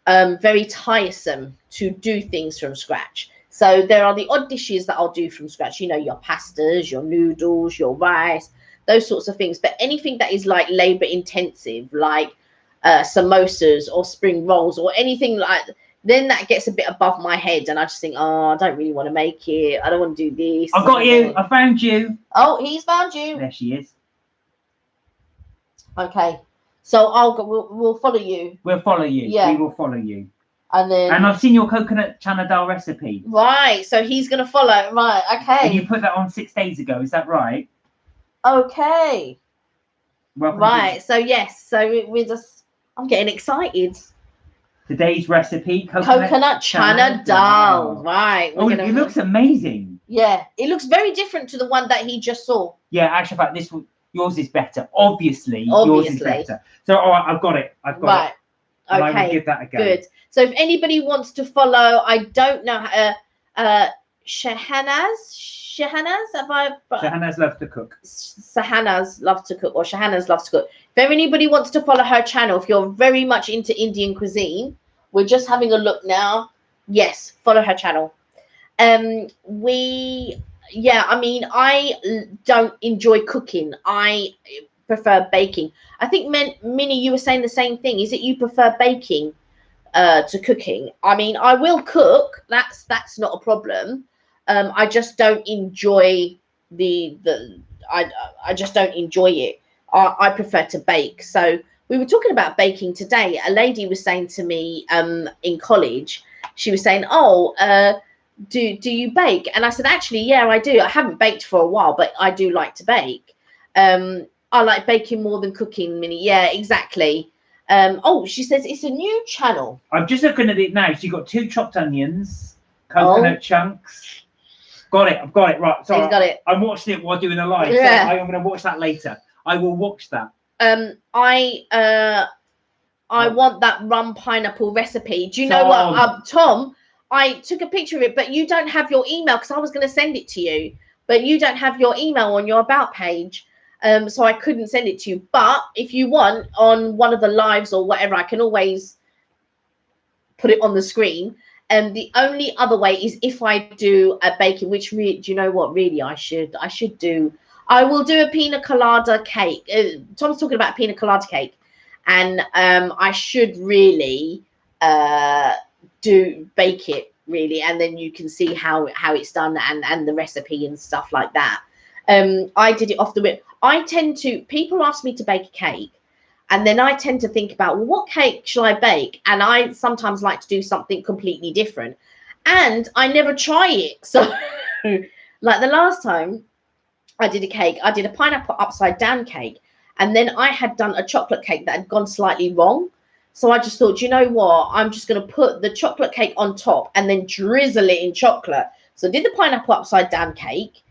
very tiresome to do things from scratch. So there are the odd dishes that I'll do from scratch, your pastas, your noodles, your rice, those sorts of things. But anything that is like labor intensive, like samosas or spring rolls or anything like, then that gets a bit above my head and I just think, oh, I don't really want to make it. I don't want to do this. I got you. I found you. Oh, he's found you. There she is. Okay. So I'll go. We'll follow you. We'll follow you. Yeah. We will follow you. And I've seen your coconut chana dal recipe. Right. So he's gonna follow. Right. Okay. And you put that on 6 days ago. Is that right? Okay. Welcome. Right. So yes. So we're just. I'm getting excited. Today's recipe: coconut chana dal. Right. It looks amazing. Yeah. It looks very different to the one that he just saw. Yeah. Actually, in fact, yours is better. Obviously, yours is better. So, all right, I've got it. I've got it. And okay. I will give that a go. Good. So, if anybody wants to follow, I don't know, SAHENAAZ. SAHENAAZ loves to cook. SAHENAAZ loves to cook, or SAHENAAZ loves to cook. If anybody wants to follow her channel, if you're very much into Indian cuisine, we're just having a look now. Yes, follow her channel. yeah, I mean, don't enjoy cooking. I prefer baking. I think, Minnie, you were saying the same thing. Is it you prefer baking to cooking? I mean, I will cook. That's not a problem. I just don't enjoy the I just don't enjoy it. I prefer to bake. So we were talking about baking today. A lady was saying to me in college, she was saying, "Oh, do you bake?" And I said, "Actually, yeah, I do. I haven't baked for a while, but I do like to bake. I like baking more than cooking, Minnie." Yeah, exactly. Oh, she says it's a new channel. I'm just looking at it now. So you've got 2 chopped onions, coconut chunks. Got it. I've got it. Right. So He's got it. I'm watching it while doing a live. Yeah. So I'm going to watch that later. I will watch that. I want that rum pineapple recipe. Do you know what, Tom? I took a picture of it, but you don't have your email because I was going to send it to you, but you don't have your email on your about page. So I couldn't send it to you. But if you want, on one of the lives or whatever, I can always put it on the screen. And the only other way is if I do a baking, which do you know what? Really, I should do. I will do a pina colada cake. Tom's talking about pina colada cake, and I should really bake it really, and then you can see how it's done and the recipe and stuff like that. I did it off the whip. People ask me to bake a cake, and then I tend to think about, well, what cake shall I bake? And I sometimes like to do something completely different, and I never try it. So like the last time I did a cake, I did a pineapple upside down cake, and then I had done a chocolate cake that had gone slightly wrong. So I just thought, you know what? I'm just going to put the chocolate cake on top and then drizzle it in chocolate. So I did the pineapple upside down cake.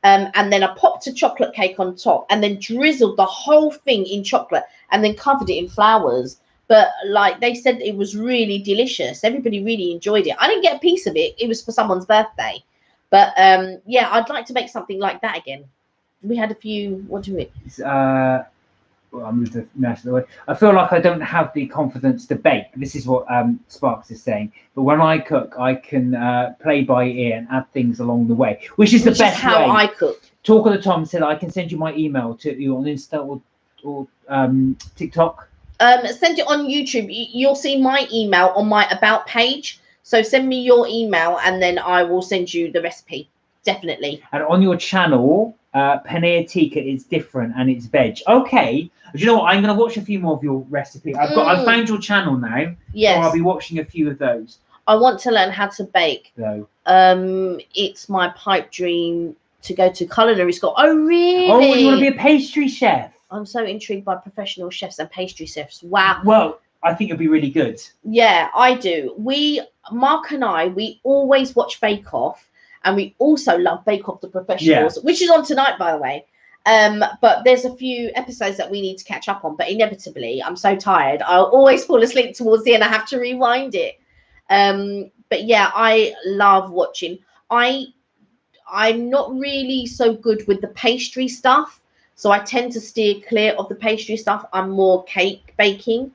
And then I popped a chocolate cake on top and then drizzled the whole thing in chocolate and then covered it in flowers. But like they said, it was really delicious. Everybody really enjoyed it. I didn't get a piece of it. It was for someone's birthday. But yeah, I'd like to make something like that again. We had a few. What do we? Well, I moved the mouse away. I feel like I don't have the confidence to bake. This is what Sparks is saying. But when I cook, I can play by ear and add things along the way, which is the best how way. I cook. Talk of the Tom said I can send you my email to you on Insta or TikTok. Send it on YouTube. You'll see my email on my about page. So send me your email and then I will send you the recipe. Definitely. And on your channel, paneer tikka is different and it's veg. Okay. Do you know what? I'm going to watch a few more of your recipe. I've found your channel now. Yes. So I'll be watching a few of those. I want to learn how to bake. Though. It's my pipe dream to go to culinary school. Oh, really? Oh, you want to be a pastry chef? I'm so intrigued by professional chefs and pastry chefs. Wow. Well, I think it'll be really good. Yeah, I do. Mark and I, we always watch Bake Off. And we also love Bake Off the Professionals, which is on tonight, by the way. But there's a few episodes that we need to catch up on. But inevitably, I'm so tired. I'll always fall asleep towards the end. I have to rewind it. But yeah, I love watching. I'm not really so good with the pastry stuff. So I tend to steer clear of the pastry stuff. I'm more cake baking.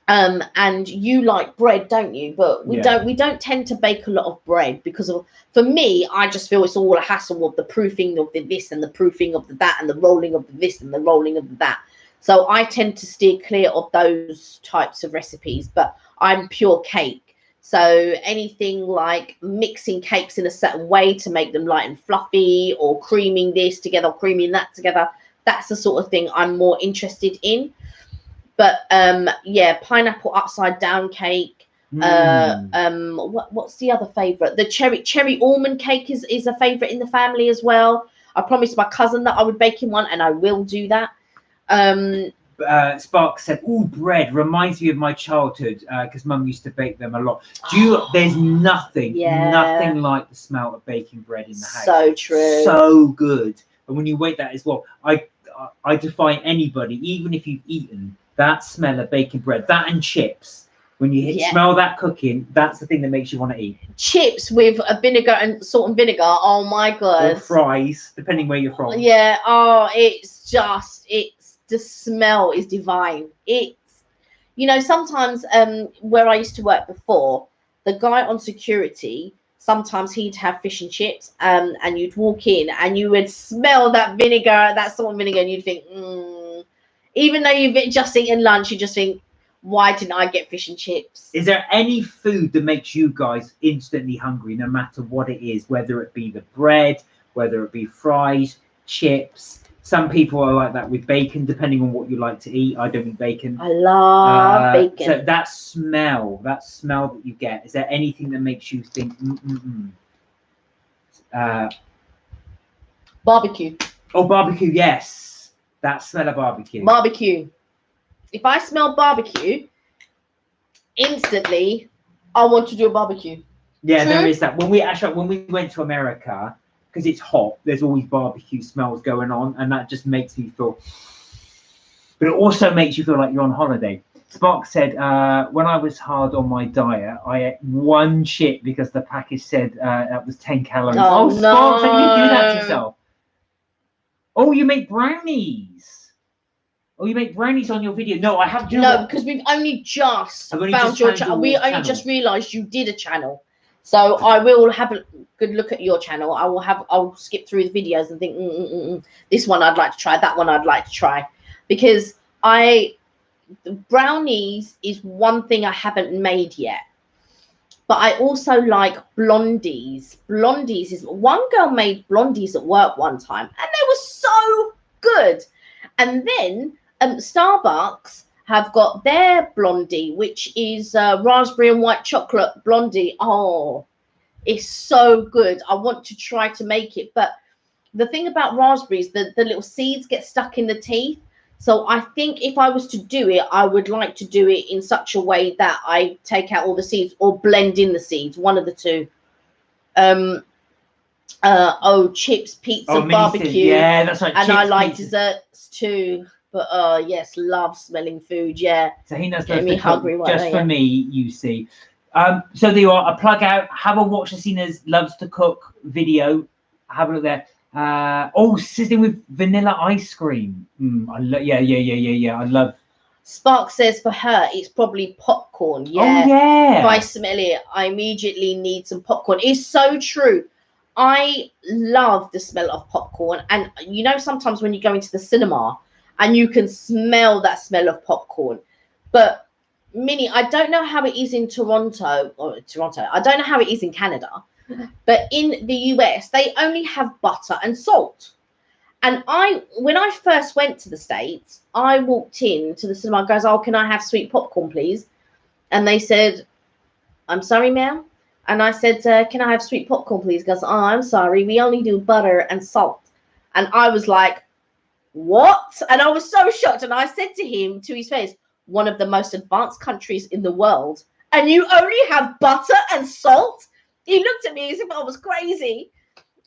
And you like bread, don't you? But we don't tend to bake a lot of bread because for me, I just feel it's all a hassle of the proofing of the this and the proofing of the that and the rolling of the this and the rolling of the that. So I tend to steer clear of those types of recipes, but I'm pure cake. So anything like mixing cakes in a certain way to make them light and fluffy, or creaming this together, or creaming that together, that's the sort of thing I'm more interested in. But yeah, pineapple upside down cake. What's the other favorite? The cherry almond cake is a favorite in the family as well. I promised my cousin that I would bake him one, and I will do that. Spark said, "Oh, bread reminds me of my childhood because Mum used to bake them a lot." There's nothing like the smell of baking bread in the house. So true. So good. And when you wait that as well, I defy anybody, even if you've eaten that smell of baking bread, that and chips. When you smell that cooking, that's the thing that makes you want to eat. Chips with a vinegar and salt and vinegar. Oh my god. Or fries, depending where you're from. Yeah. Oh, the smell is divine. It's, sometimes where I used to work before, the guy on security sometimes he'd have fish and chips, and you'd walk in and you would smell that vinegar, that salt and vinegar, and you'd think, even though you've just eaten lunch, you just think, why didn't I get fish and chips? Is there any food that makes you guys instantly hungry, no matter what it is, whether it be the bread, whether it be fries, chips? Some people are like that with bacon, depending on what you like to eat. I don't eat bacon. I love bacon. So that smell that you get, is there anything that makes you think, barbecue. Oh, barbecue, yes. That smell of barbecue. Barbecue. If I smell barbecue, instantly, I want to do a barbecue. Yeah, true? There is that. When we went to America, because it's hot, there's always barbecue smells going on, and that just makes me feel. But it also makes you feel like you're on holiday. Spark said, when I was hard on my diet, I ate one chip because the package said that was 10 calories. Oh, no. Spark, so you do that to yourself. Oh, you make brownies. Oh, you make brownies on your video? No, I haven't. No, because we've only just found your channel. We only just realised you did a channel. So I will have a good look at your channel. I'll skip through the videos and think, this one I'd like to try, that one I'd like to try. Because brownies is one thing I haven't made yet. But I also like blondies. Blondies is, one girl made blondies at work one time, and they were so good. And then Starbucks have got their blondie, which is raspberry and white chocolate blondie. Oh, it's so good. I want to try to make it. But the thing about raspberries, the little seeds get stuck in the teeth. So I think if I was to do it, I would like to do it in such a way that I take out all the seeds or blend in the seeds, one of the two. Chips, pizza, barbecue. Yeah, that's right. And I like desserts too. But yes, love smelling food. Yeah. SAHENAAZ loves me hungry just for me, you see. So there you are. A plug out. Have a watch SAHENAAZ Loves to Cook video. Have a look there. Sizzling with vanilla ice cream. I love. Yeah. I love. Spark says for her, it's probably popcorn. Yeah. Oh yeah. If I smell it, I immediately need some popcorn. It's so true. I love the smell of popcorn, and you know, sometimes when you go into the cinema and you can smell that smell of popcorn. But Minnie, I don't know how it is in Toronto. I don't know how it is in Canada, but in the US, they only have butter and salt. And when I first went to the States, I walked into the cinema and goes, "Oh, can I have sweet popcorn, please?" And they said, "I'm sorry, ma'am." And I said, "Can I have sweet popcorn, please?" Because, "Oh, I'm sorry, we only do butter and salt." And I was like, "What?" And I was so shocked. And I said to him, to his face, "One of the most advanced countries in the world, and you only have butter and salt?" He looked at me as if I was crazy.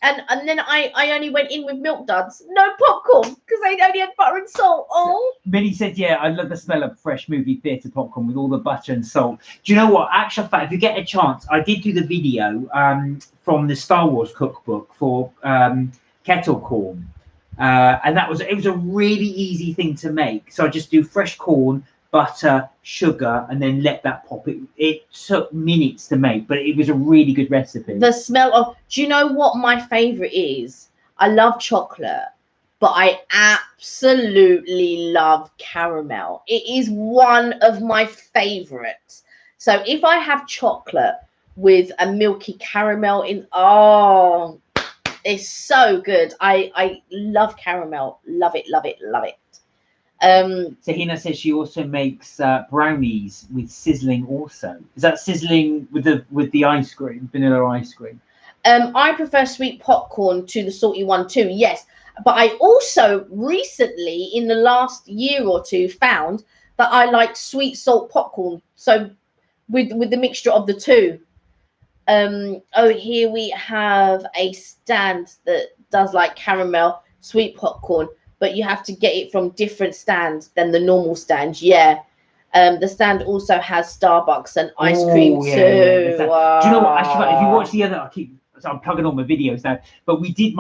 And then I only went in with milk duds, no popcorn, because they only had butter and salt. Oh. Minnie said, "Yeah, I love the smell of fresh movie theatre popcorn with all the butter and salt." Do you know what? Actual fact, if you get a chance, I did do the video from the Star Wars cookbook for kettle corn, and it was a really easy thing to make. So I just do fresh corn, butter, sugar, and then let that pop. It took minutes to make, but it was a really good recipe. The smell of, do you know what my favorite is? I love chocolate, but I absolutely love caramel. It is one of my favorites. So if I have chocolate with a milky caramel in, oh, it's so good. I love caramel. Love it, love it, love it. SAHENAAZ says she also makes brownies with sizzling also. Is that sizzling with the ice cream, vanilla ice cream? I prefer sweet popcorn to the salty one too, yes. But I also recently, in the last year or two, found that I like sweet salt popcorn. So with the mixture of the two. Here we have a stand that does like caramel, sweet popcorn, but you have to get it from different stands than the normal stand. Yeah. The stand also has Starbucks and ice cream too. Yeah. Do you know what? Actually, if you watch the other, I'm plugging all my videos now, but we did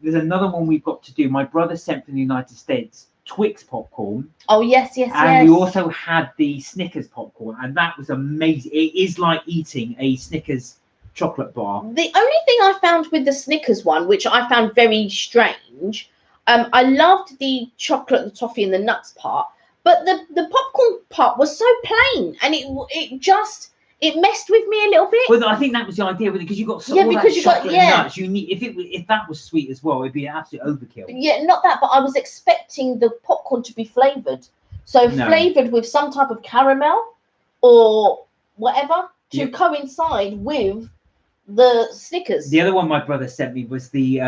there's another one we've got to do. My brother sent from the United States Twix popcorn. Oh, yes. And we also had the Snickers popcorn, and that was amazing. It is like eating a Snickers chocolate bar. The only thing I found with the Snickers one, which I found very strange, I loved the chocolate, the toffee, and the nuts part, but the popcorn part was so plain, and it messed with me a little bit. Well, I think that was the idea with it, because you got all that chocolate and nuts. You need if that was sweet as well, it'd be an absolute overkill. Yeah, not that, but I was expecting the popcorn to be flavored, flavored with some type of caramel or whatever to coincide with the Snickers. The other one my brother sent me was the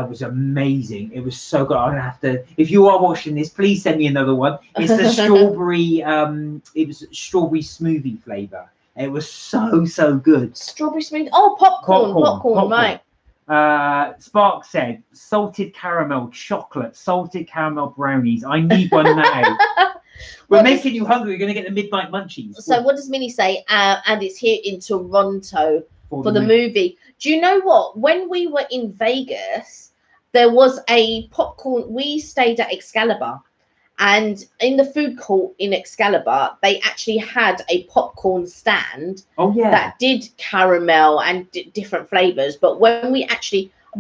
was amazing. It was so good. I'm gonna have to, if you are watching this, please send me another one. It's the strawberry it was strawberry smoothie flavor. It was so good. Strawberry smoothie. Oh, popcorn, right. Spark said salted caramel chocolate, salted caramel brownies. I need one now. We're making you hungry. You're gonna get the midnight munchies. So what does Minnie say? And it's here in Toronto for the movie. Do you know what? When we were in Vegas, there was a popcorn. We stayed at Excalibur, and in the food court in Excalibur, they actually had a popcorn stand. Oh yeah. That did caramel and different flavors. But when we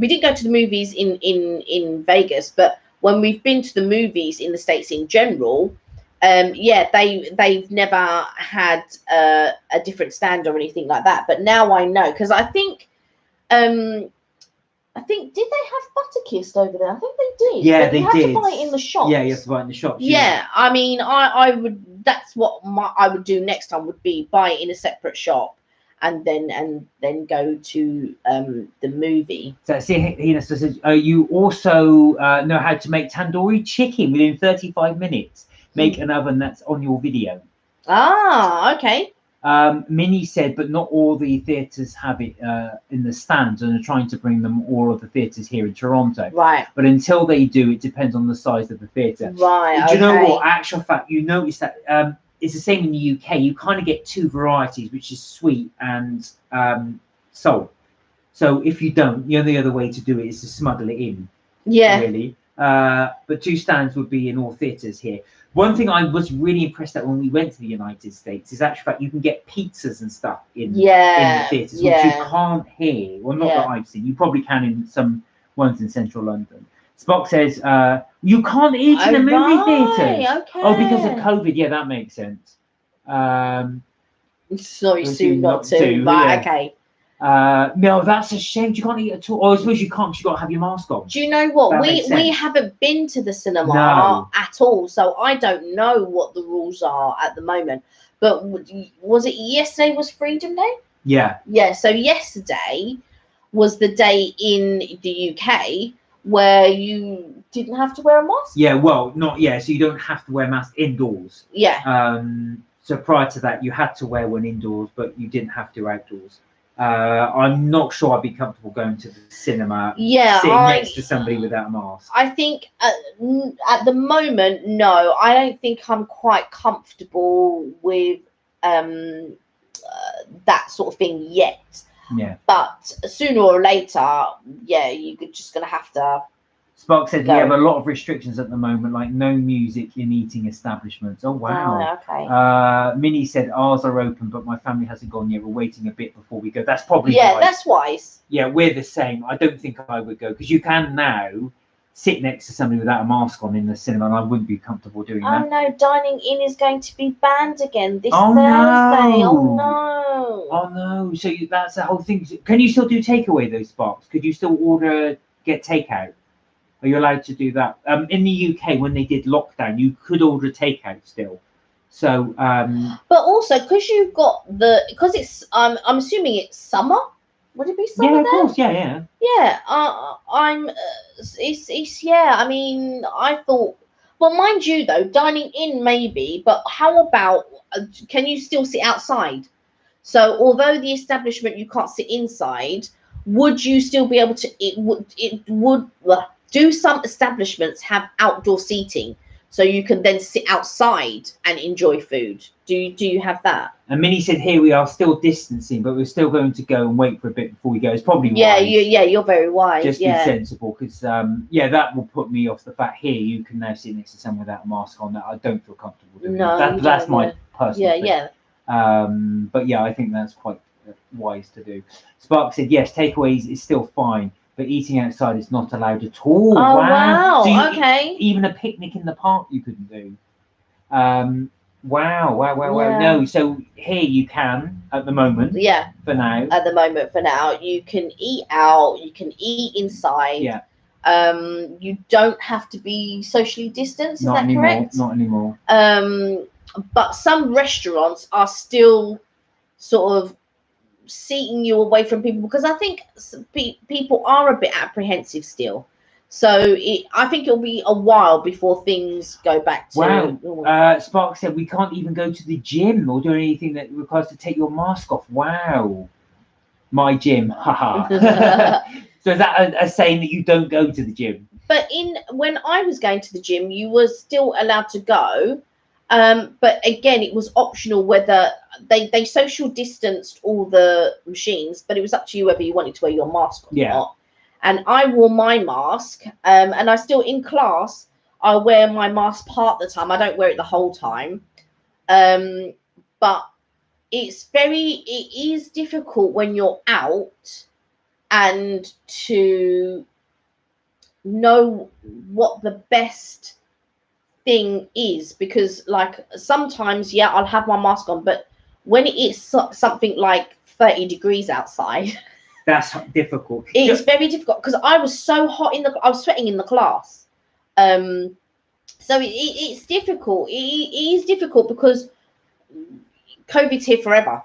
didn't go to the movies in Vegas, but when we've been to the movies in the States in general, they've never had a different stand or anything like that. But now I know, because I think did they have Butterkist over there? I think they did. Yeah, but they you did. have to buy it in the shops. Yeah, you have to buy it in the shops. Yeah, I mean, I would. That's what I would do next time. Would be buy it in a separate shop, and then go to the movie. So SAHENAAZ says, you also know how to make tandoori chicken within 35 minutes. Make an oven that's on your video. Ah, okay. Minnie said, but not all the theatres have it in the stands, and are trying to bring them all of the theatres here in Toronto. Right. But until they do, it depends on the size of the theatre. Right. Do you know what? Actual fact, you notice that it's the same in the UK. You kind of get two varieties, which is sweet and salt. So if you don't, the only other way to do it is to smuggle it in. Yeah. Really. But two stands would be in all theatres here. One thing I was really impressed at when we went to the United States is actually that you can get pizzas and stuff in the theatres, which you can't here. Well, not that I've seen. You probably can in some ones in central London. Spock says, you can't eat in the movie theatres. Okay. Oh, because of COVID. Yeah, that makes sense. Sorry, soon not to. Right, okay. No, that's a shame. You can't eat at all. Or I suppose you can't, because you've got to have your mask on. Do you know what? We haven't been to the cinema at all, so I don't know what the rules are at the moment. But was it yesterday was Freedom Day? Yeah. Yeah, so yesterday was the day in the UK where you didn't have to wear a mask? Yeah, well, not so you don't have to wear a mask indoors. Yeah. So prior to that, you had to wear one indoors, but you didn't have to outdoors. I'm not sure I'd be comfortable going to the cinema sitting next to somebody without a mask. I think at the moment, no. I don't think I'm quite comfortable with that sort of thing yet. Yeah. But sooner or later, you're just going to have to. Spark said we have a lot of restrictions at the moment, like no music in eating establishments. Oh, wow. Okay. Minnie said ours are open, but my family hasn't gone yet. We're waiting a bit before we go. That's probably wise. That's wise. Yeah, we're the same. I don't think I would go, because you can now sit next to somebody without a mask on in the cinema, and I wouldn't be comfortable doing that. Oh, no. Dining in is going to be banned again this Thursday. No. Oh, no. Oh, no. So that's the whole thing. Can you still do takeaway, those Sparks? Could you still get takeout? Are you allowed to do that? In the UK, when they did lockdown, you could order takeout still. So, but also because you've got because it's I'm assuming it's summer. Would it be summer? Yeah, of course. Yeah. Yeah. I mean, I thought. Well, mind you, though, dining in maybe, but how about can you still sit outside? So, although the establishment you can't sit inside, would you still be able to? It would. Do some establishments have outdoor seating so you can then sit outside and enjoy food? Do you have that? And Minnie said here we are still distancing, but we're still going to go and wait for a bit before we go. It's probably wise. You're very wise. Just be sensible, because that will put me off the fact here you can now sit next to someone without a mask on. That I don't feel comfortable doing. That's my personal thing. But I think that's quite wise to do. Spark said, yes, takeaways is still fine, but eating outside is not allowed at all. Oh, wow. So Okay. even a picnic in the park you couldn't do. Wow. Yeah. No, so here you can at the moment. Yeah. For now. At the moment, for now, you can eat out. You can eat inside. Yeah. You don't have to be socially distanced. Is Not that anymore. correct? Not anymore. But some restaurants are still sort of seating you away from people, because I think people are a bit apprehensive still. So I think it'll be a while before things go back to. Wow. Spark said we can't even go to the gym or do anything that requires to take your mask off. Wow. My gym. Haha. So is that a saying that you don't go to the gym? But when I was going to the gym, you were still allowed to go. But again, it was optional whether they social distanced all the machines, but it was up to you whether you wanted to wear your mask or not. And I wore my mask, and I still, in class, I wear my mask part of the time. I don't wear it the whole time. But it is difficult when you're out and to know what the best thing is, because like sometimes, yeah, I'll have my mask on, but when it is something like 30 degrees outside, that's difficult. It's very difficult, because I was so hot I was sweating in the class. So it's difficult. It is difficult because COVID's here forever.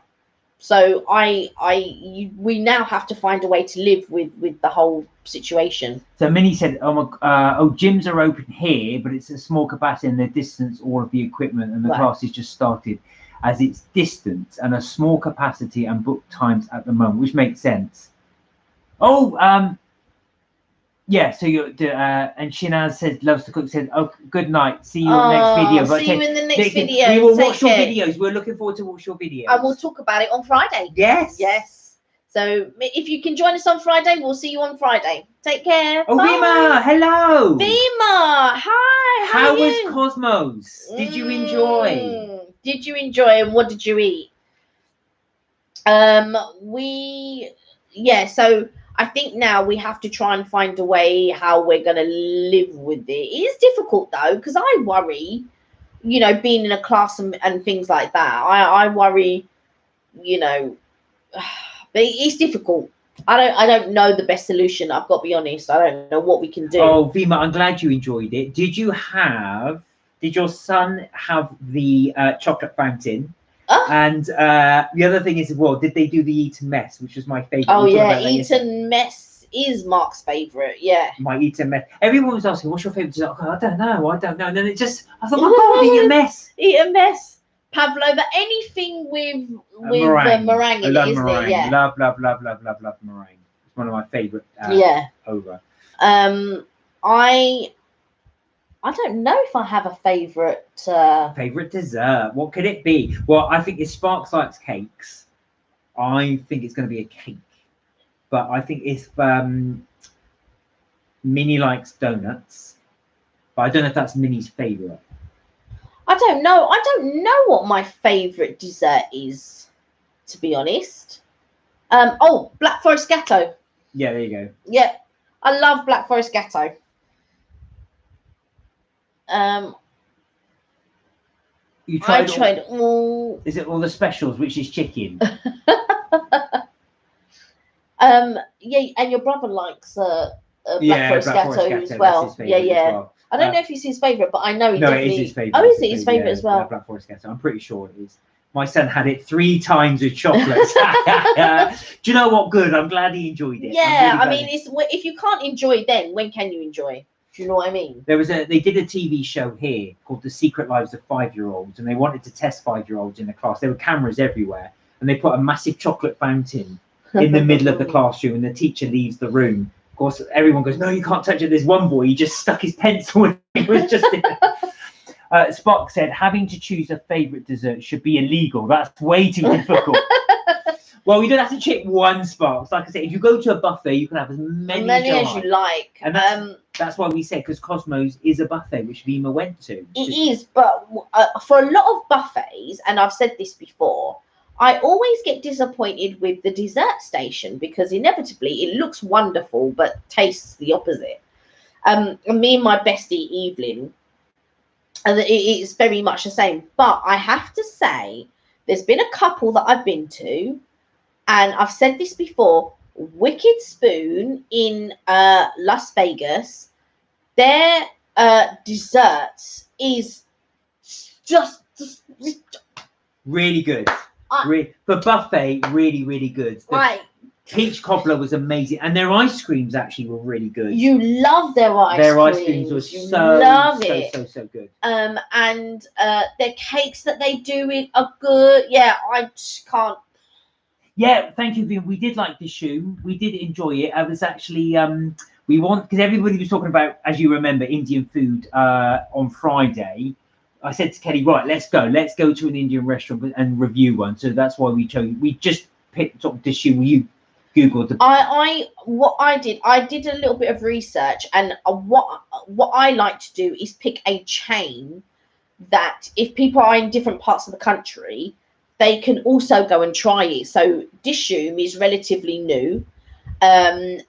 So we now have to find a way to live with the whole situation. So Minnie said, gyms are open here, but it's a small capacity and they distance all of the equipment, and the classes just started as it's distance and a small capacity and book times at the moment, which makes sense. Yeah, so and SAHENAAZ says, loves to cook, said, good night, see you in the next video. But see you in the next video. We will watch your videos. We're looking forward to watch your videos. And we'll talk about it on Friday. Yes. So if you can join us on Friday, we'll see you on Friday. Take care. Oh, Vima, hello. Vima, hi. How was Cosmos? Did you enjoy? Did you enjoy, and what did you eat? So I think now we have to try and find a way how we're going to live with it. It is difficult though, because I worry, being in a class and things like that. I worry, but it's difficult. I don't know the best solution. I've got to be honest. I don't know what we can do. Oh, Vima, I'm glad you enjoyed it. Did your son have the chocolate fountain? And the other thing is, did they do the Eat and Mess, which was my favorite? Oh yeah, Eat and Mess is Mark's favorite. Yeah, my Eat and Mess. Everyone was asking, "What's your favorite dessert?" I don't know. And then I thought, my God, Eat and Mess. Eat and Mess, pavlova, anything with meringue. I love in it, meringue. Isn't it? Yeah. Love meringue. It's one of my favorite. Over. I don't know if I have a favorite dessert. What could it be? Well, I think if Sparks likes cakes, I think it's going to be a cake. But I think if Minnie likes donuts, but I don't know if that's Minnie's favorite. I don't know. I don't know what my favorite dessert is, to be honest. Black Forest Gâteau. Yeah, there you go. Yeah, I love Black Forest Gâteau. You tried all. Is it all the specials, which is chicken? Yeah, and your brother likes Black Forest Gâteau as well. Yeah. I don't know if it's his favorite, but I know he definitely. It is his favorite. Oh, is it his favorite as well? Black Forest Gâteau. I'm pretty sure it is. My son had it 3 times with chocolate. Do you know what? Good. I'm glad he enjoyed it. Yeah, I mean, if you can't enjoy, then when can you enjoy? Do you know what I mean? They did a TV show here called The Secret Lives of 5-Year-Olds, and they wanted to test 5-year-olds in the class. There were cameras everywhere, and they put a massive chocolate fountain in the middle of the classroom, and the teacher leaves the room. Of course, everyone goes, "No, you can't touch it." There's one boy, he just stuck his pencil in. It was just. Spock said, "Having to choose a favourite dessert should be illegal. That's way too difficult." Well, you don't have to pick one, Sparks. Like I said, if you go to a buffet, you can have as many as you like. And that's why we said, because Cosmos is a buffet, which Vima went to. It is, but for a lot of buffets, and I've said this before, I always get disappointed with the dessert station because inevitably it looks wonderful but tastes the opposite. Me and my bestie Evelyn, and it's very much the same. But I have to say, there's been a couple that I've been to, and I've said this before. Wicked Spoon in Las Vegas, their desserts is just really good. For buffet, really good. The peach cobbler was amazing, and their ice creams actually were really good. You love their ice creams. Their ice creams were so good. And their cakes that they do are good. Yeah, I just can't. Yeah, thank you, Vivian. We did like the shoe. We did enjoy it. I was actually because everybody was talking about, as you remember, Indian food on Friday. I said to Kelly, right, let's go to an Indian restaurant and review one. So that's why we just picked up the shoe. You Googled the. I did a little bit of research, and what I like to do is pick a chain that if people are in different parts of the country, they can also go and try it. So Dishoom is relatively new, and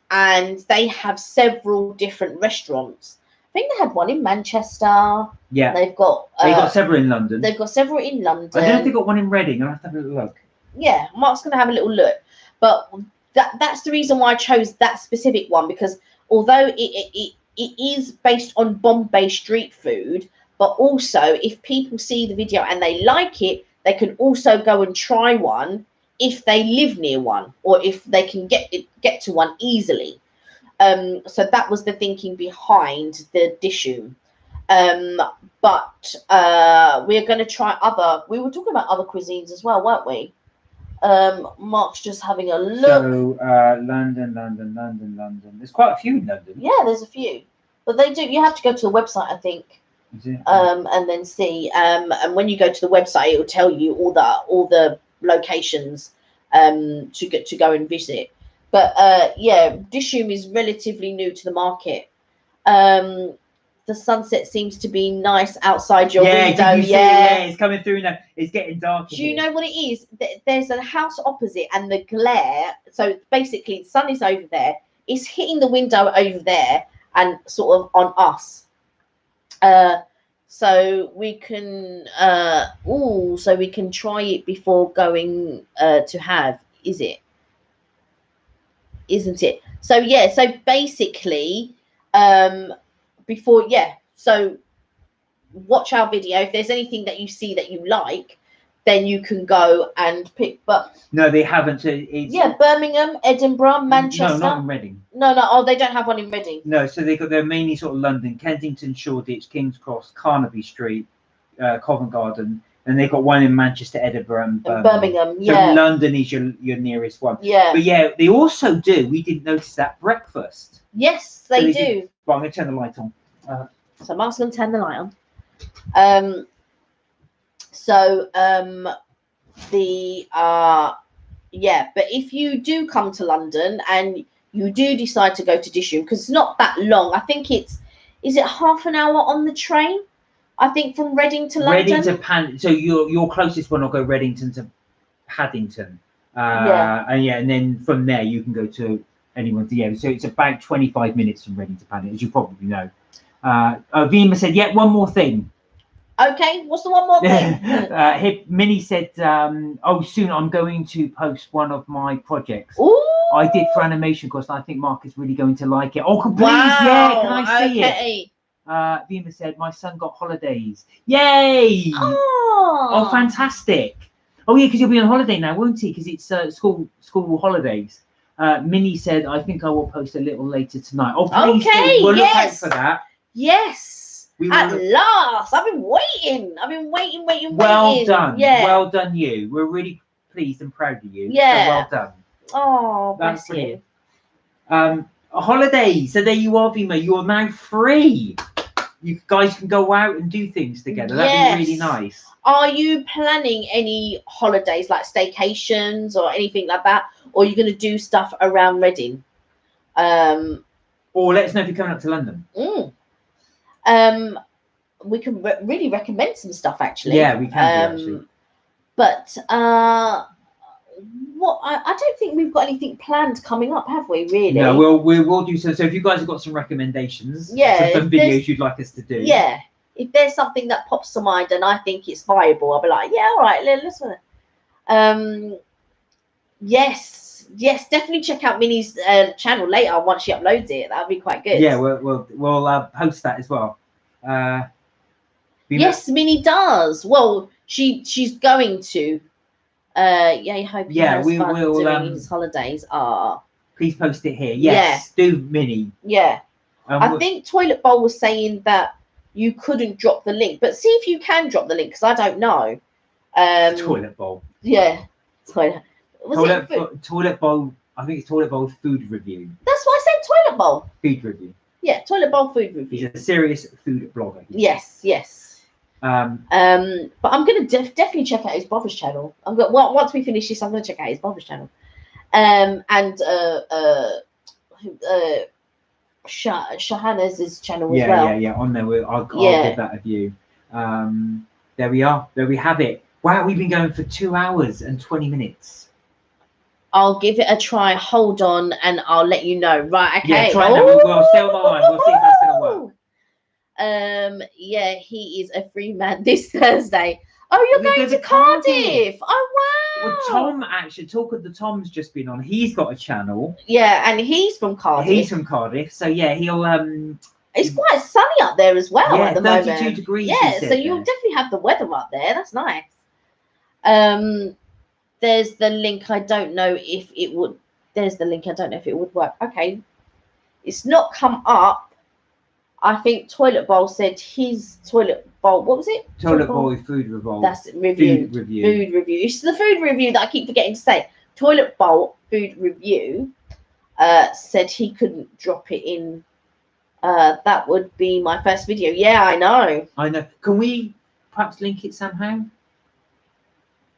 they have several different restaurants. I think they had one in Manchester. Yeah, they've got several in London. They've got several in London. I don't know if they've got one in Reading. I'll have to have a little look. Yeah, Mark's going to have a little look. But that's the reason why I chose that specific one, because although it is based on Bombay street food, but also if people see the video and they like it, they can also go and try one if they live near one, or if they can get to one easily. So that was the thinking behind the Dishoom. But we're going to try we were talking about other cuisines as well, weren't we? Mark's just having a look. So London. There's quite a few in London. Yeah, there's a few, but you have to go to the website, I think. And then see. And when you go to the website, it will tell you all the locations to go and visit. But yeah, Dishoom is relatively new to the market. The sunset seems to be nice outside your window. Yeah, it's coming through now. It's getting dark. Do you know what it is? There's a house opposite, and the glare. So basically, the sun is over there. It's hitting the window over there, and sort of on us. So we can try it before going to have. Isn't it? So yeah. So basically, so watch our video. If there's anything that you see that you like, then you can go and pick. But no, they haven't. Birmingham, Edinburgh, Manchester. No, not in Reading. No. Oh, they don't have one in Reading. No, so they're mainly sort of London, Kensington, Shoreditch, King's Cross, Carnaby Street, Covent Garden, and they've got one in Manchester, Edinburgh, and Birmingham. Yeah. So London is your nearest one. Yeah. But yeah, they also do. We didn't notice that breakfast. Yes, they do. But I'm going to turn the light on. So Mark's going to turn the light on. But if you do come to London and you do decide to go to Dishoom, because it's not that long. I think is it half an hour on the train? I think from Reading to London. So your closest one will go Readington to Paddington. And then from there you can go to anyone. So it's about 25 minutes from Reading to Paddington, as you probably know. Vima said, one more thing. Okay, what's the one more thing? Minnie said, soon I'm going to post one of my projects. Ooh. I did for animation course, and I think Mark is really going to like it. Oh, please, can I see it? Vima said, my son got holidays. Yay! Oh, fantastic. Oh, yeah, because he'll be on holiday now, won't he? Because it's school holidays. Minnie said, I think I will post a little later tonight. Oh, please, we'll look out for that. Yes. At last. I've been waiting. Well done. Yeah. Well done, you. We're really pleased and proud of you. Yeah. So well done. Oh, bless you. Holidays. So there you are, Vima. You are now free. You guys can go out and do things together. That'd be really nice. Are you planning any holidays, like staycations or anything like that? Or are you going to do stuff around Reading? Or let us know if you're coming up to London. We can really recommend some stuff, actually. Yeah, we can do, actually. But what I don't think we've got anything planned coming up, have we? Really? No, we'll do so. So if you guys have got some recommendations, some videos you'd like us to do, if there's something that pops to mind and I think it's viable, I'll be like, yeah, all right, let's. Yes, definitely check out Minnie's channel later once she uploads it. That'll be quite good. Yeah, we'll post that as well. Yes, Minnie does. Well, she's going to. I hope he has fun during his holidays. Please post it here. Yes, do Minnie. Yeah. I think Toilet Bowl was saying that you couldn't drop the link, but see if you can drop the link because I don't know. Toilet Bowl. Yeah. Toilet Bowl. I think it's Toilet Bowl food review. That's why I said Toilet Bowl. Food review. Yeah, Toilet Bowl food review. He's a serious food blogger. Yes. But I'm gonna definitely check out his brother's channel. Once we finish this, I'm gonna check out his brother's channel. SAHENAAZ's channel as well. Yeah. On there, I'll give that a view. There we are. There we have it. Wow, we've been going for 2 hours and 20 minutes. I'll give it a try. Hold on, and I'll let you know. Right? Okay. Yeah, try that. We'll stay on the line. We'll see if that's gonna work. He is a free man this Thursday. Oh, you're going to Cardiff. Oh, wow. Well, Tom, actually, Tom's just been on. He's got a channel. Yeah, and he's from Cardiff. So yeah, he'll It's quite sunny up there as well at the 32 moment. degrees. Yeah, so you'll definitely have the weather up there. That's nice. There's the link. I don't know if it would. There's the link. I don't know if it would work. Okay, it's not come up. I think Toilet Bowl said his Toilet Bowl. What was it? Toilet Bowl food review. That's review. Food review. Food review. It's the food review that I keep forgetting to say. Toilet Bowl food review said he couldn't drop it in. That would be my first video. Yeah, I know. Can we perhaps link it somehow?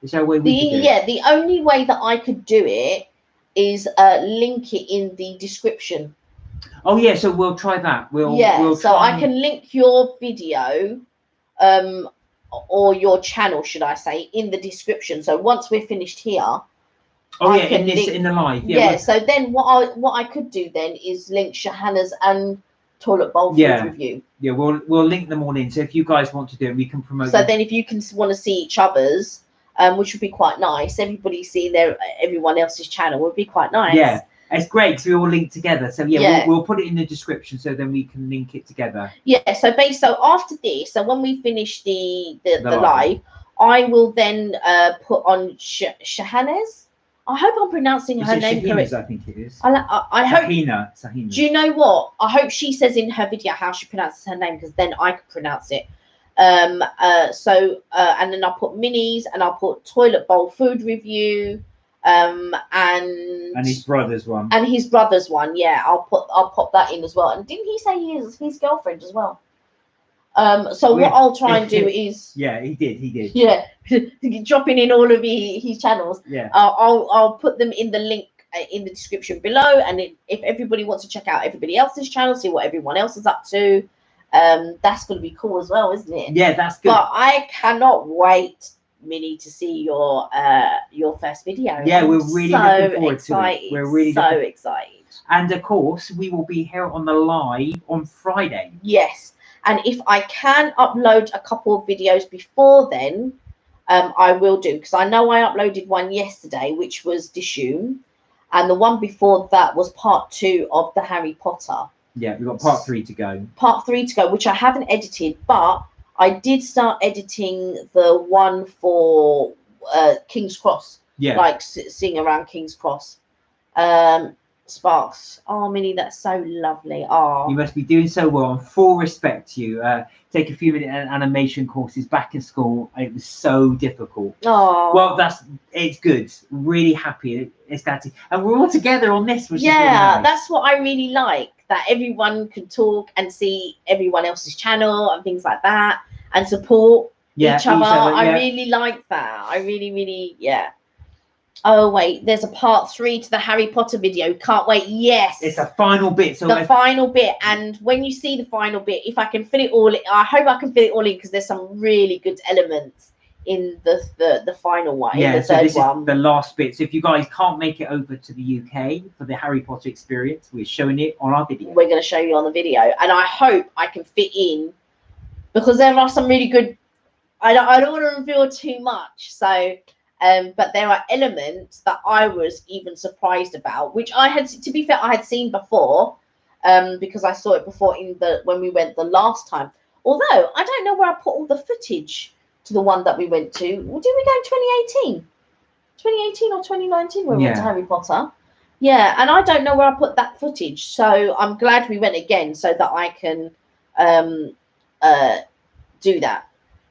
Is there a way we could do it? The only way that I could do it is link it in the description. Oh yeah, so we'll try that. I can link your video, or your channel, should I say, in the description. So once we're finished here, in the live. Yeah. So then what I could do then is link SAHENAAZ and Toilet Bowl food review. Yeah, we'll link them all in. So if you guys want to do it, we can promote. So then if you want to see each other's, which would be quite nice. Everybody seeing everyone else's channel would be quite nice. Yeah. It's great because we all link together. So we'll put it in the description so then we can link it together. Yeah. So after this, so when we finish the live, I will then put on SAHENAAZ. I hope I'm pronouncing her name correct. I think it is. I hope. SAHENAAZ. Do you know what? I hope she says in her video how she pronounces her name because then I can pronounce it. And then I'll put Minis and I'll put Toilet Bowl food review. And his brother's one. Yeah, I'll pop that in as well. And didn't he say he is his girlfriend as well? What I'll try and do is he did. Yeah, dropping in all of his channels. Yeah, I'll put them in the link in the description below. And if everybody wants to check out everybody else's channel, see what everyone else is up to, that's going to be cool as well, isn't it? Yeah, that's good. But I cannot wait, Minnie, to see your first video. Yeah, we're really looking forward to it. We're really excited. And of course, we will be here on the live on Friday. Yes, and if I can upload a couple of videos before then, I will do, because I know I uploaded one yesterday, which was Dishoom, and the one before that was part 2 of the Harry Potter. Yeah, we've got part 3 to go. Part 3 to go, which I haven't edited, but I did start editing the one for King's Cross. Yeah. Like seeing around King's Cross. Sparks. Oh, Minnie, that's so lovely. Oh. You must be doing so well. And full respect to you. Take a few minute animation courses back in school. It was so difficult. Oh. Well, it's good. Really happy. It's that. And we're all together on this, which is really nice. That's what I really like. That everyone can talk and see everyone else's channel and things like that and support each other. I really like that. I really, really, Oh, wait, there's a part 3 to the Harry Potter video. Can't wait. Yes. It's a final bit. So the final bit. And when you see the final bit, if I can fit it all in, I hope I can fit it all in because there's some really good elements in the final one, in the so third this one. is the last bit. So if you guys can't make it over to the UK for the Harry Potter experience, we're showing it on our video. We're going to show you on the video, and I hope I can fit in, because there are some really good. I don't want to reveal too much, so but there are elements that I was even surprised about, which I had, to be fair, I had seen before, because I saw it before when we went the last time. Although I don't know where I put all the footage to the one that we went to. Well, did we go in 2018? 2018 or 2019 when we went to Harry Potter? Yeah, and I don't know where I put that footage. So I'm glad we went again so that I can do that.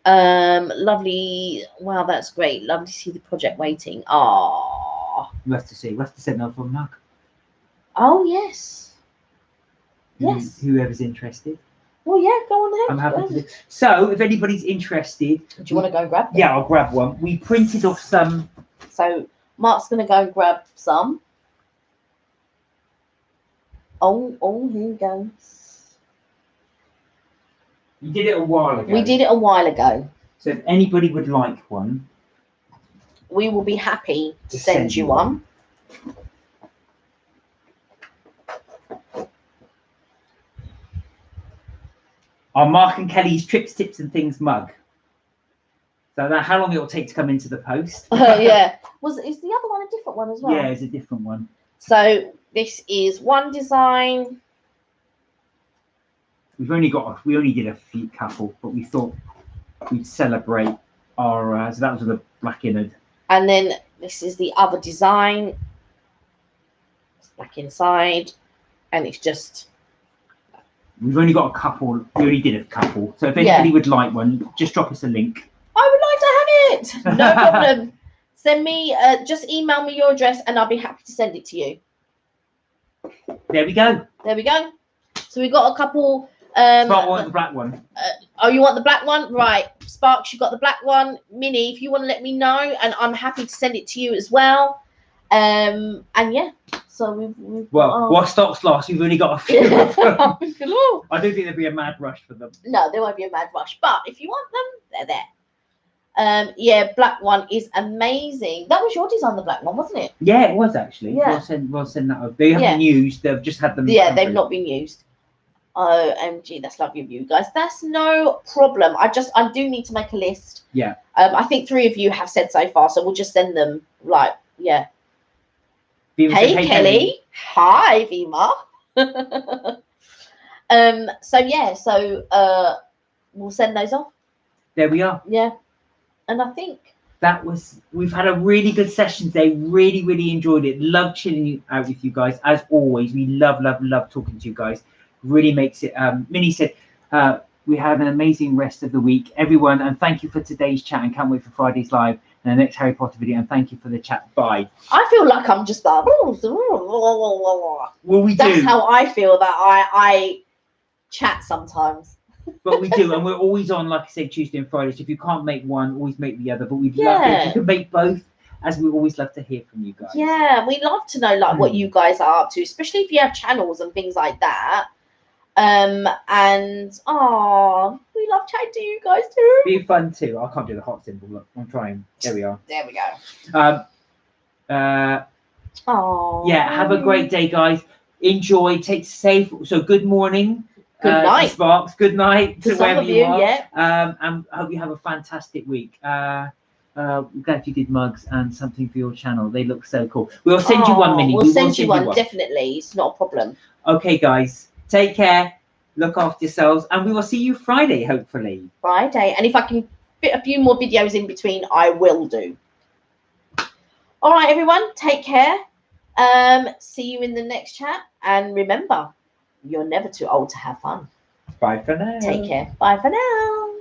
Lovely. Wow, that's great. Lovely to see the project waiting. Ah. We'll have to see. We'll have to send another mug. Oh, yes. Yes. Whoever's interested. Well, yeah, go on ahead. I'm happy to do. So, if anybody's interested, do you want to go grab them? Yeah, I'll grab one. We printed off some. So, Mark's going to go and grab some. Oh, here he goes. You did it a while ago. We did it a while ago. So, if anybody would like one, we will be happy to send you one. Our Mark and Kelly's Trips, Tips and Things mug. So that how long it will take to come into the post. Yeah. Is the other one a different one as well? Yeah, it's a different one. So this is one design. We only did a few couple, but we thought we'd celebrate our so that was with the black innard. And then this is the other design. It's black inside, and it's just. We've only got a couple. We only did a couple. So if anybody would like one, just drop us a link. I would like to have it. No problem. Send me, just email me your address and I'll be happy to send it to you. There we go. There we go. So we've got a couple. Spark want the black one. Oh, you want the black one? Right. Sparks, you got the black one. Minnie, if you want to let me know, and I'm happy to send it to you as well. And yeah. So we've what stocks last? We've only got a few of them. I don't think there'd be a mad rush for them. No, there won't be a mad rush. But if you want them, they're there. Yeah, black one is amazing. That was your design, the black one, wasn't it? Yeah, it was actually. Yeah. We'll send that over. They haven't been used. They've just had them. Yeah, they've not been used. OMG, that's lovely of you guys. That's no problem. I do need to make a list. Yeah. I think 3 of you have said so far, so we'll just send them. Yeah. Hey, Kelly. Hi, Vima. So we'll send those off. There we are. Yeah. And I think we've had a really good session today. Really, really enjoyed it. Love chilling out with you guys. As always, we love talking to you guys. Really makes it. Minnie said we have an amazing rest of the week, everyone, and thank you for today's chat, and can't wait for Friday's live and the next Harry Potter video, and thank you for the chat. Bye. I feel like I'm just like, well, we do. That's how I feel that I chat sometimes. But we do, and we're always on, like I said, Tuesday and Friday. So if you can't make one, always make the other. But we'd love it if you can make both, as we always love to hear from you guys. Yeah, we love to know what you guys are up to, especially if you have channels and things like that. And we love chatting to you guys too. Be fun too. I can't do the heart symbol. Look, I'm trying. There we are. There we go. Yeah, have a great day, guys. Enjoy. Take safe. So good morning. Good night, Sparks. Good night to wherever you are. Yeah. And I hope you have a fantastic week. I'm glad you did mugs and something for your channel. They look so cool. We'll send you one, Minnie. We'll send you one, definitely. It's not a problem. Okay, guys. Take care. Look after yourselves, and we will see you Friday, hopefully. Friday, and if I can fit a few more videos in between, I will do. All right, everyone. Take care. See you in the next chat, and remember, you're never too old to have fun. Bye for now. Take care. Bye for now.